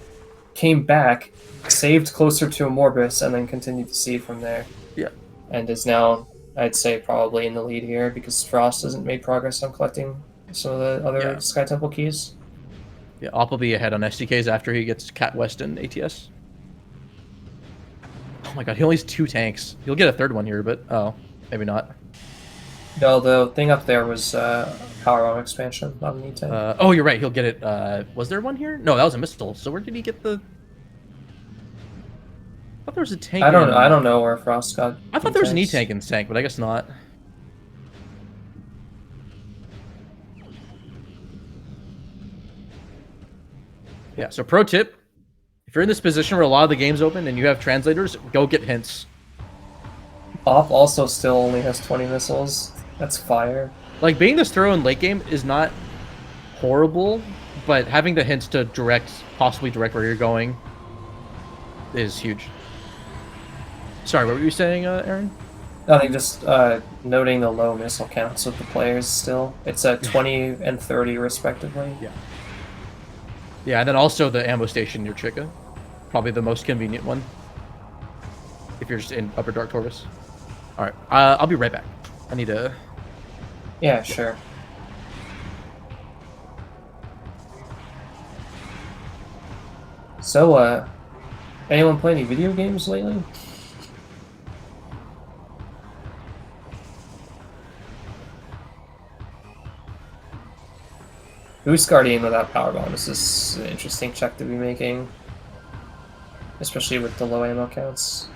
came back, saved closer to a Morbist, and then continued to see from there. Yeah. And is now, I'd say, probably in the lead here, because Frost hasn't made progress on collecting some of the other Sky Temple keys. Yeah, Op will be ahead on SDKs after he gets Cat West and ATS. Oh my god, he only has 2 tanks. He'll get a 3rd one here, but maybe not. No, the thing up there was power bomb expansion, not an E-tank. Oh, you're right, he'll get it. Was there one here? No, that was a missile. So where did he get the... I thought there was a tank. I don't know where Frost got. I thought there was an E-tanks. E-tank in this tank, but I guess not. Yeah, so pro tip, if you're in this position where a lot of the game's open and you have translators, go get hints. Op also still only has 20 missiles. That's fire. Like, being this throw in late game is not horrible, but having the hints to possibly direct where you're going is huge. Sorry, what were you saying, Aaron? I think just noting the low missile counts of the players still. It's at 20 and 30 respectively. Yeah. Yeah, and then also the ammo station near Chica. Probably the most convenient one. If you're just in Upper Dark Tortoise. Alright, I'll be right back. I need to... Yeah, sure. So, anyone play any video games lately? Boost Guardian without power bomb is just an interesting check to be making. Especially with the low ammo counts.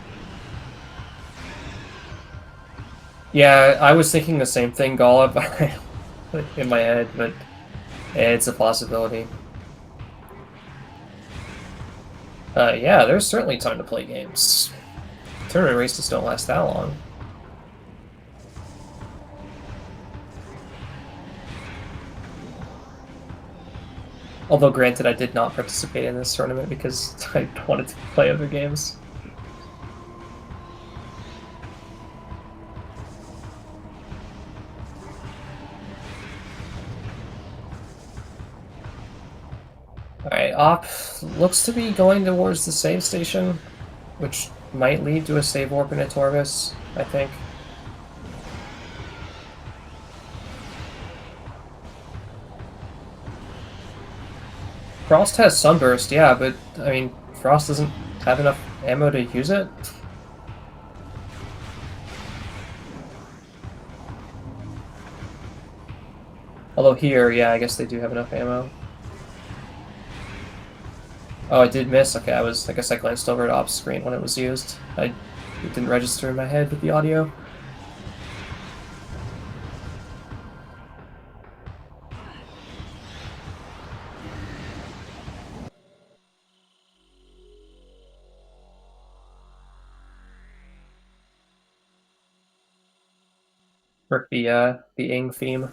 Yeah, I was thinking the same thing, Golub, in my head, but it's a possibility. Yeah, there's certainly time to play games. Tournament races don't last that long. Although, granted, I did not participate in this tournament because I wanted to play other games. Alright, Op looks to be going towards the save station, which might lead to a save warp in a Torvis, I think. Frost has Sunburst, yeah, but, I mean, Frost doesn't have enough ammo to use it. Although here, yeah, I guess they do have enough ammo. Oh, I did miss. Okay, I guess I glanced over at Op's screen when it was used. It didn't register in my head with the audio. Or the Ing theme.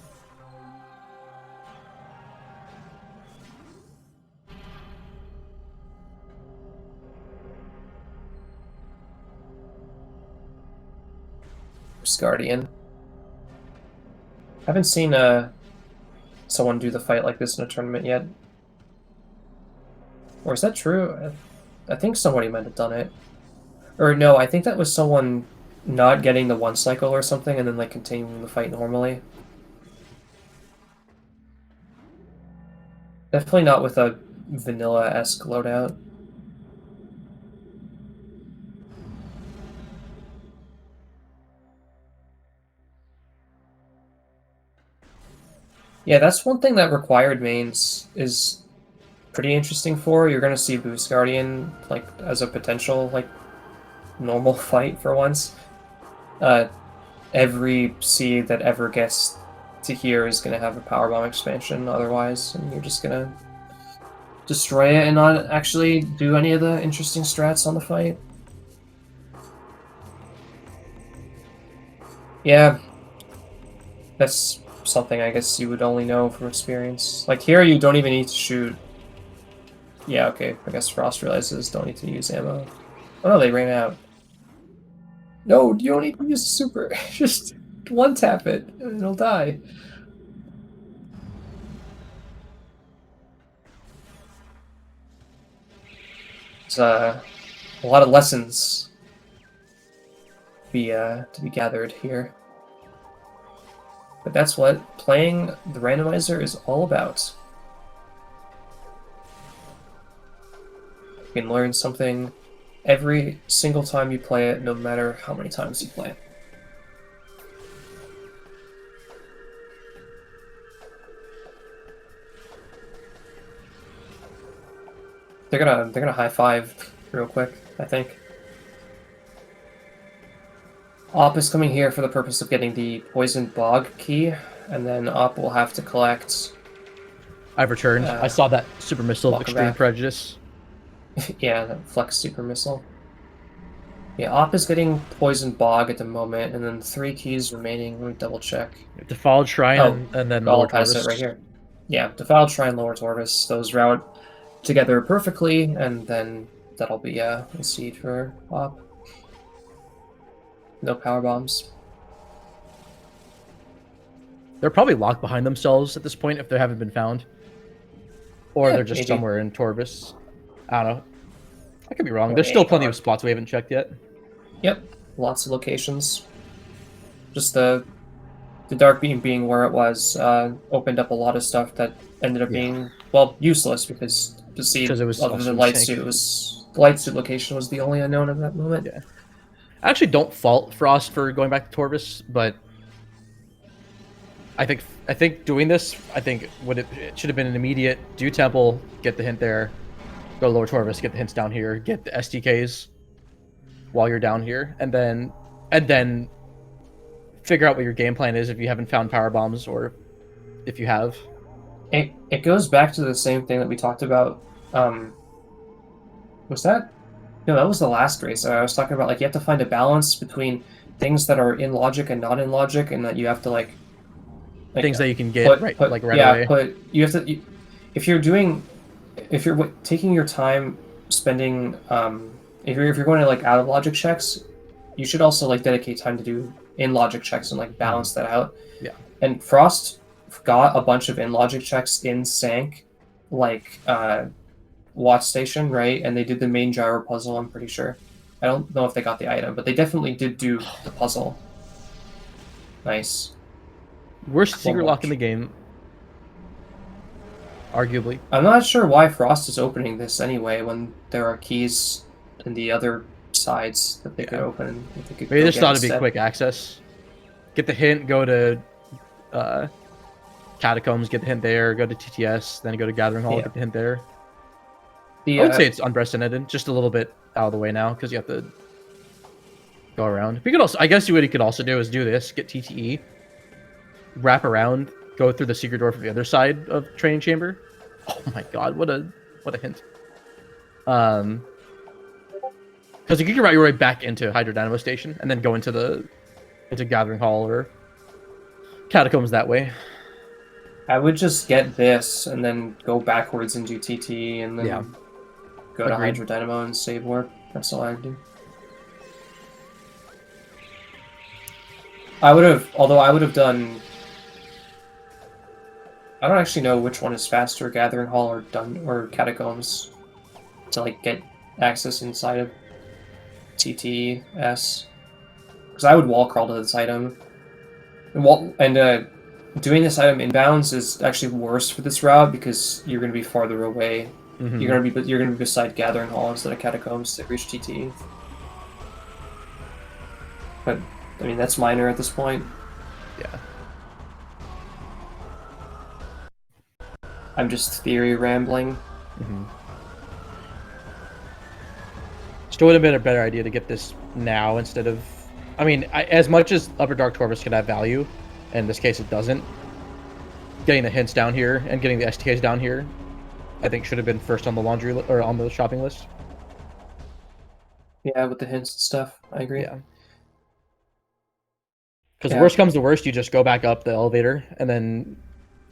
Guardian. Haven't seen someone do the fight like this in a tournament yet. Or is that true? I think somebody might have done it. Or no, I think that was someone not getting the one cycle or something and then like continuing the fight normally. Definitely not with a vanilla-esque loadout. Yeah, that's one thing that required mains is pretty interesting for. You're gonna see Boost Guardian like as a potential like normal fight for once. Every seed that ever gets to here is gonna have a power bomb expansion otherwise, and you're just gonna destroy it and not actually do any of the interesting strats on the fight. Yeah, that's something I guess you would only know from experience. Like here, you don't even need to shoot. Yeah, okay, I guess Frost realizes don't need to use ammo. Oh no, they ran out. No, you don't need to use super. Just one tap it, and it'll die. It's a lot of lessons to be gathered here. But that's what playing the randomizer is all about. You can learn something every single time you play it, no matter how many times you play it. They're gonna high five real quick, I think. Op is coming here for the purpose of getting the Poison Bog key, and then Op will have to collect... I've returned. I saw that super missile of extreme back. prejudice. Yeah, that Flex super missile. Yeah, Op is getting Poison Bog at the moment, and then 3 keys remaining. Let me double check. Defiled Shrine and then Lower Has it right here. Yeah, Defiled Shrine, Lower Torvus. Those route together perfectly, and then that'll be a seed for Op. No power bombs. They're probably locked behind themselves at this point if they haven't been found. Or they're just somewhere in Torvus. I don't know. I could be wrong. There's still plenty of spots we haven't checked yet. Yep. Lots of locations. Just the Dark Beam being where it was opened up a lot of stuff that ended up being, well, useless because to see other than Light Suit, the Light Suit location was the only unknown at that moment. Yeah. I actually don't fault Frost for going back to Torvus, but I think doing this, it should have been an immediate do Temple, get the hint there, go Lower Torvus, get the hints down here, get the SDKs while you're down here, and then figure out what your game plan is if you haven't found power bombs or if you have. It goes back to the same thing that we talked about. Was that? No, that was the last race. I was talking about, like, you have to find a balance between things that are in logic and not in logic, and that you have to like things that you can get right away. But you have to, if you're taking your time spending, if you're going to like out of logic checks, you should also like dedicate time to do in logic checks and like balance that out. Yeah. And Frost got a bunch of in logic checks in Sank, like Watch Station, right? And they did the main gyro puzzle, I'm pretty sure. I don't know if they got the item, but they definitely did do the puzzle. Nice. Worst secret lock in the game. Arguably. I'm not sure why Frost is opening this anyway when there are keys in the other sides that they could open. Maybe they just thought it'd be quick access. Get the hint, go to Catacombs, get the hint there, go to TTS, then go to Gathering Hall, get the hint there. I would say it's unprecedented, just a little bit out of the way now, because you have to go around. We could also, I guess what you could also do is do this, get TTE, wrap around, go through the secret door from the other side of Training Chamber. Oh my god, what a hint. Because you can route your way back into Hydro Dynamo Station and then go into Gathering Hall or Catacombs that way. I would just get this and then go backwards and do TT and then go to Hydro Dynamo and save work. That's all I would do. I would have done... I don't actually know which one is faster, Gathering Hall or Catacombs, to like get access inside of TTS. Because I would wall crawl to this item, and doing this item inbounds is actually worse for this route because you're going to be farther away. Mm-hmm. You're going to be beside Gathering Hall instead of Catacombs to reach TT. But I mean that's minor at this point. Yeah. I'm just theory rambling. Mm-hmm. Still would have been a better idea to get this now instead of... I mean, as much as Upper Dark Torvus could have value, in this case it doesn't, getting the hints down here and getting the STKs down here, I think should have been first on the or on the shopping list. Yeah, with the hints and stuff, I agree. Yeah. Because the worst comes to worst, you just go back up the elevator and then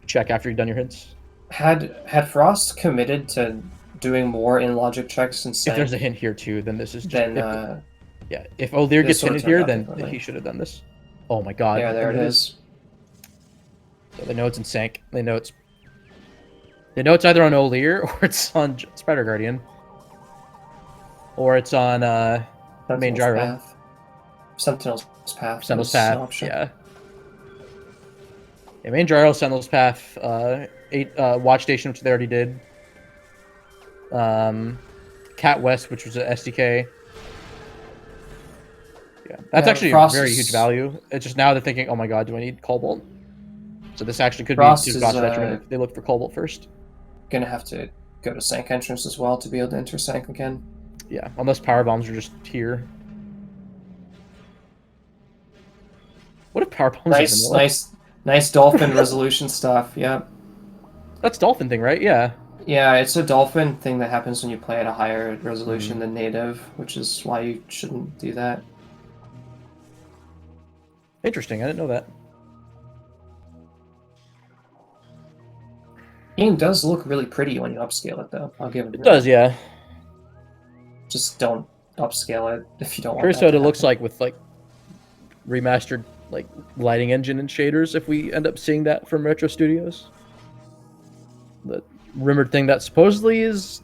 check after you've done your hints. Had Frost committed to doing more in logic checks and if there's a hint here too, then this is just... if O'Lear gets hinted here, then he should have done this. Oh my god. Yeah, there it is. So they know it's in Sank. They know it's either on O'Lear or it's on Spider Guardian. Or it's on main gyro. Path. Sentinel's Path. Sentinel's Path, yeah. Main gyro, Sentinel's Path, Watch Station, which they already did. Cat West, which was an SDK. Yeah, that's actually a very huge value. It's just now they're thinking, oh my god, do I need Cobalt? So this actually could be to God's detriment if they look for Cobalt first. Gonna have to go to Sank entrance as well to be able to enter Sank again. Yeah, unless power bombs are just here. What if power bombs are vanilla? Nice dolphin resolution stuff. Yep. That's dolphin thing, right? Yeah. Yeah, it's a dolphin thing that happens when you play at a higher resolution than native, which is why you shouldn't do that. Interesting. I didn't know that. Game does look really pretty when you upscale it, though. I'll give it. It does, yeah. Just don't upscale it if you don't want. Curious what it looks like with like remastered like lighting engine and shaders if we end up seeing that from Retro Studios. The rumored thing that supposedly is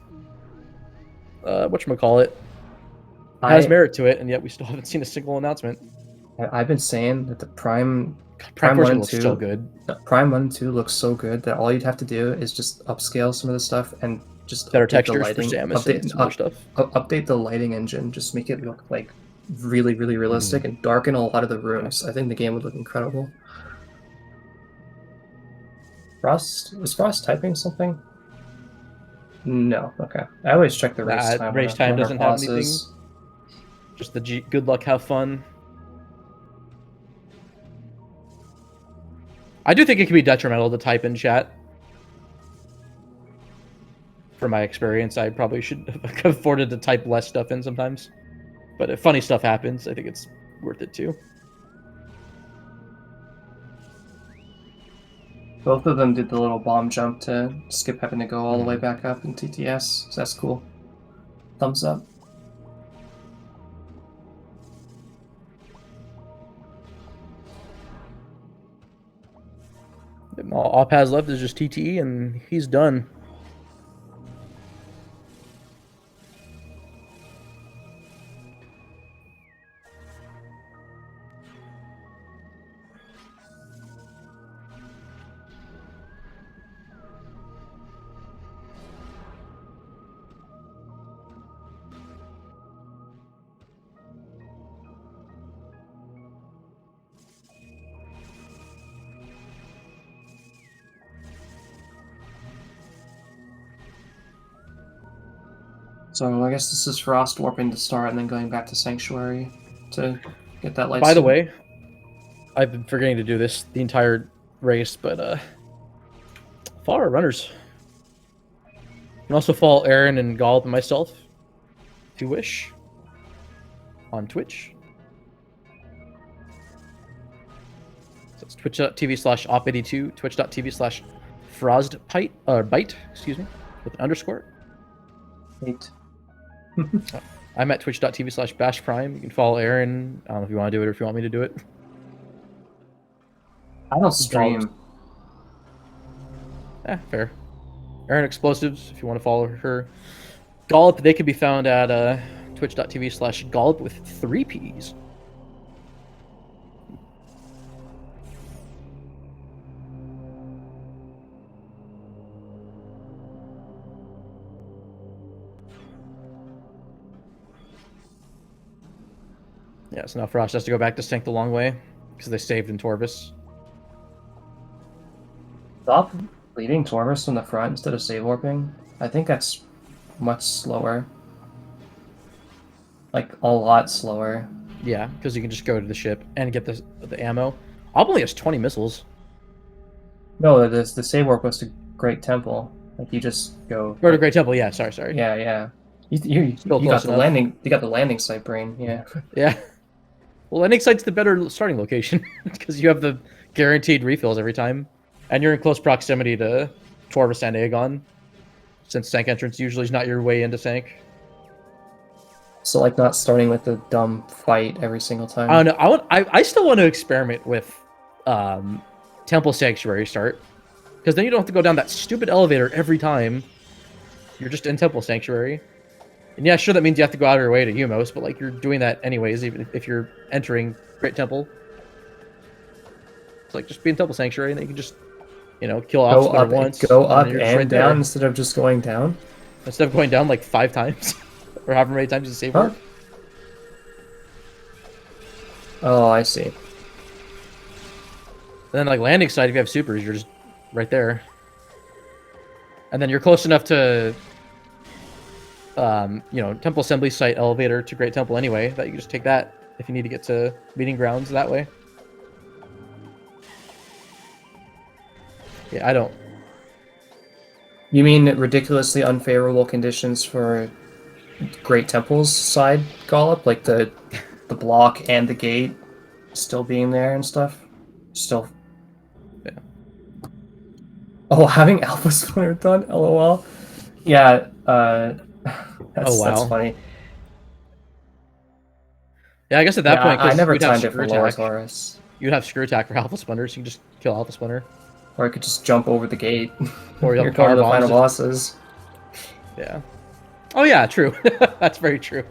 whatchamacallit has merit to it, and yet we still haven't seen a single announcement. I've been saying that the Prime 1 and 2 looks so good. Prime 1 and 2 looks so good that all you'd have to do is just upscale some of the stuff and just better textures for Samus and some other stuff. Update the lighting engine, just make it look like really, really realistic and darken a lot of the rooms. I think the game would look incredible. Frost? Is Frost typing something? No. Okay. I always check the race time. Race time doesn't have anything. Just the good luck, have fun. I do think it can be detrimental to type in chat. From my experience, I probably should have afforded to type less stuff in sometimes. But if funny stuff happens, I think it's worth it too. Both of them did the little bomb jump to skip having to go all the way back up in TTS, so that's cool. Thumbs up. All Paz left is just TTE, and he's done. So I guess this is Frost warping to start and then going back to Sanctuary to get that light. By the way, I've been forgetting to do this the entire race, but follow our runners. You can also follow Aaron and Golb and myself, if you wish, on Twitch. So it's twitch.tv/awp82, twitch.tv/FrostBite, excuse me, with an underscore. 8. I'm at twitch.tv/bashprime. You can follow Aaron. I don't know if you want to do it or if you want me to do it. I don't stream. Fair. Aaron Explosives, if you want to follow her. Gollop, they can be found at twitch.tv/Gollop with 3 P's. Yeah, so now Frost has to go back to Sank the long way because they saved in Torvis. Stop leading Torvis from the front instead of save warping. I think that's much slower. Like, a lot slower. Yeah, because you can just go to the ship and get the ammo. Ob only has 20 missiles. No, the save warp goes to Great Temple. Like, you just go... Go to Great Temple, yeah, sorry. Yeah. You got the landing. You got the landing site brain, yeah. Yeah. Well, landing site's the better starting location because you have the guaranteed refills every time, and you're in close proximity to Torvis and Aegon, since Sank entrance usually is not your way into Sank. So, like, not starting with the dumb fight every single time. I don't know. I still want to experiment with Temple Sanctuary start, because then you don't have to go down that stupid elevator every time. You're just in Temple Sanctuary. And yeah, sure, that means you have to go out of your way to Umos, but like you're doing that anyways, even if you're entering Great Temple. It's like just be in Temple Sanctuary, and then you can just, kill off once. Go up and down instead of just going down. Instead of going down like 5 times, or however many times you save warp. Oh, I see. And then like landing site, if you have supers, you're just right there. And then you're close enough to Temple Assembly Site elevator to Great Temple anyway, that you can just take that if you need to get to Meeting Grounds that way. Yeah, I don't. You mean ridiculously unfavorable conditions for Great Temple's side Gollop? Like the block and the gate still being there and stuff? Still. Yeah. Oh, having Alpha Splinter done? LOL. Yeah, that's funny. Yeah, I guess at that Yeah, point, I because never you'd have timed it Screw for Lower Attack. Taurus. You'd have Screw Attack for Alpha Splinter, so you can just kill Alpha Splinter. Or I could just jump over the gate. Or you'll You're have going power to the bombs. final bosses. Yeah. Oh yeah, true. That's very true.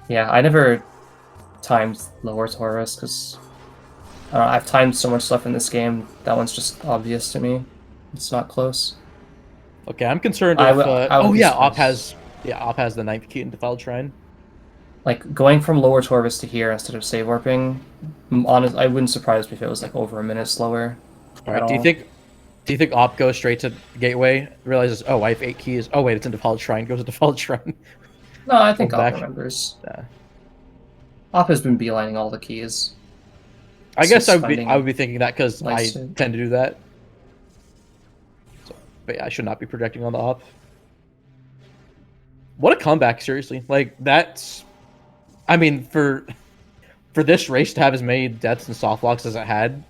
Yeah, I never timed Lower Taurus because I've timed so much stuff in this game. That one's just obvious to me. It's not close. Okay, I'm concerned if... oh yeah, Op has the 9th key in Defiled Shrine. Like, going from Lower Taurus to here instead of save warping, honest, I wouldn't surprise me if it was like over a minute slower. Alright, do you think Op goes straight to Gateway, realizes, oh, I have 8 keys, oh wait, it's in Defiled Shrine, goes to Defiled Shrine? No, I think Op remembers. Yeah. Op has been beelining all the keys. I guess I would be thinking that because I tend to do that. So, but yeah, I should not be projecting on the Op. What a comeback, seriously. Like, that's... I mean, for this race to have as many deaths and soft locks as it had,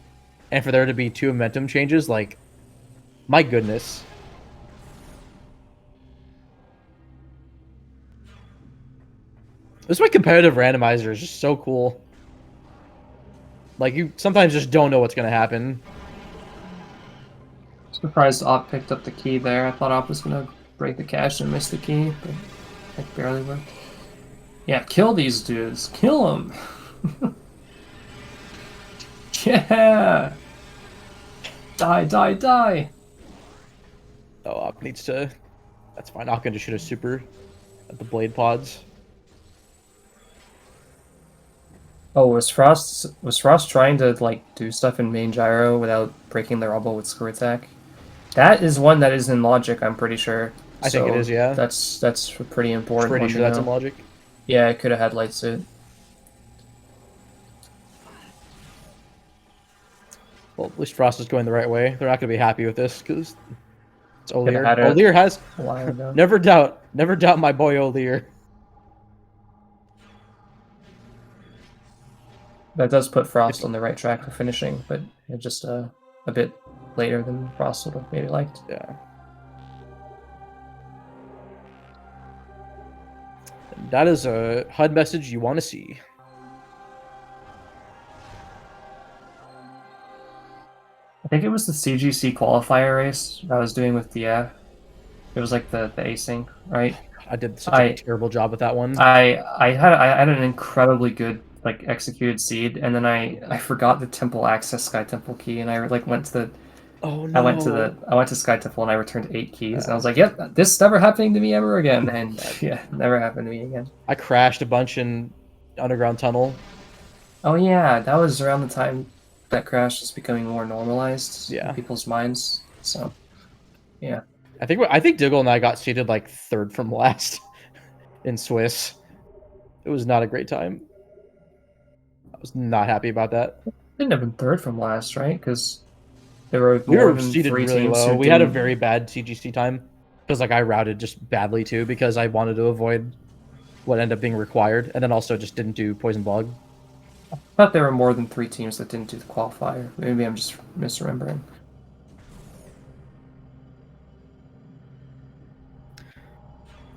and for there to be 2 momentum changes, like, my goodness. This is why competitive randomizer is just so cool. Like, you sometimes just don't know what's going to happen. Surprised Op picked up the key there. I thought Op was going to break the cache and miss the key, but it barely worked. Yeah, kill these dudes. Kill them. Yeah. Die, die, die. Oh, Op needs to... That's fine. Op can just shoot a super at the blade pods. Oh, was Frost trying to like do stuff in main gyro without breaking the rubble with screw attack? That is one that is in logic, I'm pretty sure. I think it is, yeah. That's a pretty important. Pretty sure that's in logic. Yeah, it could have had light suit. Well, at least Frost is going the right way. They're not going to be happy with this because it's O'Lear. O'Lear has never doubt my boy O'Lear. That does put Frost on the right track for finishing, but just a bit later than Frost would have maybe liked. Yeah. And that is a HUD message you want to see. I think it was the CGC qualifier race I was doing with DF. It was like the async, right? I did such a terrible job with that one. I had an incredibly good like executed seed, and then I forgot the temple access Sky Temple key, and I like went to the I went to Sky Temple and I returned 8 keys, and I was like, yep, this is never happening to me ever again, and yeah, never happened to me again. I crashed a bunch in Underground Tunnel. Oh yeah, that was around the time that crash was becoming more normalized in people's minds. So yeah, I think Diggle and I got seated like 3rd from last in Swiss. It was not a great time. I was not happy about that. Didn't have been 3rd from last, right? Because we were seated really low. We had a very bad CGC time because like I routed just badly too because I wanted to avoid what ended up being required, and then also just didn't do Poison Bog. I thought there were more than 3 teams that didn't do the qualifier. Maybe I'm just misremembering.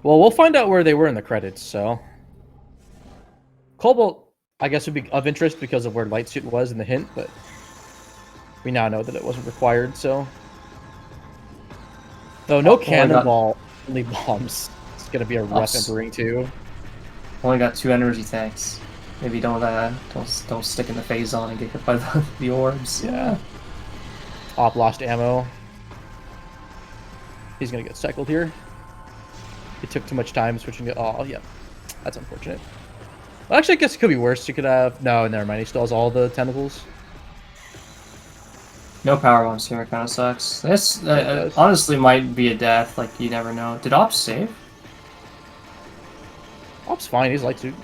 Well, we'll find out where they were in the credits, so... Cobalt, I guess, would be of interest because of where Light Suit was in the hint, but... We now know that it wasn't required, so... Though no cannonball, only bombs. It's gonna be a rough Embering too. Only got 2 energy tanks. Maybe don't stick in the phase on and get hit by the orbs. Yeah. Op lost ammo. He's gonna get cycled here. It took too much time switching to... Oh, yeah. That's unfortunate. Well, actually, I guess it could be worse. You could have... No, never mind. He still has all the tentacles. No power bombs here. It kind of sucks. This honestly might be a death. Like, you never know. Did Ops save? Op's fine. He's light suit.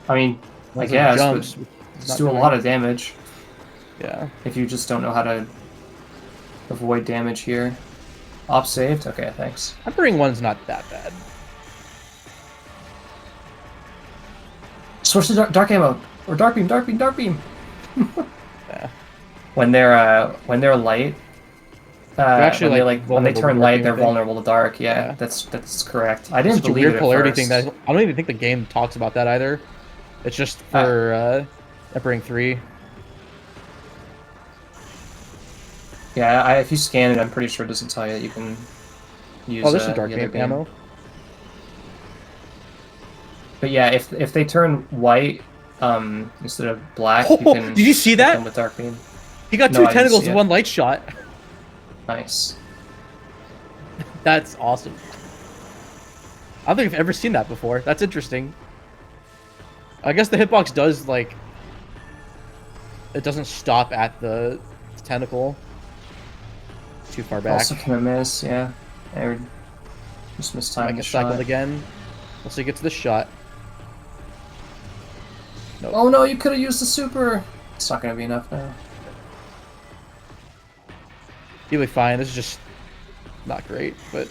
I mean, I Once it guess, jumps, but it's just not do a doing- lot of damage Yeah. if you just don't know how to avoid damage here. Op saved? Okay, thanks. Empering 1's not that bad. Source of dark ammo! Or dark beam, dark beam, dark beam! Yeah. When they're light, They're actually when they vulnerable to turn dark light, beam, I they're think. vulnerable to dark. Yeah, Yeah. that's correct. I It's didn't such a believe weird it at polarity first. thing that I don't even think the game talks about that either. It's just for Empering 3. Yeah, if you scan it, I'm pretty sure it doesn't tell you that you can use Oh, this is the dark other beam ammo. But yeah, if they turn white instead of black, Oh, you can. did you see hit that? them with dark beam. He got No, two I didn't tentacles see in it. one light shot. Nice. That's awesome. I don't think I've ever seen that before. That's interesting. I guess the hitbox does, like... It doesn't stop at the tentacle. It's too far back. Also gonna miss, yeah. I just missed time Might the get shot. cycled again. Once he gets the shot. Nope. Oh no, you could have used the super! It's not gonna be enough now. He'll be fine. This is just not great, but...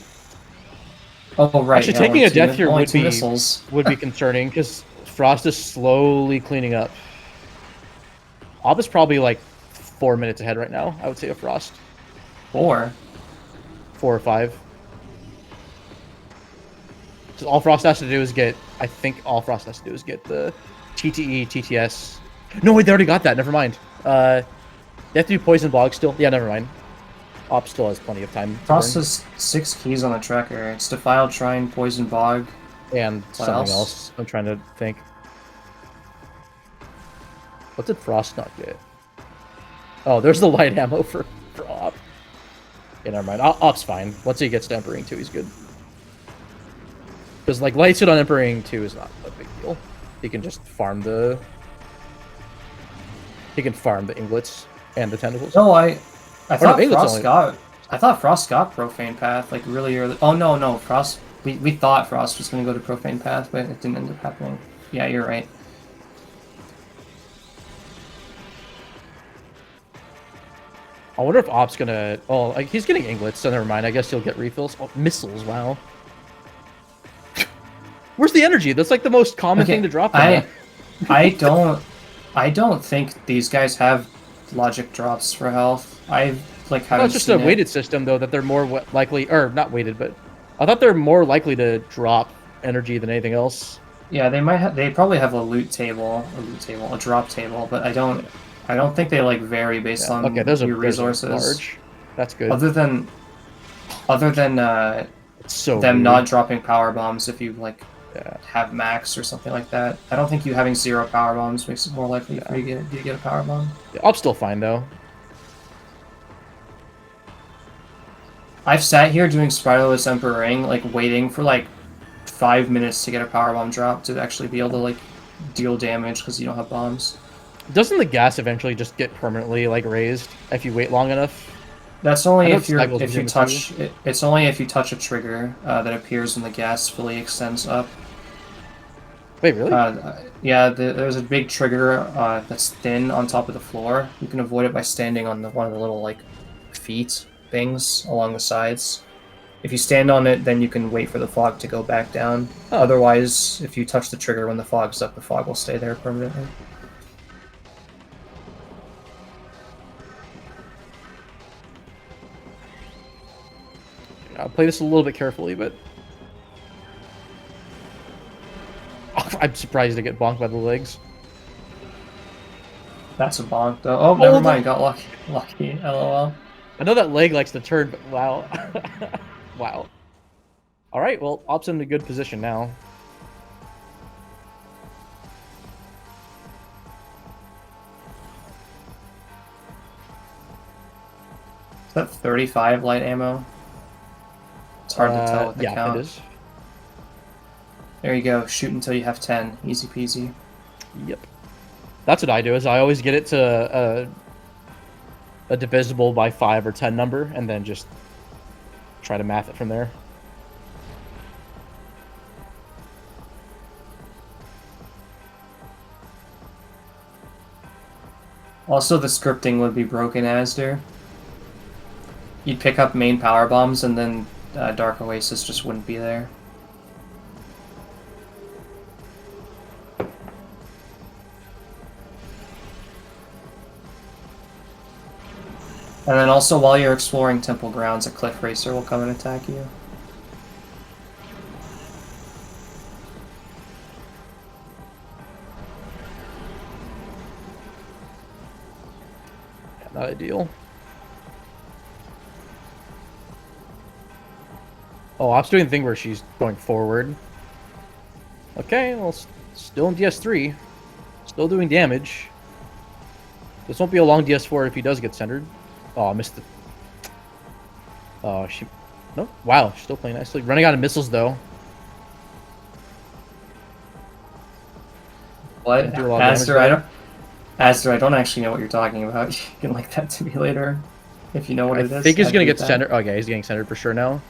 Oh, right. Actually, yeah, taking only a death two- here only would two be missiles. concerning, because Frost is slowly cleaning up. Ob is probably like 4 minutes ahead right now, I would say, of Frost. 4. 4 or 5. So all Frost has to do is get... I think all Frost has to do is get the TTE, TTS... No, wait, they already got that. Never mind. They have to do Poison Bog still. Yeah, never mind. Op still has plenty of time. Frost has 6 keys on the tracker. It's Defiled Shrine, Poison Bog. And something else? else. I'm trying to think. What did Frost not get? Oh, there's the light ammo for Op. Yeah, never mind. Op's fine. Once he gets to Empering 2, he's good. Because, like, light hit on Empering 2 is not a big deal. He can just farm the... He can farm the inglets and the tentacles. No, I thought Inglets Frost only. got... I thought Frost got Profane Path, like, really early. Oh, no, Frost... We thought Frost was going to go to Profane Path, but it didn't end up happening. Yeah, you're right. I wonder if Op's gonna... Oh, like, he's getting inglets, so never mind. I guess he'll get refills. Oh, missiles, wow. Where's the energy? That's like the most common thing to drop. I don't think these guys have logic drops for health. I like haven't. It's just a weighted system, though, that they're more likely... Or, not weighted, but... I thought they're more likely to drop energy than anything else. Yeah, they might have. They probably have a loot table, a drop table, but I don't think they like vary based on your resources. Large. That's good. Other than It's so them weird. not dropping power bombs if you like have max or something like that. I don't think you having 0 power bombs makes it more likely for you to get a power bomb. Yeah, I'm still fine though. I've sat here doing Spiralist Emperor-ing, like waiting for like 5 minutes to get a power bomb drop to actually be able to like deal damage because you don't have bombs. Doesn't the gas eventually just get permanently like raised if you wait long enough? That's only I if know you it's cycles touch it, it's only if you touch a trigger that appears when the gas fully extends up. Wait, really? Yeah, there's a big trigger that's thin on top of the floor. You can avoid it by standing on one of the little like feet things along the sides. If you stand on it, then you can wait for the fog to go back down. Oh. Otherwise, if you touch the trigger when the fog's up, the fog will stay there permanently. I'll play this a little bit carefully, but... I'm surprised to get bonked by the legs. That's a bonk, though. Oh, never mind. Got lucky. Lucky. LOL. I know that leg likes to turn, but wow. Wow. Alright, well, Op's in a good position now. Is that 35 light ammo? It's hard to tell with the count. Yeah, it is. There you go. Shoot until you have 10. Easy peasy. Yep. That's what I do, is I always get it to a divisible by 5 or 10 number, and then just try to math it from there. Also, the scripting would be broken, Asder. You'd pick up main power bombs, and then Dark Oasis just wouldn't be there. And then also, while you're exploring Temple Grounds, a Cliff Racer will come and attack you. Not ideal. Oh, Op's doing the thing where she's going forward. Okay, well, still in DS3. Still doing damage. This won't be a long DS4 if he does get centered. Oh, I missed the... Oh, she... Nope. Wow, she's still playing nicely. Running out of missiles, though. What? Do a lot of Astor, I don't actually know what you're talking about. You can link that to me later, if you know what it is. I think he's gonna get centered. Okay, he's getting centered for sure now.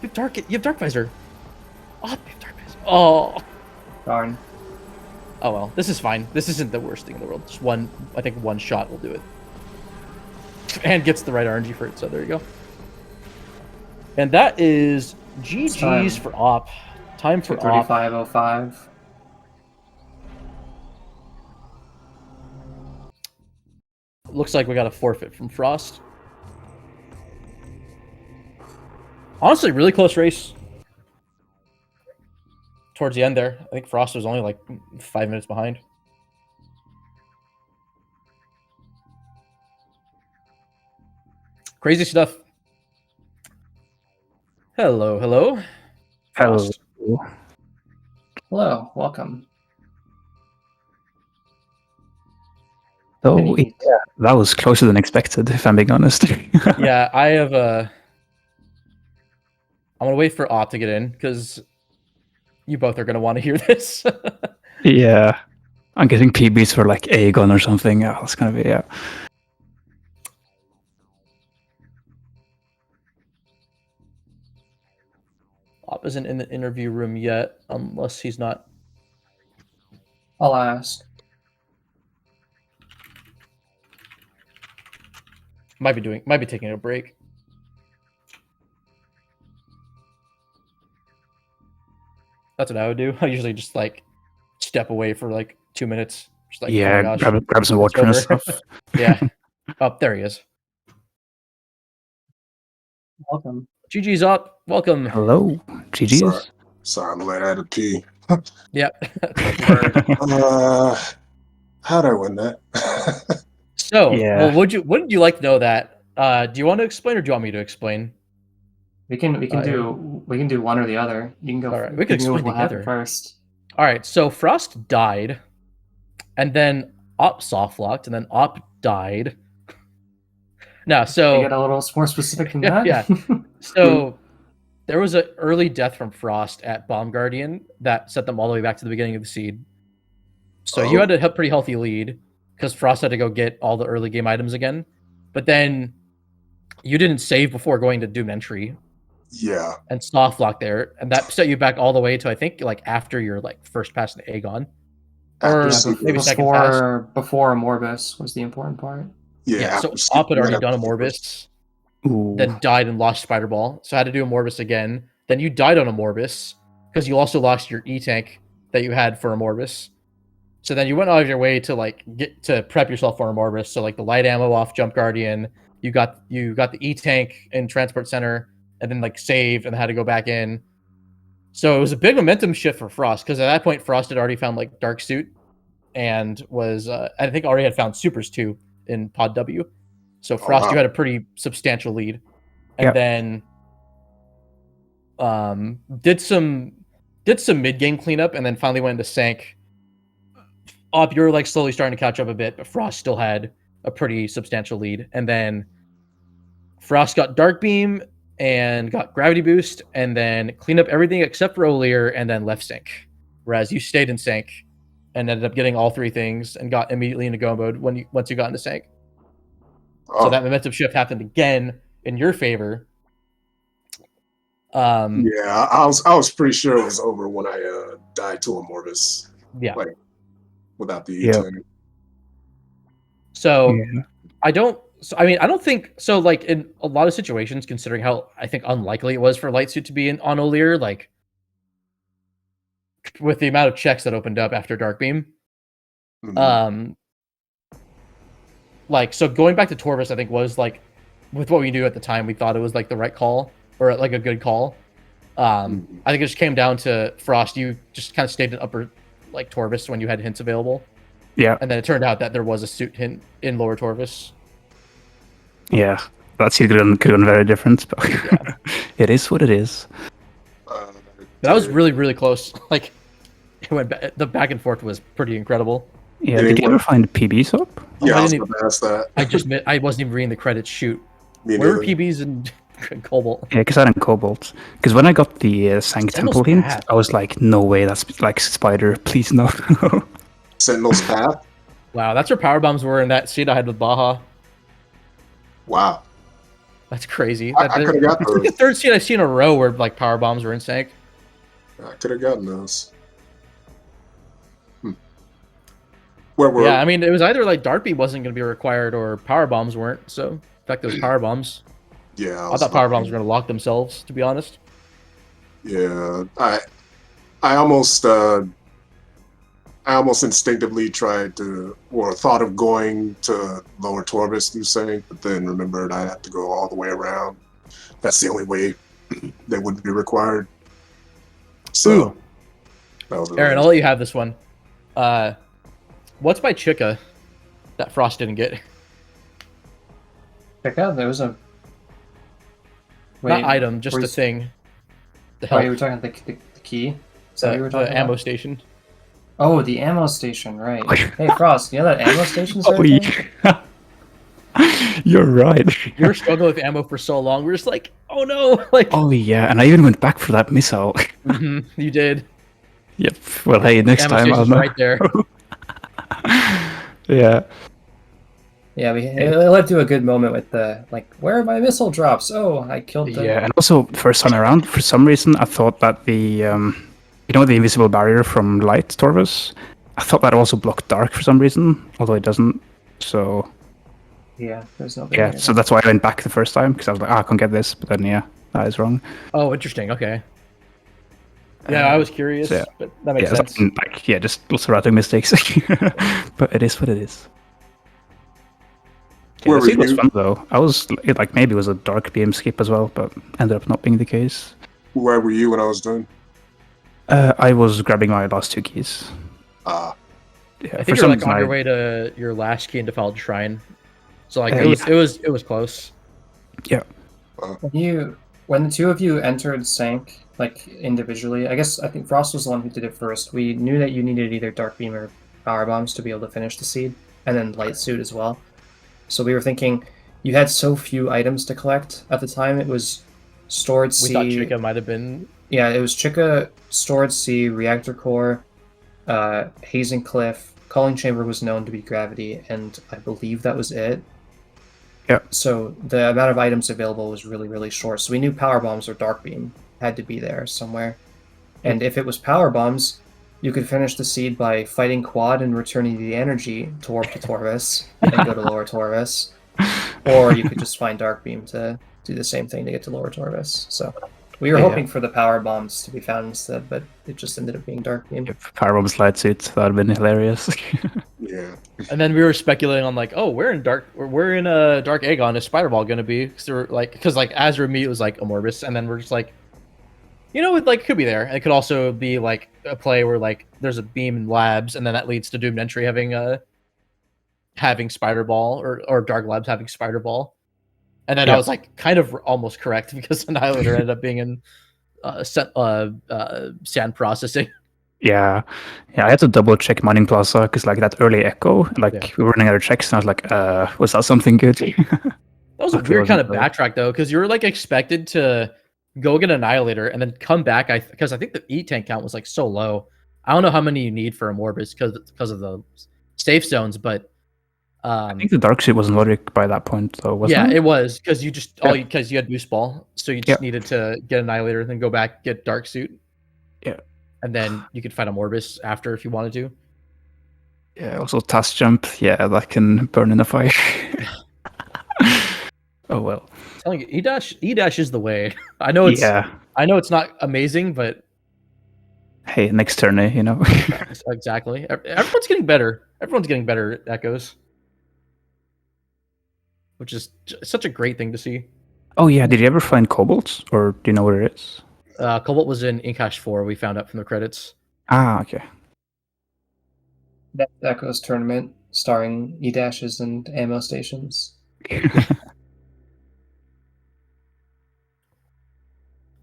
You have Dark Visor. Oh, you have Dark Visor. Oh. Darn. Oh well, this is fine. This isn't the worst thing in the world. Just one, I think one shot will do it. And gets the right RNG for it, so there you go. And that is GG's for Op. Time for Op. 35:05. Looks like we got a forfeit from Frost. Honestly, really close race. Towards the end there. I think Frost was only like 5 minutes behind. Crazy stuff. Hello, hello. Hello. Hello, welcome. So Any- yeah, that was closer than expected, if I'm being honest. Yeah, I have I'm gonna wait for Op to get in because you both are gonna want to hear this. Yeah, I'm getting PBs for like Aegon or something. Yeah, it's gonna be yeah. Op isn't in the interview room yet, unless he's not. I'll ask. Might be taking a break. That's what I would do. I usually just like step away for like 2 minutes. Just like, Yeah, oh my gosh, grab some it's water and over. stuff. Yeah. Oh, there he is. Welcome. GG's Op. Welcome. Hello, GG's. Sorry, I'm late. I had to pee. Yep. How'd I win that? So, Yeah. well, wouldn't you like to know that? Do you want to explain or do you want me to explain? We can do one or the other. You can go. All right, we can go with explain what happened together. first. All right, so Frost died, and then Op soft locked, and then Op died. No, so You get a little more specific than that. Yeah. So there was an early death from Frost at Bomb Guardian that set them all the way back to the beginning of the seed. So you had a pretty healthy lead because Frost had to go get all the early game items again. But then you didn't save before going to Doom Entry. Yeah. And soft lock there, and that set you back all the way to I think like after your like first pass into Aegon. Or maybe second pass. Before Morbus was the important part. Yeah, so Op had already done a Morbus, then died and lost Spider Ball, so I had to do a Morbus again. Then you died on a Morbus because you also lost your E-Tank that you had for a Morbus. So then you went out of your way to like get to prep yourself for a Morbus. So like the light ammo off Jump Guardian, you got the E-Tank in Transport Center, and then like saved and had to go back in. So it was a big momentum shift for Frost because at that point Frost had already found like Dark Suit and was I think already had found Supers too in Pod W. So Frost, you had a pretty substantial lead, and then did some mid game cleanup, and then finally went into Sank. Op, you were like slowly starting to catch up a bit, but Frost still had a pretty substantial lead, and then Frost got Dark Beam and got Gravity Boost, and then cleaned up everything except for Olier, and then left Sank. Whereas you stayed in Sank and ended up getting all three things and got immediately into go mode once you got into Sank. So that momentum shift happened again in your favor. Yeah, I was pretty sure it was over when I died to a Morbus. Yeah. Like without the E-Tank. So Yeah. I don't. So, I mean, I don't think so. Like in a lot of situations, considering how I think unlikely it was for Light Suit to be on O'Lear, like with the amount of checks that opened up after Dark Beam, Mhm. like so going back to Torvis, I think was like with what we knew at the time, we thought it was like the right call or like a good call. Mhm. I think it just came down to Frost. You just kind of stayed in upper like Torvis when you had hints available, Yeah. and then it turned out that there was a suit hint in lower Torvis. Yeah. That seed could have been very different, but Yeah. it is what it is. Uh, That was did, really really close. Like it went the back and forth was pretty incredible. Yeah. did Did you anyone? ever find PBs up? Oh, Yeah, I I was didn't. going to ask that. I wasn't even reading the credits. Shoot, Me where were neither. PBs and Cobalt? Yeah, because I didn't Cobalt. Because when I got the Sank Sentinel's Temple hint, Path. I was like, no way, that's like Spider. Please no. Sentinel's Path. Wow, that's where power bombs were in that seed I had with Baja. Wow, That's crazy. I could have got It's like the those. third seed I've seen in a row where like power bombs were in sync. I could have gotten those. Where were? Yeah, I mean, it was either like Darby wasn't going to be required or power bombs weren't. So, in fact, those power bombs. Yeah, I thought power bombs were going to lock themselves, to be honest. Yeah, I almost I almost instinctively tried to, or thought of going to lower Torvis through Sank, but then remembered I had to go all the way around. That's the only way they would be required. So Ooh. that was Aaron, I'll let you have this one. What's by Chica that Frost didn't get? Check out, there was a... Not item, just were a you- thing. The Oh, help, you were talking the key? Is that what you were the talking ammo about? station. Oh, the ammo station, right. Hey, Frost, you know that ammo station's Oh, right there? yeah. You're right. You were struggling with ammo for so long. We're just like, oh no! Like, Oh yeah, and I even went back for that missile. you did. Yep. Well, hey, next Ammo time I'll station's know. right there. Yeah. Yeah, it led to a good moment with the, like, where are my missile drops? Oh, I killed the... Yeah, and also first time around, for some reason, I thought that the you know, the invisible barrier from light Torvus, I thought that also blocked dark for some reason, although it doesn't. So Yeah, there's no... yeah, so that's why I went back the first time, because I was like, I can't get this, but then yeah, that is wrong. Oh, interesting. Okay. Yeah, I was curious, so yeah. but that makes Yeah, sense. so, like yeah, just lots of random mistakes. But it is what it is. Yeah, Where the were seed was you? fun though. I was like maybe it was a dark beam skip as well, but ended up not being the case. Where were you when I was done? I was grabbing my last two keys. Ah, Yeah, I think you're like on your way to your last key in Defiled Shrine. So like Yeah. it was close. Yeah. When the two of you entered Sank, like, individually, I think Frost was the one who did it first. We knew that you needed either Dark Beam or Power Bombs to be able to finish the seed, and then Light Suit as well. So we were thinking, you had so few items to collect at the time. It was Stored We C. thought Chica might have been. Yeah, it was Chica, Stored C, Reactor Core, Hazing Cliff. Calling Chamber was known to be Gravity, and I believe that was it. Yeah. So the amount of items available was really, really short. So we knew Power Bombs or Dark Beam had to be there somewhere. And if it was Power Bombs, you could finish the seed by fighting Quad and returning the energy to Warp to Torvis and go to Lower Torvis. Or you could just find Dark Beam to do the same thing to get to Lower Torvis. So we were hoping for the Power Bombs to be found instead, but it just ended up being Dark Beam. Powerbomb light suit, that would have been hilarious. yeah. And then we were speculating on like, oh, we're in Dark Aegon. Is Spider Ball gonna be? Because like Azra immediately was like Amorbus, and then we're just like, you know, it like could be there. And it could also be like a play where like there's a beam in labs, and then that leads to Doomed Entry having Spider Ball or Dark Labs having Spider Ball. And then I was like kind of almost correct because Annihilator ended up being in sand processing. Yeah, I had to double check Mining Plaza because like that early echo, like we were running out of checks, and I was like, was that something good? That was a Hopefully it weird kind of wasn't backtrack though, because you were like expected to go get Annihilator and then come back. Because I think the E tank count was like so low. I don't know how many you need for a Morbus because of the safe zones, but I think the dark suit wasn't logic by that point, though, wasn't yeah, it? it was because you just because you had Boost Ball, so you just needed to get Annihilator and then go back get Dark Suit. Yeah, and then you could fight a Morbus after if you wanted to. Yeah, also task jump. Yeah, that can burn in a fire. Oh well. I'm telling you, E-dash is the way. I know it's not amazing, but Hey, next turn, you know. exactly. Everyone's getting better. Everyone's getting better at Echoes, which is such a great thing to see. Oh yeah, did you ever find Cobalt, or do you know where it is? Cobalt was in Inkash 4. We found out from the credits. Ah, okay. That goes tournament starring E-dashes and ammo stations.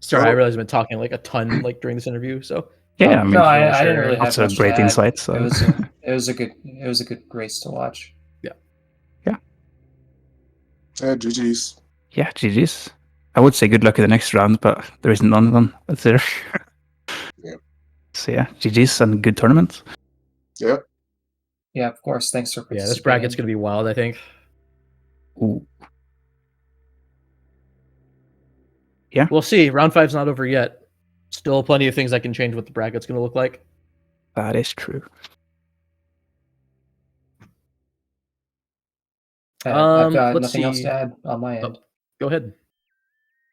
Sorry, I realized I've been talking like a ton like during this interview. So Yeah, I mean, no, I didn't really have that's a much great to add. insight. So It was a good race to watch. Yeah, GG's. yeah, GG's. I would say good luck in the next round, but there isn't none of them. That's there. Yeah. So yeah, GG's and good tournament. Yep. Yeah, of course. Thanks for participating. yeah, this bracket's gonna be wild. I think. Ooh. Yeah, We'll see. Round 5's not over yet. Still plenty of things that can change what the bracket's gonna look like. that is true. I've got let's nothing else see. to add on my end. Go ahead.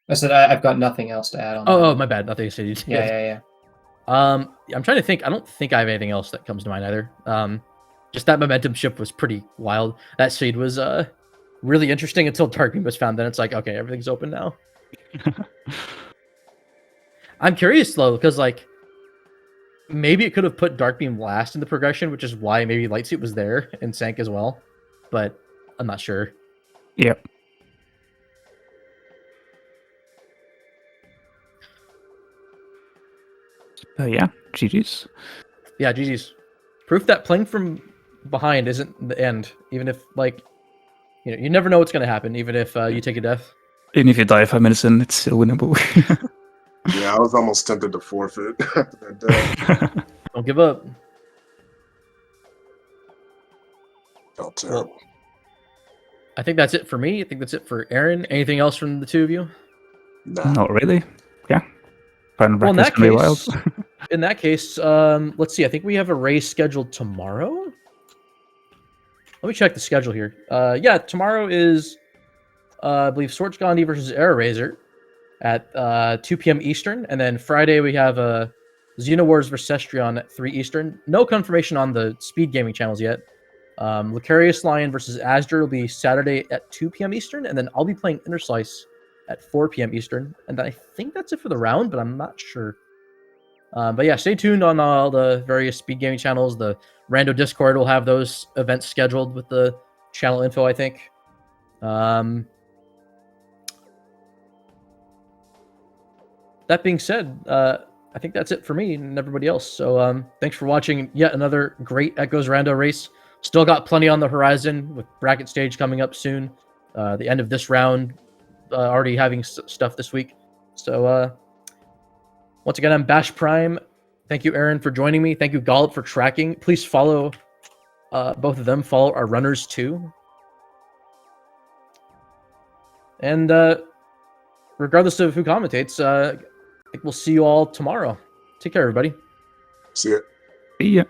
I said I've got nothing else to add on. Oh, my bad. Nothing to say. Yeah. I'm trying to think. I don't think I have anything else that comes to mind either. Just that momentum shift was pretty wild. That seed was really interesting until Darkbeam was found. Then it's like, okay, everything's open now. I'm curious though, because like maybe it could have put Darkbeam last in the progression, which is why maybe Lightsuit was there and sank as well. But I'm not sure. Yep. Yeah, GG's. Yeah, GG's. Proof that playing from behind isn't the end, even if like you never know what's gonna happen, even if you take a death. Even if you die 5 minutes in, it's still winnable. Yeah, I was almost tempted to forfeit after that death. Don't give up. Felt terrible. I think that's it for me. I think that's it for Aaron. Anything else from the two of you? Nah. Not really. Yeah. Final Well, in bracket's that gonna be wild. case, let's see. I think we have a race scheduled tomorrow. Let me check the schedule here. Yeah, tomorrow is, I believe, Sorge Gandhi versus Air Razor at 2 p.m. Eastern, and then Friday we have Xenowars versus Cestrion at 3 Eastern. No confirmation on the SpeedGaming channels yet. Lucarius Lion versus Asder will be Saturday at 2 p.m. Eastern, and then I'll be playing Interslice at 4 p.m. Eastern. And I think that's it for the round, but I'm not sure. But yeah, stay tuned on all the various SpeedGaming channels. The Rando Discord will have those events scheduled with the channel info, I think. That being said, I think that's it for me and everybody else. So thanks for watching yet another great Echoes Rando race. Still got plenty on the horizon with bracket stage coming up soon. The end of this round, already having stuff this week. So once again, I'm Bash Prime. Thank you, Aaron, for joining me. Thank you, Gallop, for tracking. Please follow both of them. Follow our runners too. And regardless of who commentates, I think we'll see you all tomorrow. Take care, everybody. See it. See ya.